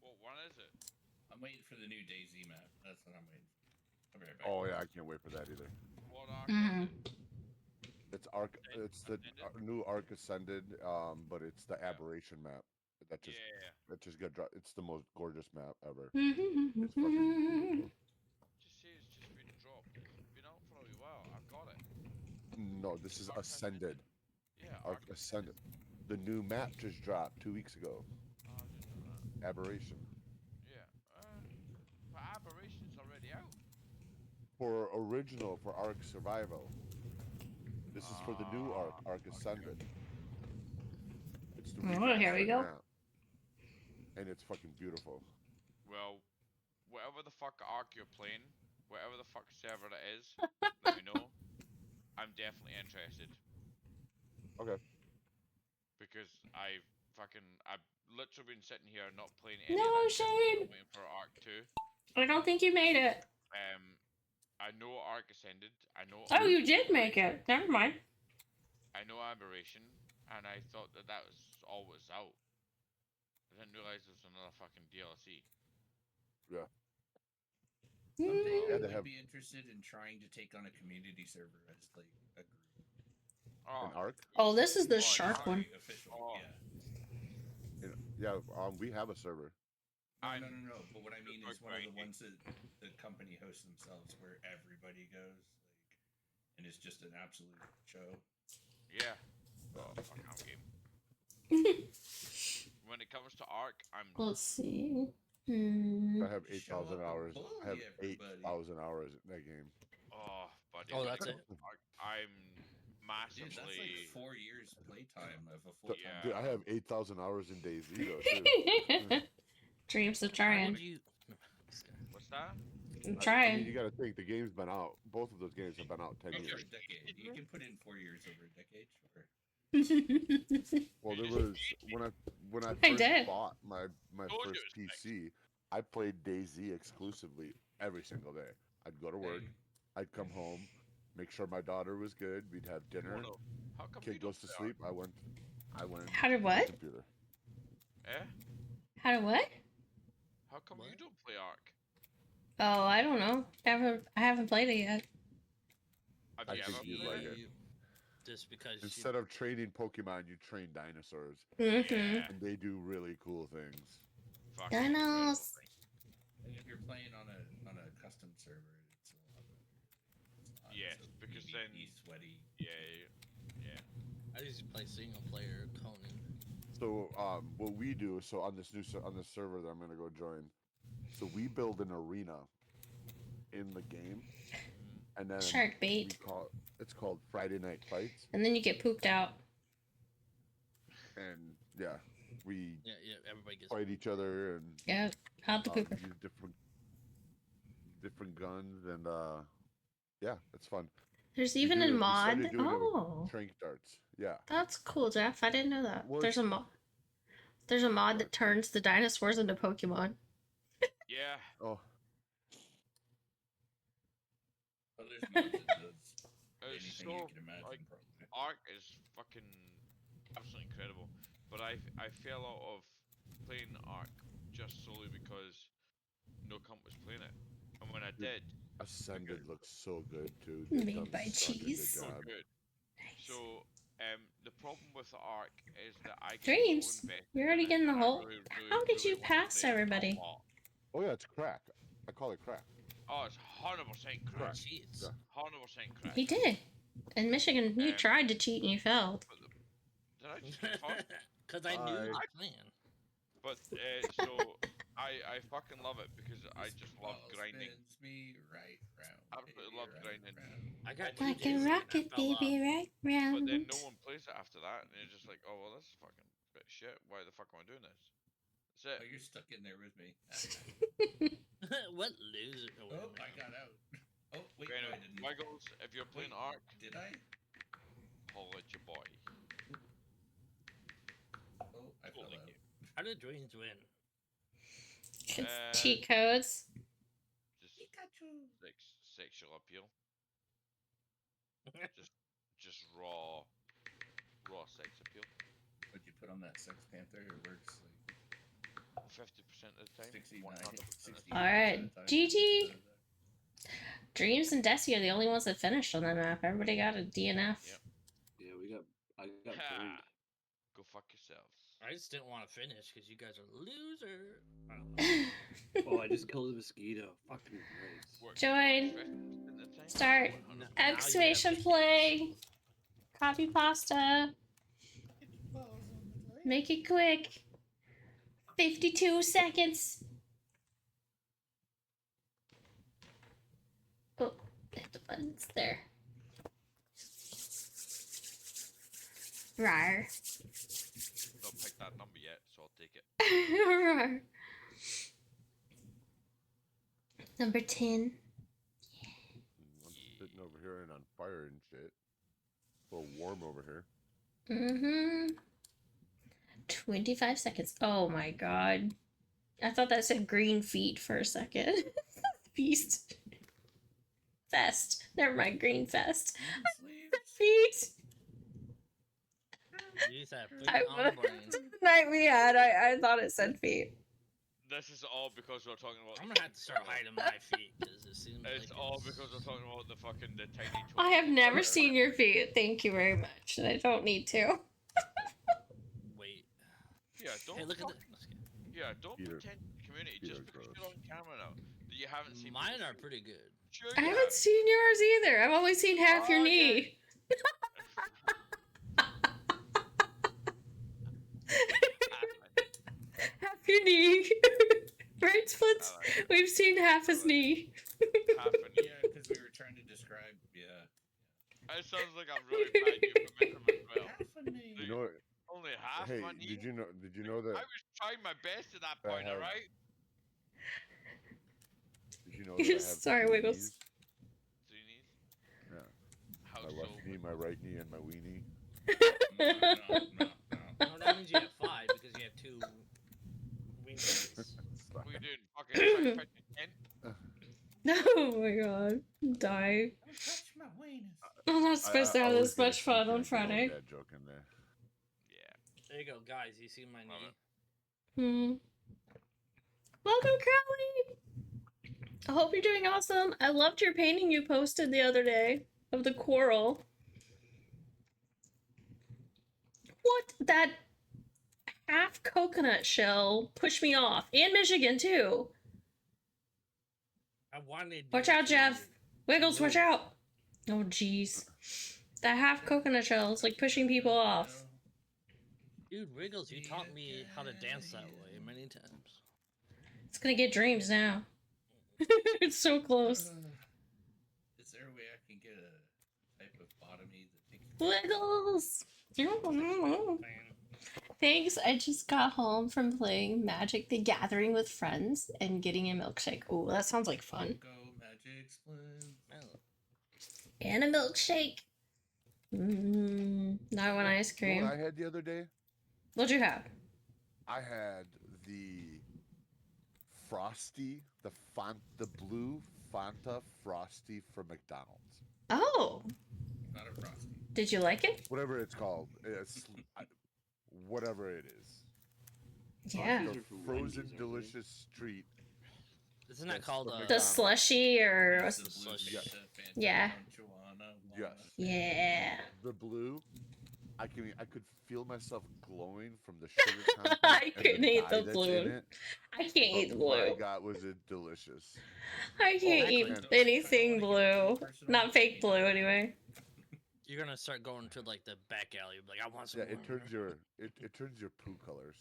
What one is it? I'm waiting for the new DayZ map. That's what I'm waiting for. I'll be right back. Oh yeah, I can't wait for that either. What arc Mhm. is it? it's Arc. It's the new Arc Ascended. But it's the Yeah. Aberration map. That just Yeah. that just got dropped. It's the most gorgeous map ever. It's fucking beautiful. Just say it's just been dropped. It's been out for a wee while. I've got it. No, this is Arc Ascended. Yeah, Arc Ascended. The new map just dropped 2 weeks ago. Oh, I didn't know that. Aberration. Yeah. But Aberration's already out. For original for Arc Survival. This is for the new Arc, Arc okay. Ascended. It's the Oh, here we remastered go. map. And it's fucking beautiful. Well, whatever the fuck arc you're playing, whatever the fuck server it is, let me know. I'm definitely interested. Okay. Because I've literally been sitting here not playing any No, of that shit. Shane. Waiting for Arc 2. I don't think you made it. I know Arc Ascended. I know. Oh, you did make it. Never mind. I know Aberration, and I thought that was all was out. I didn't realize there was another fucking DLC. Yeah. Someday I Yeah, would they have be interested in trying to take on a community server as like a group. Oh, an Arc. Oh, this is the Oh, shark one. Official. Oh. Yeah. Yeah, we have a server. No. But what I mean is one of the ones that the company hosts themselves, where everybody goes, like, and it's just an absolute show. Yeah. Oh, fuck, I'm game. When it comes to Arc, I'm. Let's see. I have Show 8,000 up and hours. I have bully everybody. 8,000 hours in that game. Oh, buddy. Oh, when that's it it? comes to Arc, I'm Dude, massively. that's like 4 years playtime of a full time. Yeah. Dude, I have 8,000 hours in DayZ though too. Dreams of How trying. did you? What's that? I'm I mean, trying. you got to think the game's been out. Both of those games have been out 10 Over years. a decade. You can put in 4 years over a decade, sure. Well, there was when I I first did. bought my Told you first it was PC, I played DayZ exclusively every single day. I'd go to work, Same. I'd come home, make sure my daughter was good. We'd have dinner. Kimono, how come you Kid don't goes to play sleep. I went. How did to the what? computer. Arc? Eh? How to what? How come you What? don't play Arc? Oh, I don't know. I haven't played it yet. Have I you think ever you'd played like it? it. Just because Instead of training Pokemon, you train dinosaurs, Mm-hmm. Yeah. and they do really cool things. Fucking Dinos. incredible thing. And if you're playing on a custom server, it's a lot better. It's not Yes, so because PvP then- sweaty. Yeah. I used to play single player Conan. So, what we do, so on this on this server that I'm gonna go join, so we build an arena in the game, and then Shark we bait. it's called Friday Night Fights, And then you get pooped out. and yeah, we Yeah, everybody gets. fight each other and Yeah. Out the pooper. use different guns, and yeah, it's fun. There's We even a we mod. started doing it with Oh. trank darts. Yeah, That's cool, Jeff. I didn't know that. What? There's a mod. There's a mod that What? turns the dinosaurs into Pokemon. Yeah. oh, But there's mods that does It's anything you so can imagine, like probably. Arc is fucking absolutely incredible. But I fell out of playing Arc just solely because no comp was playing it. And when I did, Ascended looks so good too. Made They've done by such a good cheese. so job. good. Nice. So the problem with the Arc is that I get Dreams, so invested you're in already it, getting the and I whole- really, How did you want to pass play it a everybody? lot. Oh yeah, it's crack. I call it crack. Oh, it's 100% crack. Cheats. Yeah. 100% crack. He did. In Michigan, you tried to cheat and you failed. But did I just get fucked? Because I knew I- the plan. But so I fucking love it because I just love Ball grinding. spins me right round. Absolutely baby, love right grinding. round. I got Like two a days and I rocket, fell off. baby, right But round. then no one plays it after that, and you're just like, oh well, this is fucking bit shit. Why the fuck am I doing this? That's Oh, it. you're stuck in there with me. What loser? Oh, wait a Oh, minute. I got out. Oh, wait, Okay, no, now, I didn't. Wiggles, if you're playing Wait, Arc, Did I? holla at your boy. Oh, I fell Holy out. you. How did Dreams win? It's cheat codes. Just Pikachu. sexual appeal. Just raw sex appeal. But you put on that Sex Panther, it works like 50% of the time. 69, 100% of the 60. time. Alright, GG. Dreams and Desi are the only ones that finished on that map. Everybody got a DNF. Yep. I got burned. Go fuck yourselves. I just didn't want to finish because you guys are loser. I don't know. Oh, I just killed a mosquito. Fucking Christ. Work- Join. work at the time? Start. 100%. Now you have Exclamation issues. play. Copy pasta. Make it quick. 52 seconds. Oh, hit the buttons there. Rar. Don't pick that number yet, so I'll take it. Rar. Number 10. I'm sitting over here and on fire and shit. A little warm over here. Mm-hmm. 25 seconds. Oh my god. I thought that said green feet for a second. Feast. Fest. Never mind, green fest. Feet. You just have food I on the brain. the night we had, I thought it said feet. This is all because we're talking about. I'm gonna have to start hiding my feet because it seems It's like all because we're talking about the tiny. I have toes. never seen your feet. Thank you very much. And I don't need to. Wait. Yeah, don't. Hey, look at fuck- this. Yeah, don't Peter- pretend community Peter just because gross. you're on camera now that you haven't seen. Mine people's are feet. pretty good. Sure, I you haven't have. seen yours either. I've only seen half your Oh, yeah. knee. Half your knee. Right, Splits? We've seen half his knee. Half a knee. Yeah, because we were trying to describe. Yeah. It sounds like I'm really bad euphemism as well. Half a knee. You know what? Only half Hey, my knee. did you know that? I was trying my best at that I point, have- alright? Did you know that I have Sorry, two Wiggles. knees? Three knees? Yeah. How My so? left knee, my right knee, and my weenie. No. No, that means you have 5 because you have 2 wings. What are you doing? Fucking touch again? Oh my god. Die. Don't touch my weenus. I'm not supposed to have always this get a much fun sneak on peek at Friday. Dad joke in there. Yeah. There you go, guys. You see my Love knee? Hmm. Welcome, Crowley! I hope you're doing awesome. I loved your painting you posted the other day of the coral. What? That half coconut shell pushed me off. And Michigan, too. I wanted. Watch you out, to- Jeff. Wiggles, watch out. Oh, jeez. That half coconut shell is like pushing people off. Dude, Wiggles, you taught me how to dance that way many times. It's gonna get dreams now. It's so close. Is there a way I can get a type of bottomy that takes Wiggles! Thanks, I just got home from playing Magic the Gathering with friends and getting a milkshake. Oh, that sounds like fun. Go magic split. Oh. And a milkshake. Not one ice You know cream. what I had the other day? What'd you have? I had the Frosty, the blue Fanta Frosty from McDonald's. Oh, Not a frosty. did you like it? Whatever it's called. Whatever it is. Yeah. The frozen delicious treat. Isn't that Yes, called from The McDonald's. slushy or It's the blue slush. Fanta, Fanta, Yeah. Juana, Yes. yeah. The blue. I could feel myself glowing from the sugar content. I and couldn't eat dye the that's blue. in it, I can't eat but blue. My God, was it delicious? I can't eat actually- anything blue. Not fake blue, anyway. You're gonna start going to like the back alley. Like I want some. Yeah, it more. turns your poo colors.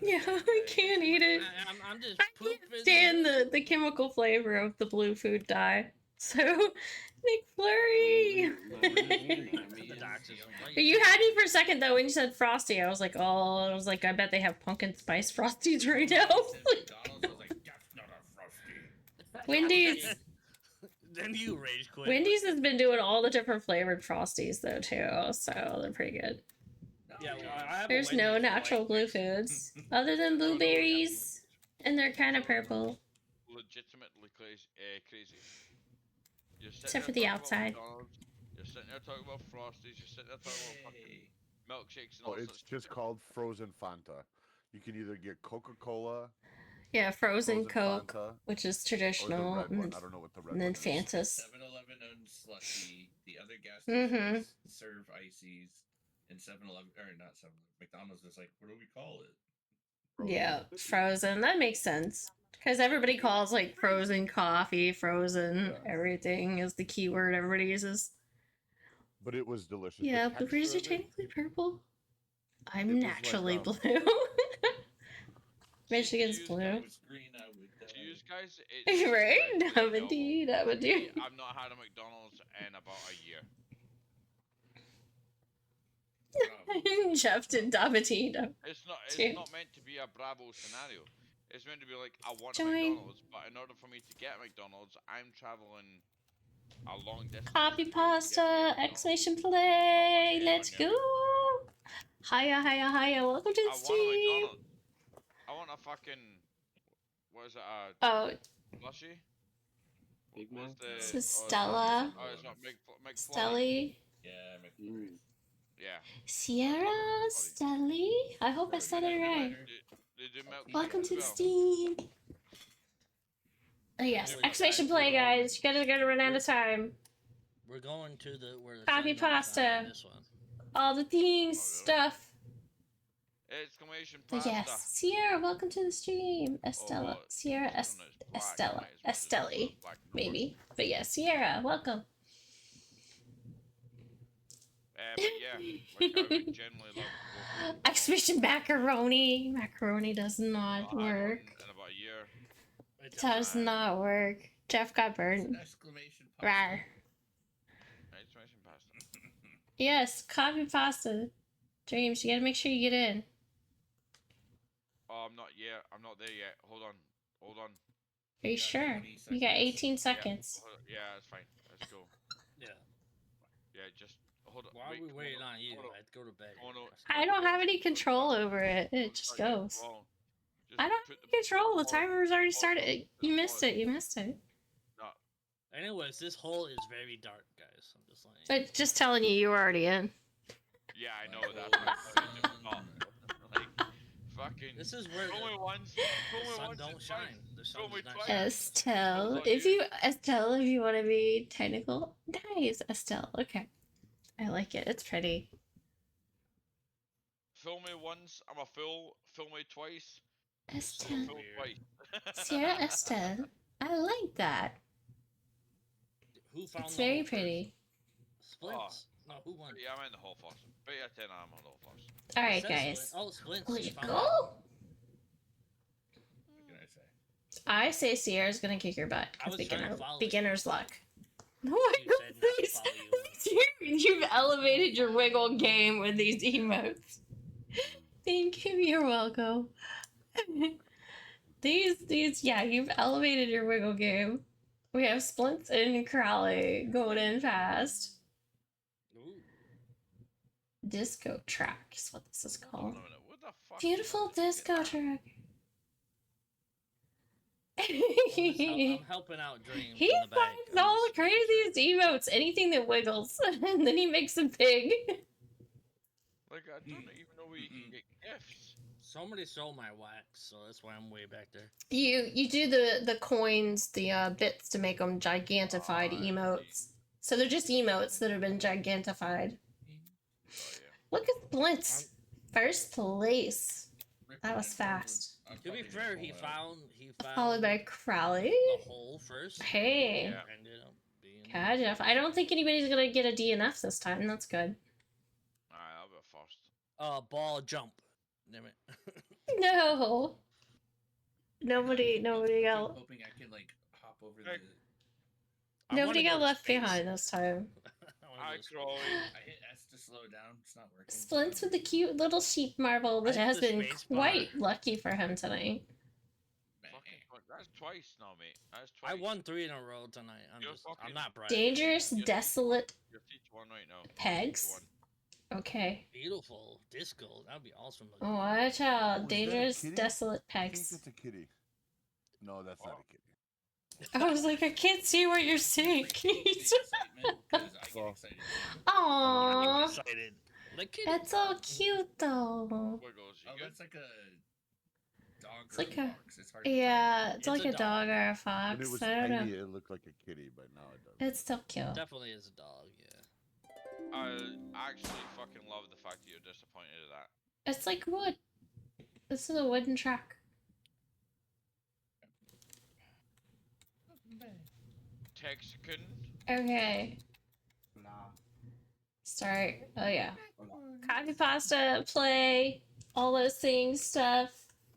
Yeah, I can't eat it. I'm just I pooping. can't stand the chemical flavor of the blue food dye. So, McFlurry! The doctors are like, But you had me for a second though when you said frosty. I was like, oh, I was like, I bet they have pumpkin spice frosties right now. McDonald's, I was like, that's not a frosty. Wendy's, Then you rage quit. Wendy's has been doing all the different flavored frosties though too, so they're pretty good. Yeah, well, I have a There's no Wendy's natural white blue mix. foods other than blueberries, and they're kind of purple. Legitimately crazy. You're sitting Except for there the talking about outside. McDonald's, You're sitting there talking about Frosties. You're sitting there talking about fucking Yay. milkshakes and Oh, all it's sorts of just shit. called frozen Fanta. You can either get Coca-Cola, Yeah, frozen Coke, Fanta, which is or the traditional, red one. and I don't know what the red and then one is. Fantas. 7-Eleven owned slushy. The other gas Mhm. stations serve ices. And 7-Eleven, or not 7-Eleven, McDonald's was like, what do we call it? Yeah, frozen. That makes sense. Because everybody calls like frozen coffee, frozen everything is the keyword everybody uses. But it was delicious. Yeah, The blueberries are texture of it, technically purple. it I'm was like, naturally blue. Michigan's use blue. If it was green, I would. To use guys, it's Right? incredibly available. Namadee, Me, namadee. I've not had a McDonald's in about a year. Bravo. Jeff did Damatino. It's Dude. not meant to be a Bravo scenario. It's meant to be like, I want a Join. McDonald's, but in order for me to get a McDonald's, I'm traveling a long distance. Copy to be able to get me a pasta, McDonald's. exclamation Not one play, day let's on go! Hiya, hiya, hiya, welcome to I the want a stream! McDonald's. I want a fucking, what is it, Oh, slushy? Big What's Mac? the... this is oh, Stella. Oh, it's not McFlurry. Stelly. Yeah, McFlurry. Yeah. Sierra, Stelly. I hope I said it right. They do milk Welcome to the as well. stream. Oh yes, exclamation play, guys. You guys are gonna run out of time. We're going to the where the Copy sun don't pasta. shine, This one. All the things, stuff. Exclamation But pasta. yes, Sierra, welcome to the stream. Estella, Oh, Sierra, it's black, Estella, might as well just put Estelli, black and maybe. But yeah, Sierra, welcome. but yeah, like I would generally love to go for Exclamation macaroni. Macaroni does I not had one work. in about a year. It does not work. Jeff got It's burned. an exclamation pasta. Rar. Exclamation pasta. Yes, copy pasta. Dreams, you gotta make sure you get in. Oh, I'm not yet. I'm not there yet. Hold on. Hold on. Are you got sure? 20 You got seconds. 18 seconds. Yeah, that's fine. Let's go. Yeah. Yeah, just hold on. Why are we waiting on you? I'd go to bed. I don't have any control over it. It just goes. I don't have any control. The timer's already started. You missed it. You missed it. No. Anyways, this hole is very dark, guys. I'm just like. But just telling you, you were already in. Yeah, I know. That's why I just not. Like, fucking. This is where Fool me once. the Fool me sun once. don't it's shine. fine. The sun Fool me does not twice. shine. Estelle, Hold on, Estelle, if you want to be technical, nice, Estelle. Okay, I like it. It's pretty. Fool me once. I'm a fool. Fool me twice. I'm a Estelle, fool twice. Sierra Estelle. I like that. Who found It's the very hole first? pretty. Splints. No, who won? Yeah, I'm in the hole first. But yeah, 10 I'm on the hole first. All It right, says guys. Splint. Oh, Splints. Let's she found go. it. What can I say? I say Sierra's gonna kick your butt. I was trying to follow you. Beginner's luck. No, You said not to please. follow you. You've elevated your wiggle game with these emotes. Thank you. You're welcome. these, yeah, you've elevated your wiggle game. We have Splints and Crowley going in fast. Ooh. Disco track is what this is Hold on called. a minute. What the fuck? Beautiful disco track. I'm helping out Dreams He in the back. finds all the craziest emotes, anything that wiggles, and then he makes them big. Like, I don't even know where you can get gifts. Somebody stole my wax, so that's why I'm way back there. You do the coins, the bits to make them gigantified emotes. So they're just emotes that have been gigantified. Oh, yeah. Look at Splints. First place. That was fast. To be fair, he found Followed by Crowley. the hole first. Hey. Yeah. Ended up being God, Jeff. I don't think anybody's gonna get a DNF this time. That's good. Alright, I'll go first. Ball jump. Damn it. No. Nobody I'm got hoping I can like hop over Hey. the. nobody got left behind this time. Hi, Crowley. I hit S to slow down. It's not working. Splints with the cute little sheep marble that I hit has the been space bar. quite lucky for him tonight. That's twice now, mate. That's twice. I won 3 in a row tonight. You're I'm fucking- not bright. Dangerous, Yes. desolate You're each one right now. pegs. One. Okay. Beautiful disco. That'd be awesome. Oh, watch out. Oh, is that a Dangerous, kitty? desolate I think pegs. that's a kitty. No, that's not a kitty. I was like, I can't see what you're saying. Excitement, 'cause I get Well. excited. Aww. excited. Like it. That's so cute though. Wiggles, you Oh, good? that's like a dog It's or like a a- fox. It's hard to Yeah, it's It's like a a dog or a When it fox. was I don't tiny, know. it looked like a kitty, but now it doesn't. It's still cute. Definitely is a dog. Yeah. I actually fucking love the fact that you're disappointed at that. It's like wood. This is a wooden track. Texican. Okay. Nah. Start. Oh yeah. Copy pasta, play, all those things, stuff.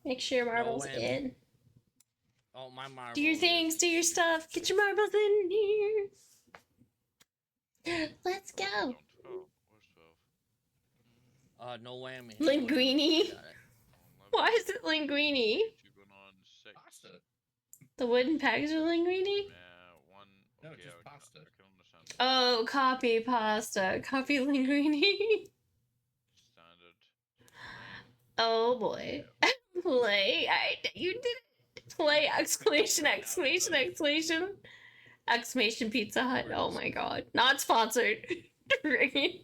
Make sure your marbles whammy. in. Oh, my marble. Do your things, do your stuff. Get your marbles in here. Let's go. On 12. Where's 12? No whammy. Linguine. Got it. Why is it linguine? Two going on 6. Pasta. The wooden pegs are linguine? Yeah, one. No, Okay, just I pasta. can understand. Oh, copy pasta. Copy linguine. Standard. Oh boy. Play. You did it. Play! Exclamation, exclamation, exclamation. Exclamation Pizza Hut. Oh my god. Not sponsored. Right?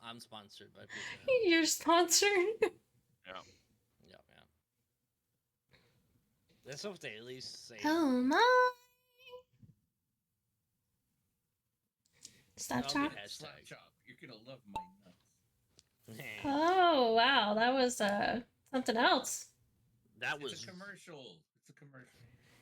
I'm sponsored by Pizza Hut. You're sponsored. Yeah. Yeah. Let's hope they at least say. Oh my. Stop That'll be chop. hashtag. Slap chop. You're gonna love my nuts. Oh wow, that was something else. That It's was a commercial. It's a commercial.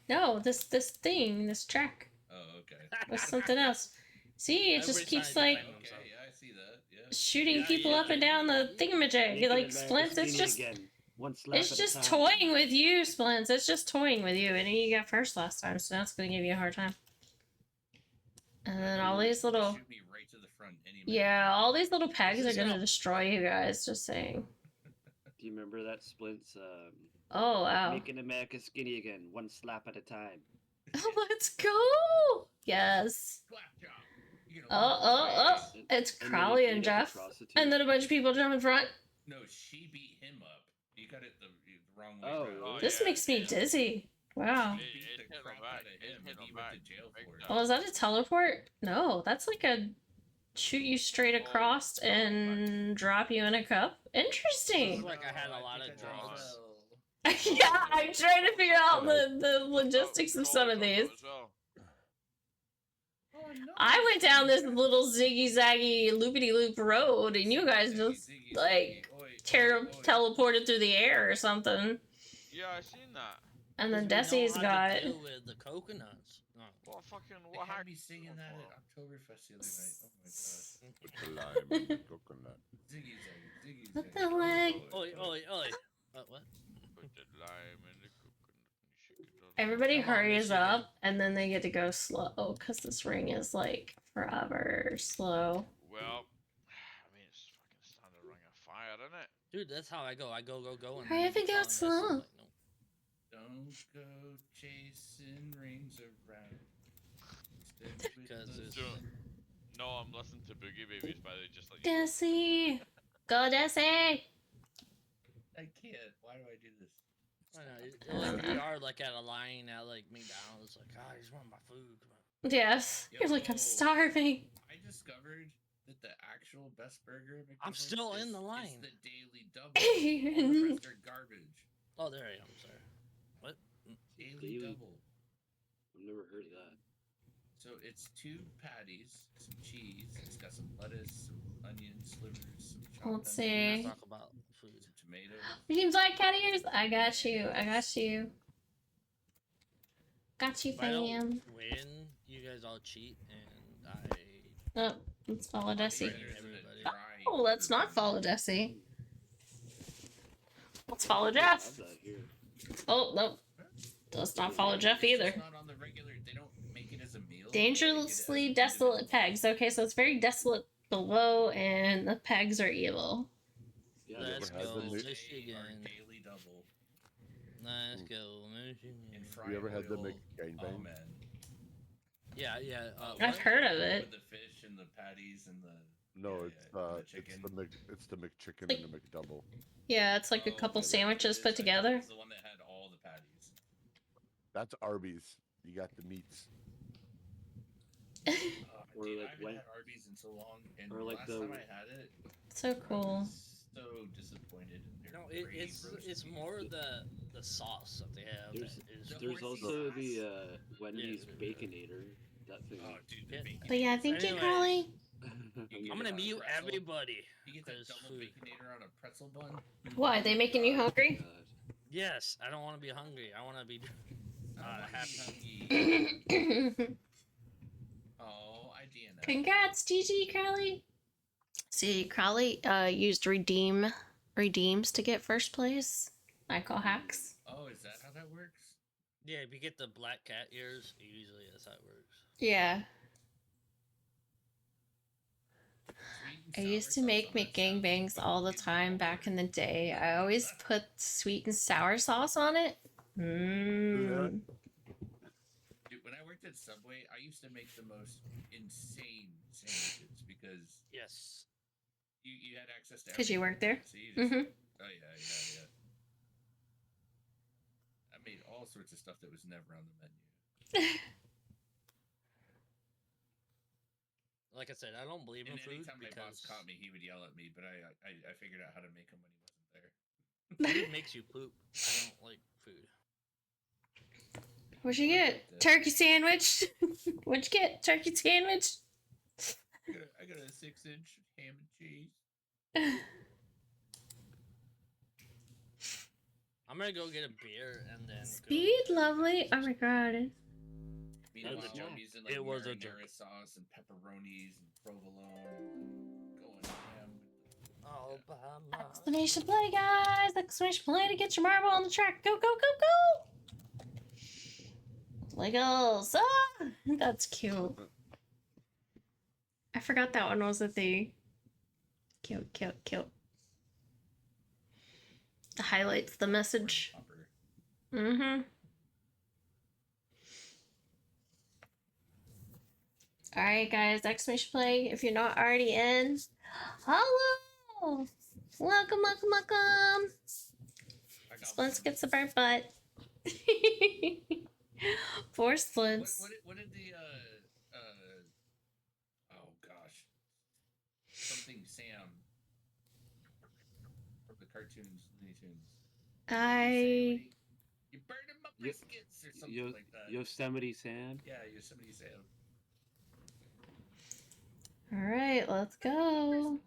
No, this thing, this track Oh, okay. was something else. See, it just Everybody's keeps trying like to defend Okay, yeah, I see that. Yeah. shooting Yeah, people yeah, up and down the thingamajig. Making Like America Splints, it's skinny just again. One slap it's at a just time. toying with you, Splints. It's just toying with you, and you got first last time, so now it's gonna give you a hard time. And then all these little Shoot me right to the front anyway. yeah, all these little pegs are This is gonna how- destroy you guys. Just saying. Do you remember that Splints? Oh wow. Making America skinny again, one slap at a time. Let's go. Yes. Slap chop. You're Oh, gonna love oh, my oh. nuts. It's And then he Crowley beat and up a Jeff. prostitute. And then a bunch of people jump in front. No, she beat him up. You got it the wrong way Oh, around. really? This yeah, makes me yeah. dizzy. Wow. She It- beat it's the hitting crap him back. out of It's him and hitting he him went back. to jail Big for it. time. Oh, is that a teleport? No, that's like a shoot you straight across and drop you in a cup. Interesting. Looks like I had a lot of think I drugs. know. Yeah, I'm trying to figure out the logistics of some of these. Oh, no. I went down this little ziggy zaggy loopity loop road, and you guys just Ziggy, like oi, oi, oi. teleported through the air or something. Yeah, I seen that. And then Because we know Desi's how got. to deal with the coconuts. No. What fucking They what had hack- me singing that at Oktoberfest the other night. Oh my god. With the lime and the coconut. Ziggy zaggy, ziggy What zaggy. the heck? Oi, oi, oi. What? Put the lime in the coconut and shake it all Everybody Come on, hurries Michigan. up, and then they get to go slow because this ring is like forever slow. Well, I mean, it's fucking standard ring of fire, isn't it? Dude, that's how I go. I go. And Hurry then up and go Sean messes, slow. like, no. Don't go chasing rings around. Instead with Because the it's- sun. No, I'm listening to Boogie Babies by the just like you. Desi! Go Desi! I can't. Why do I do this? I know, like, you are like at a line at like McDonald's, like, I just want my food. Come on. Yes. You're like, I'm Yo. starving. I discovered that the actual best burger at I'm McDonald's still in is- the is line. the daily double. All the rest are garbage. Oh, there I am. Sorry. What? Daily Daily- double. I've never heard of that. So it's 2 patties, some cheese. It's got some lettuce, some onion slivers, some chopped Let's onions, see. Talk about food. some tomatoes. Redeems like cat ears. I got you. I got you. Got you, If I don't fam. win, you guys all cheat, and I. Oh, let's follow Desi. Better than a Everybody. dry Oh, let's not burger. follow Desi. Let's follow I Jeff. have that here. Oh, no. Let's not follow Jeff It's either. just not on the regular. They don't make it as a meal. Dangerously They make it as desolate individual. pegs. Okay, so it's very desolate below, and the pegs are evil. Yeah, Let's ever had go, the Mc- Michigan. Our daily double. Let's go, In Michigan. fried You ever had the oil. McGangbang? Oh man. Yeah. I've heard of it. With the fish and the patties and the. No, yeah, it's the it's chicken. the McChicken Like- and the McDouble. Yeah, it's like a Oh, couple okay, sandwiches it put is. together. It's the one that had all the patties. That's Arby's. You got the meats. Oh, Or dude, like I haven't when- had Arby's in so long, and or like last the- time I had it, So I cool. was so disappointed in their No, gravy it's roasted more beef. the sauce that they have. There's, that is The there's horsey also sauce? the Wendy's Yeah. Baconator. That thing. Oh, dude, the Yeah. bacon. But yeah, thank you, Anyways. Crowley. You you I'm gonna got mute pretzel. everybody. You get that 'cause double food. baconator on a pretzel bun. Why? They making you hungry? God. Yes, I don't want to be hungry. I want to be. I don't want to happy. be hungry. Oh, I DNF. Congrats, GG Crowley. See, Crowley used redeems to get first place. I call hacks. Oh, is that how that works? Yeah, if you get the black cat ears, usually that's how it works. Yeah. Sweet and I sour used to sauce make on that McGangbangs sounds all the fucking time back in the hard. day. I always put sweet and sour sauce on it. Mmm. Dude, when I worked at Subway, I used to make the most insane sandwiches because Yes. you had access to. 'Cause you worked there? So you just, Mm-hmm. Oh yeah. I made all sorts of stuff that was never on the menu. Like I said, I don't believe in And food anytime my boss because caught me, he would yell at me. But I figured out how to make them when he wasn't there. food makes you poop. I don't like food. What'd you get? Turkey sandwich. What'd you get? Turkey sandwich. I got a 6-inch ham and cheese. I'm gonna go get a beer and then. Speed, lovely. Oh my god. Meanwhile, Yeah. Joey's in like It was a marinara joke. sauce and pepperonis and provolone, going ham. All by my Exclamation play, guys! Exclamation play to get your marble on the track. Go, go, go, go! Legos! Ah! That's cute. I forgot that one was a thing. Cute, cute, cute. The highlights the message. Mm-hmm. Alright, guys, exclamation play. If you're not already in, hello! Welcome, welcome, welcome! Splints gets the burnt butt. 4 splints. What did the oh gosh, something Sam from the cartoons, Looney Tunes. You burning my biscuits or something like that. Yosemite Sam. Yeah, Yosemite Sam. Alright, let's go.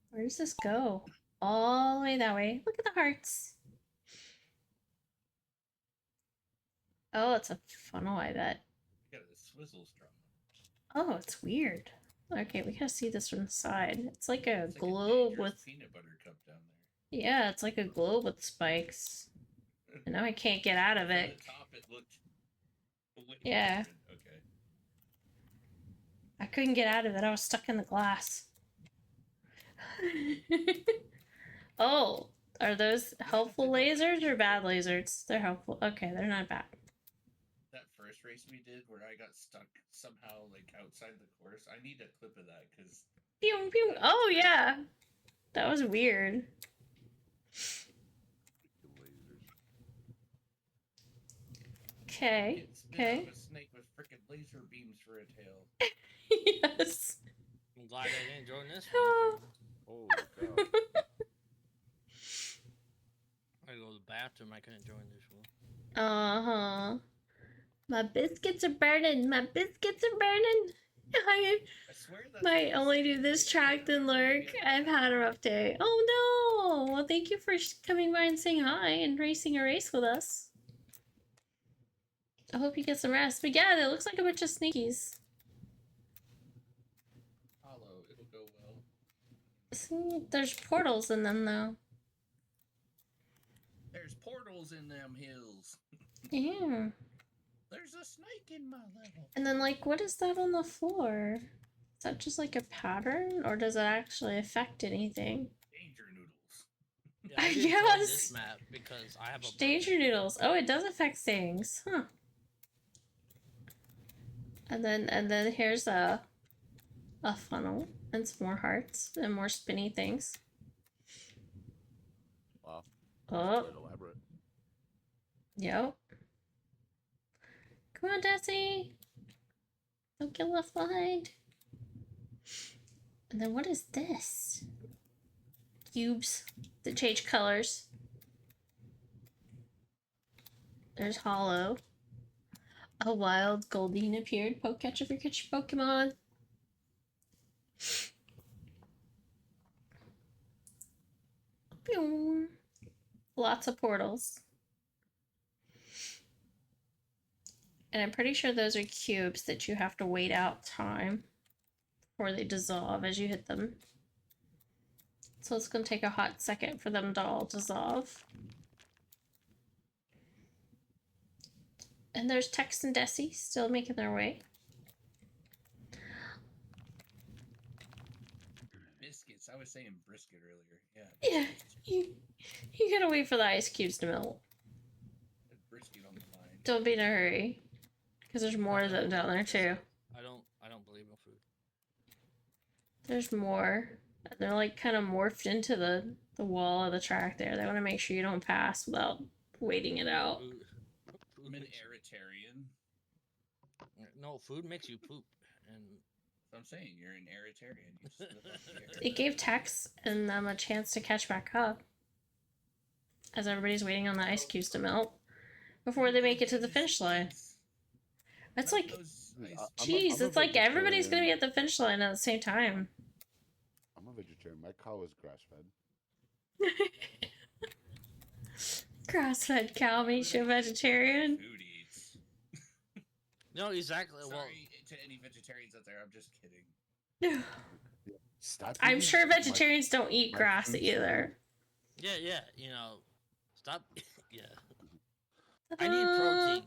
Where does this go? All the way that way. Look at the hearts. Oh, it's a funnel, I bet. You got a swizzle straw. Oh, it's weird. Okay, we gotta see this from the side. It's like a It's like globe dangerous with... peanut butter cup down there. Yeah, it's like a globe with spikes. And now I can't get out of it. From the top, it looked way Yeah. different. Okay. I couldn't get out of it. I was stuck in the glass. Oh, are those helpful lasers or bad lasers? They're helpful. Okay, they're not bad. That first race we did where I got stuck somehow like outside the course. I need a clip of that because. Pew, pew. Oh, yeah. That was weird. Okay. Okay. A snake with freaking laser beams for a tail. Yes. I'm glad I didn't join this one. Holy cow. I go to the bathroom. I couldn't join this one. Uh-huh. My biscuits are burning. My biscuits are burning. I swear that might only do this track then lurk. I've had a rough day. Oh no! Well, thank you for coming by and saying hi and racing a race with us. I hope you get some rest. But yeah, it looks like a bunch of sneakies. Hollow, it'll go well. See, there's portals in them though. There's portals in them hills. Yeah. There's a snake in my level. And then, like, what is that on the floor? Is that just like a pattern, or does it actually affect anything? Danger noodles. Yeah, I didn't join Yes. this map because I have a Danger noodles. Oh, it does affect things, huh? And then here's a funnel and some more hearts and more spinny things. Wow. Oh, Quite elaborate. yep. Come on, Desi. Don't get left behind. And then what is this? Cubes that change colors. There's Hollow. A wild Goldeen appeared. Poke catch if you catch your Pokemon. Pew. Lots of portals. And I'm pretty sure those are cubes that you have to wait out time before they dissolve as you hit them. So it's going to take a hot second for them to all dissolve. And there's Tex and Desi still making their way. Biscuits. I was saying brisket earlier. Yeah. Yeah, you gotta wait for the ice cubes to melt. Brisket on the line. Don't be in a hurry, because there's more of them down there too. I don't believe in food. There's more. They're like kind of morphed into the wall of the track there. They want to make sure you don't pass without waiting it out. I'm an Eritarian. No, food makes you poop, and I'm saying you're an Eritarian. You slip up the air. It gave Tex and them a chance to catch back up as everybody's waiting on the ice cubes to melt before they make it to the finish line. It's like, jeez, it's like everybody's gonna be at the finish line at the same time. I'm a vegetarian. My cow is grass fed. Grass-fed cow makes you a vegetarian. Food eats. no, exactly. Well, Sorry to any vegetarians out there. I'm just kidding. Stop. I'm eating sure my- vegetarians don't eat my grass food either. yeah, you know, stop. Yeah, I need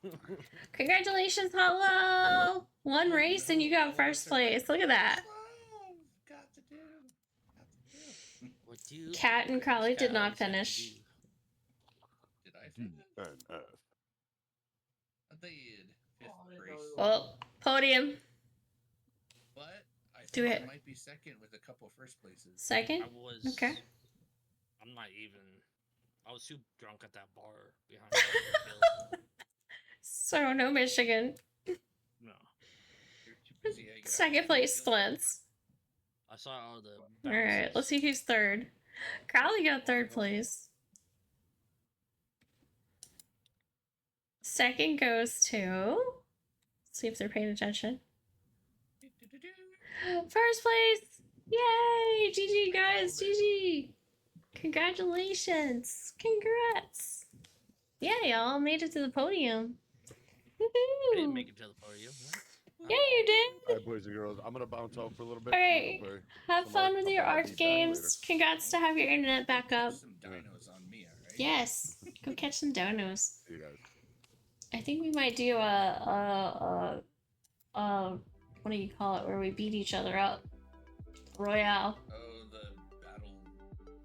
protein. Congratulations, Hello! One race and you got first place. Look at that. Got to do. What do you? Cat and Crowley did not Cows have to finish. do? Did I finish? DNF. I did. Fifth race. Oh, podium. But I Do think it. I might be second with a couple first places. Second? I was. Okay. I'm not even. I was too drunk at that bar behind the hill. So, no Michigan. No, You're too busy hanging out Second with place people. splits. I saw all the. Alright, bounces. let's see who's third. Crowley got third place. Second goes to. Let's see if they're paying attention. First place! Yay! GG, guys! GG! Congratulations! Congrats! Yeah, y'all made it to the podium. I didn't Woohoo! make it to the podium. Yeah, you did! All right, boys and girls. I'm gonna bounce out for a little bit. Alright, I'm gonna play have some fun Ark. with I'll your probably ARC be back games. later. Congrats to have your internet back up. Some dinos on me, alright? Yes, go catch some donos. See you guys. I think we might do what do you call it, where we beat each other up. Royale. Oh, the battle,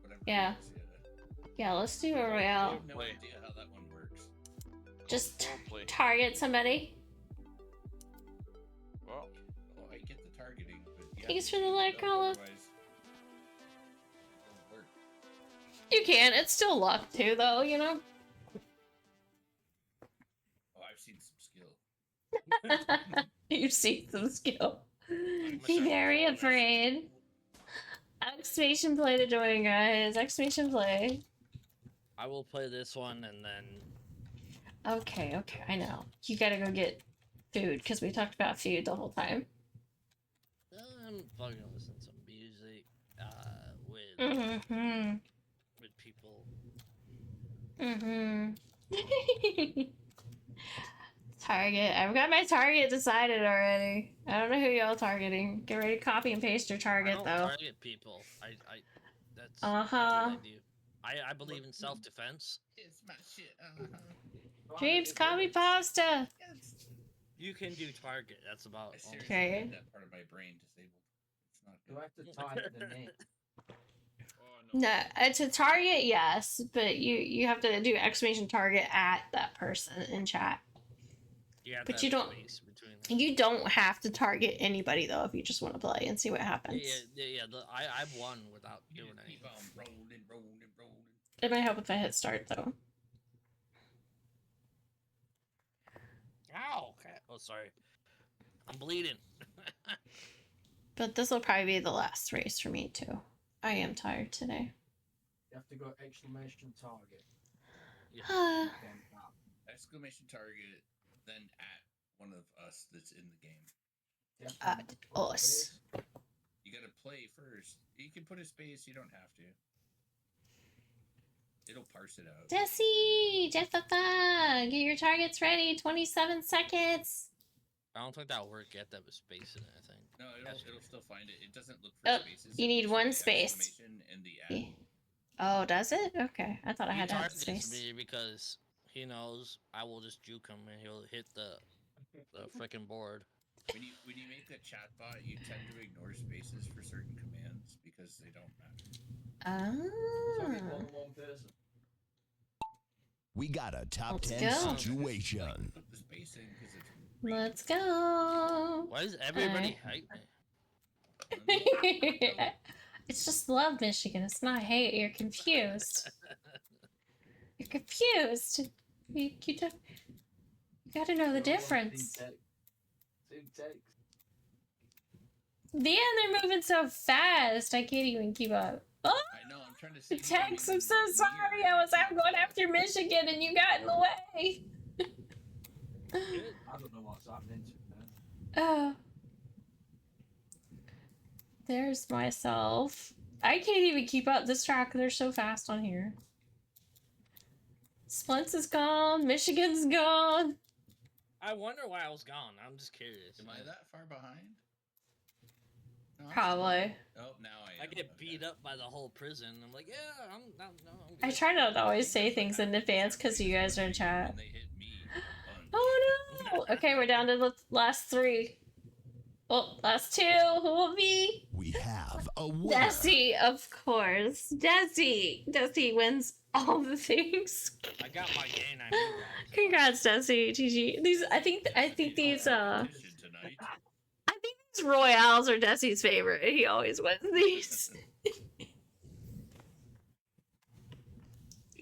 whatever. Yeah. It is, Yeah, let's do a I royale. have no Wait. idea how that one works. Just Roleplay. target somebody. Well, Oh, I get the targeting, but you have Thanks to for the shoot like, it up, Carla. otherwise it won't work. You can. It's still luck too, though. You know. Oh, I've seen some skill. You've seen some skill. gonna Be start very following afraid. Exclamation play to join, guys. Exclamation play. I will play this one and then. Okay, I know. You gotta go get food because we talked about food the whole time. I'm fucking listen to some music with Mm-hmm. with people. Mm-hmm. Target. I've got my target decided already. I don't know who y'all targeting. Get ready to copy and paste your I target don't though. target people. I that's Uh-huh. not what I do. I believe in self-defense. It's my shit. Dreams, copy pasta. Yes. You can do target. That's about I all. seriously Okay. had that part of my brain disabled. It's not Do good. I have to type the name? oh no. No, it's a target, yes, but you have to do exclamation target at that person in chat. You have But to you have don't- space between them. You don't have to target anybody though if you just want to play and see what happens. Yeah. I've won without You doing just keep anything. on rolling. It might help if I hit start though. Ow! Okay. Oh, sorry. I'm bleeding. But this will probably be the last race for me too. I am tired today. You have to go exclamation target. Yeah. Then up. Exclamation target, then at one of us that's in the game. You have to put Us. space. You gotta play first. You can put a space, you don't have to. it'll parse it out. Jesse! Jeffa! Get your targets ready. 27 seconds. I don't think that'll work yet. That was space in it, I think. No, Yes. it'll still find it. It doesn't look for Oh, spaces. you it need looks for one the space. exclamation and the Yeah. at. Oh, does it? Okay. I thought I He had to have targets space. me because he knows I will just juke him and he'll hit the freaking board. When you make a chatbot, you tend to ignore spaces for certain commands because they don't matter. So it's Ah. more than one person. We got a top Let's 10 go. situation. Put the spacing because it's. Let's go. Why does everybody hate me? It's just love, Michigan. It's not hate. You're confused. You're confused. You gotta know the difference. Two takes. Yeah, they're moving so fast. I can't even keep up. Oh, I know. I'm trying to see. Tex, I'm so sorry. I was out going after Michigan and you got in the way. I don't know what's happening to them. Oh. There's myself. I can't even keep up this track. They're so fast on here. Splints is gone. Michigan's gone. I wonder why I was gone. I'm just curious. Am I that far behind? No, I'm Probably. still- Oh, now I am. I get beat up by the whole prison. I'm like, yeah, I'm not. No, I'm I good. try not to always say things in advance because you guys are in chat. And they hit me. Oh no! Okay, we're down to the last 3. Well, last 2. Who will be? We have a winner. Desi, of course. Desi wins all the things. I got my gain. I knew that. Congrats, Desi. GG. These, I think these, these Royales are Desi's favorite. He always wins these.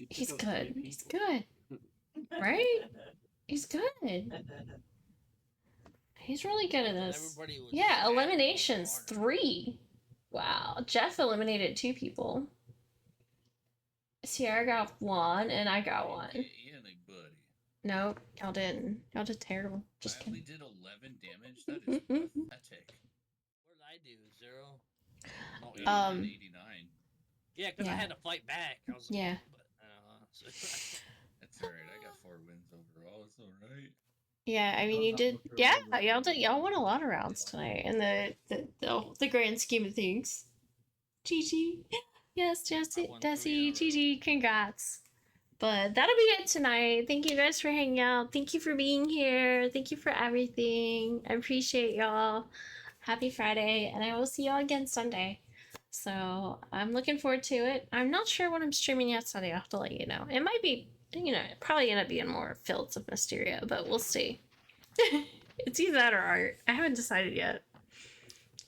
He's good. He's good. Right? He's good. He's really good at this. Everybody was Yeah, sad. eliminations 3. Wow. Jeff eliminated 2 people. Sierra got 1 and I got 1. Yeah, like buddy. Nope, y'all didn't. Y'all did terrible. Just I only kidding. did 11 damage. That is pathetic. What did I do? 0? No, 89. Yeah, because Yeah. I had to fight back. I was like, Yeah. But, so That's alright. I got 4 wins overall. It's alright. Yeah, I mean you did. Yeah, y'all won a lot of rounds tonight in the grand scheme of things. GG. Yes, Jesse, won 3 Desi, in a row. GG, congrats. But that'll be it tonight. Thank you guys for hanging out. Thank you for being here. Thank you for everything. I appreciate y'all. Happy Friday, and I will see y'all again Sunday. So I'm looking forward to it. I'm not sure what I'm streaming yet Sunday. I'll have to let you know. It might be, probably end up being more Fields of Mysteria, but we'll see. It's either that or art. I haven't decided yet.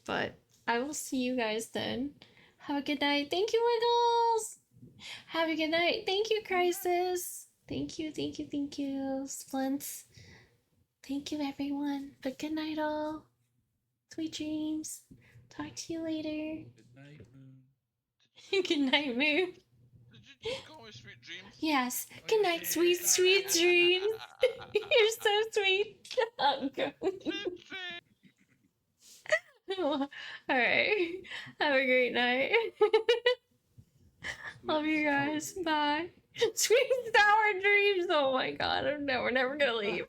But I will see you guys then. Have a good night. Thank you, Wiggles. Have a good night. Thank you, Crisis. Thank you, thank you, thank you, Splints. Thank you, everyone. But good night, all. Sweet dreams. Talk to you later. Good night, Moon. Good night, Moon. Did you just call me sweet dreams? Yes. Good night, sweet, sweet dreams. You're so sweet. Oh, God. All right. Have a great night. Love you guys. Bye. Sweet sour dreams. Oh my God. We're never gonna leave.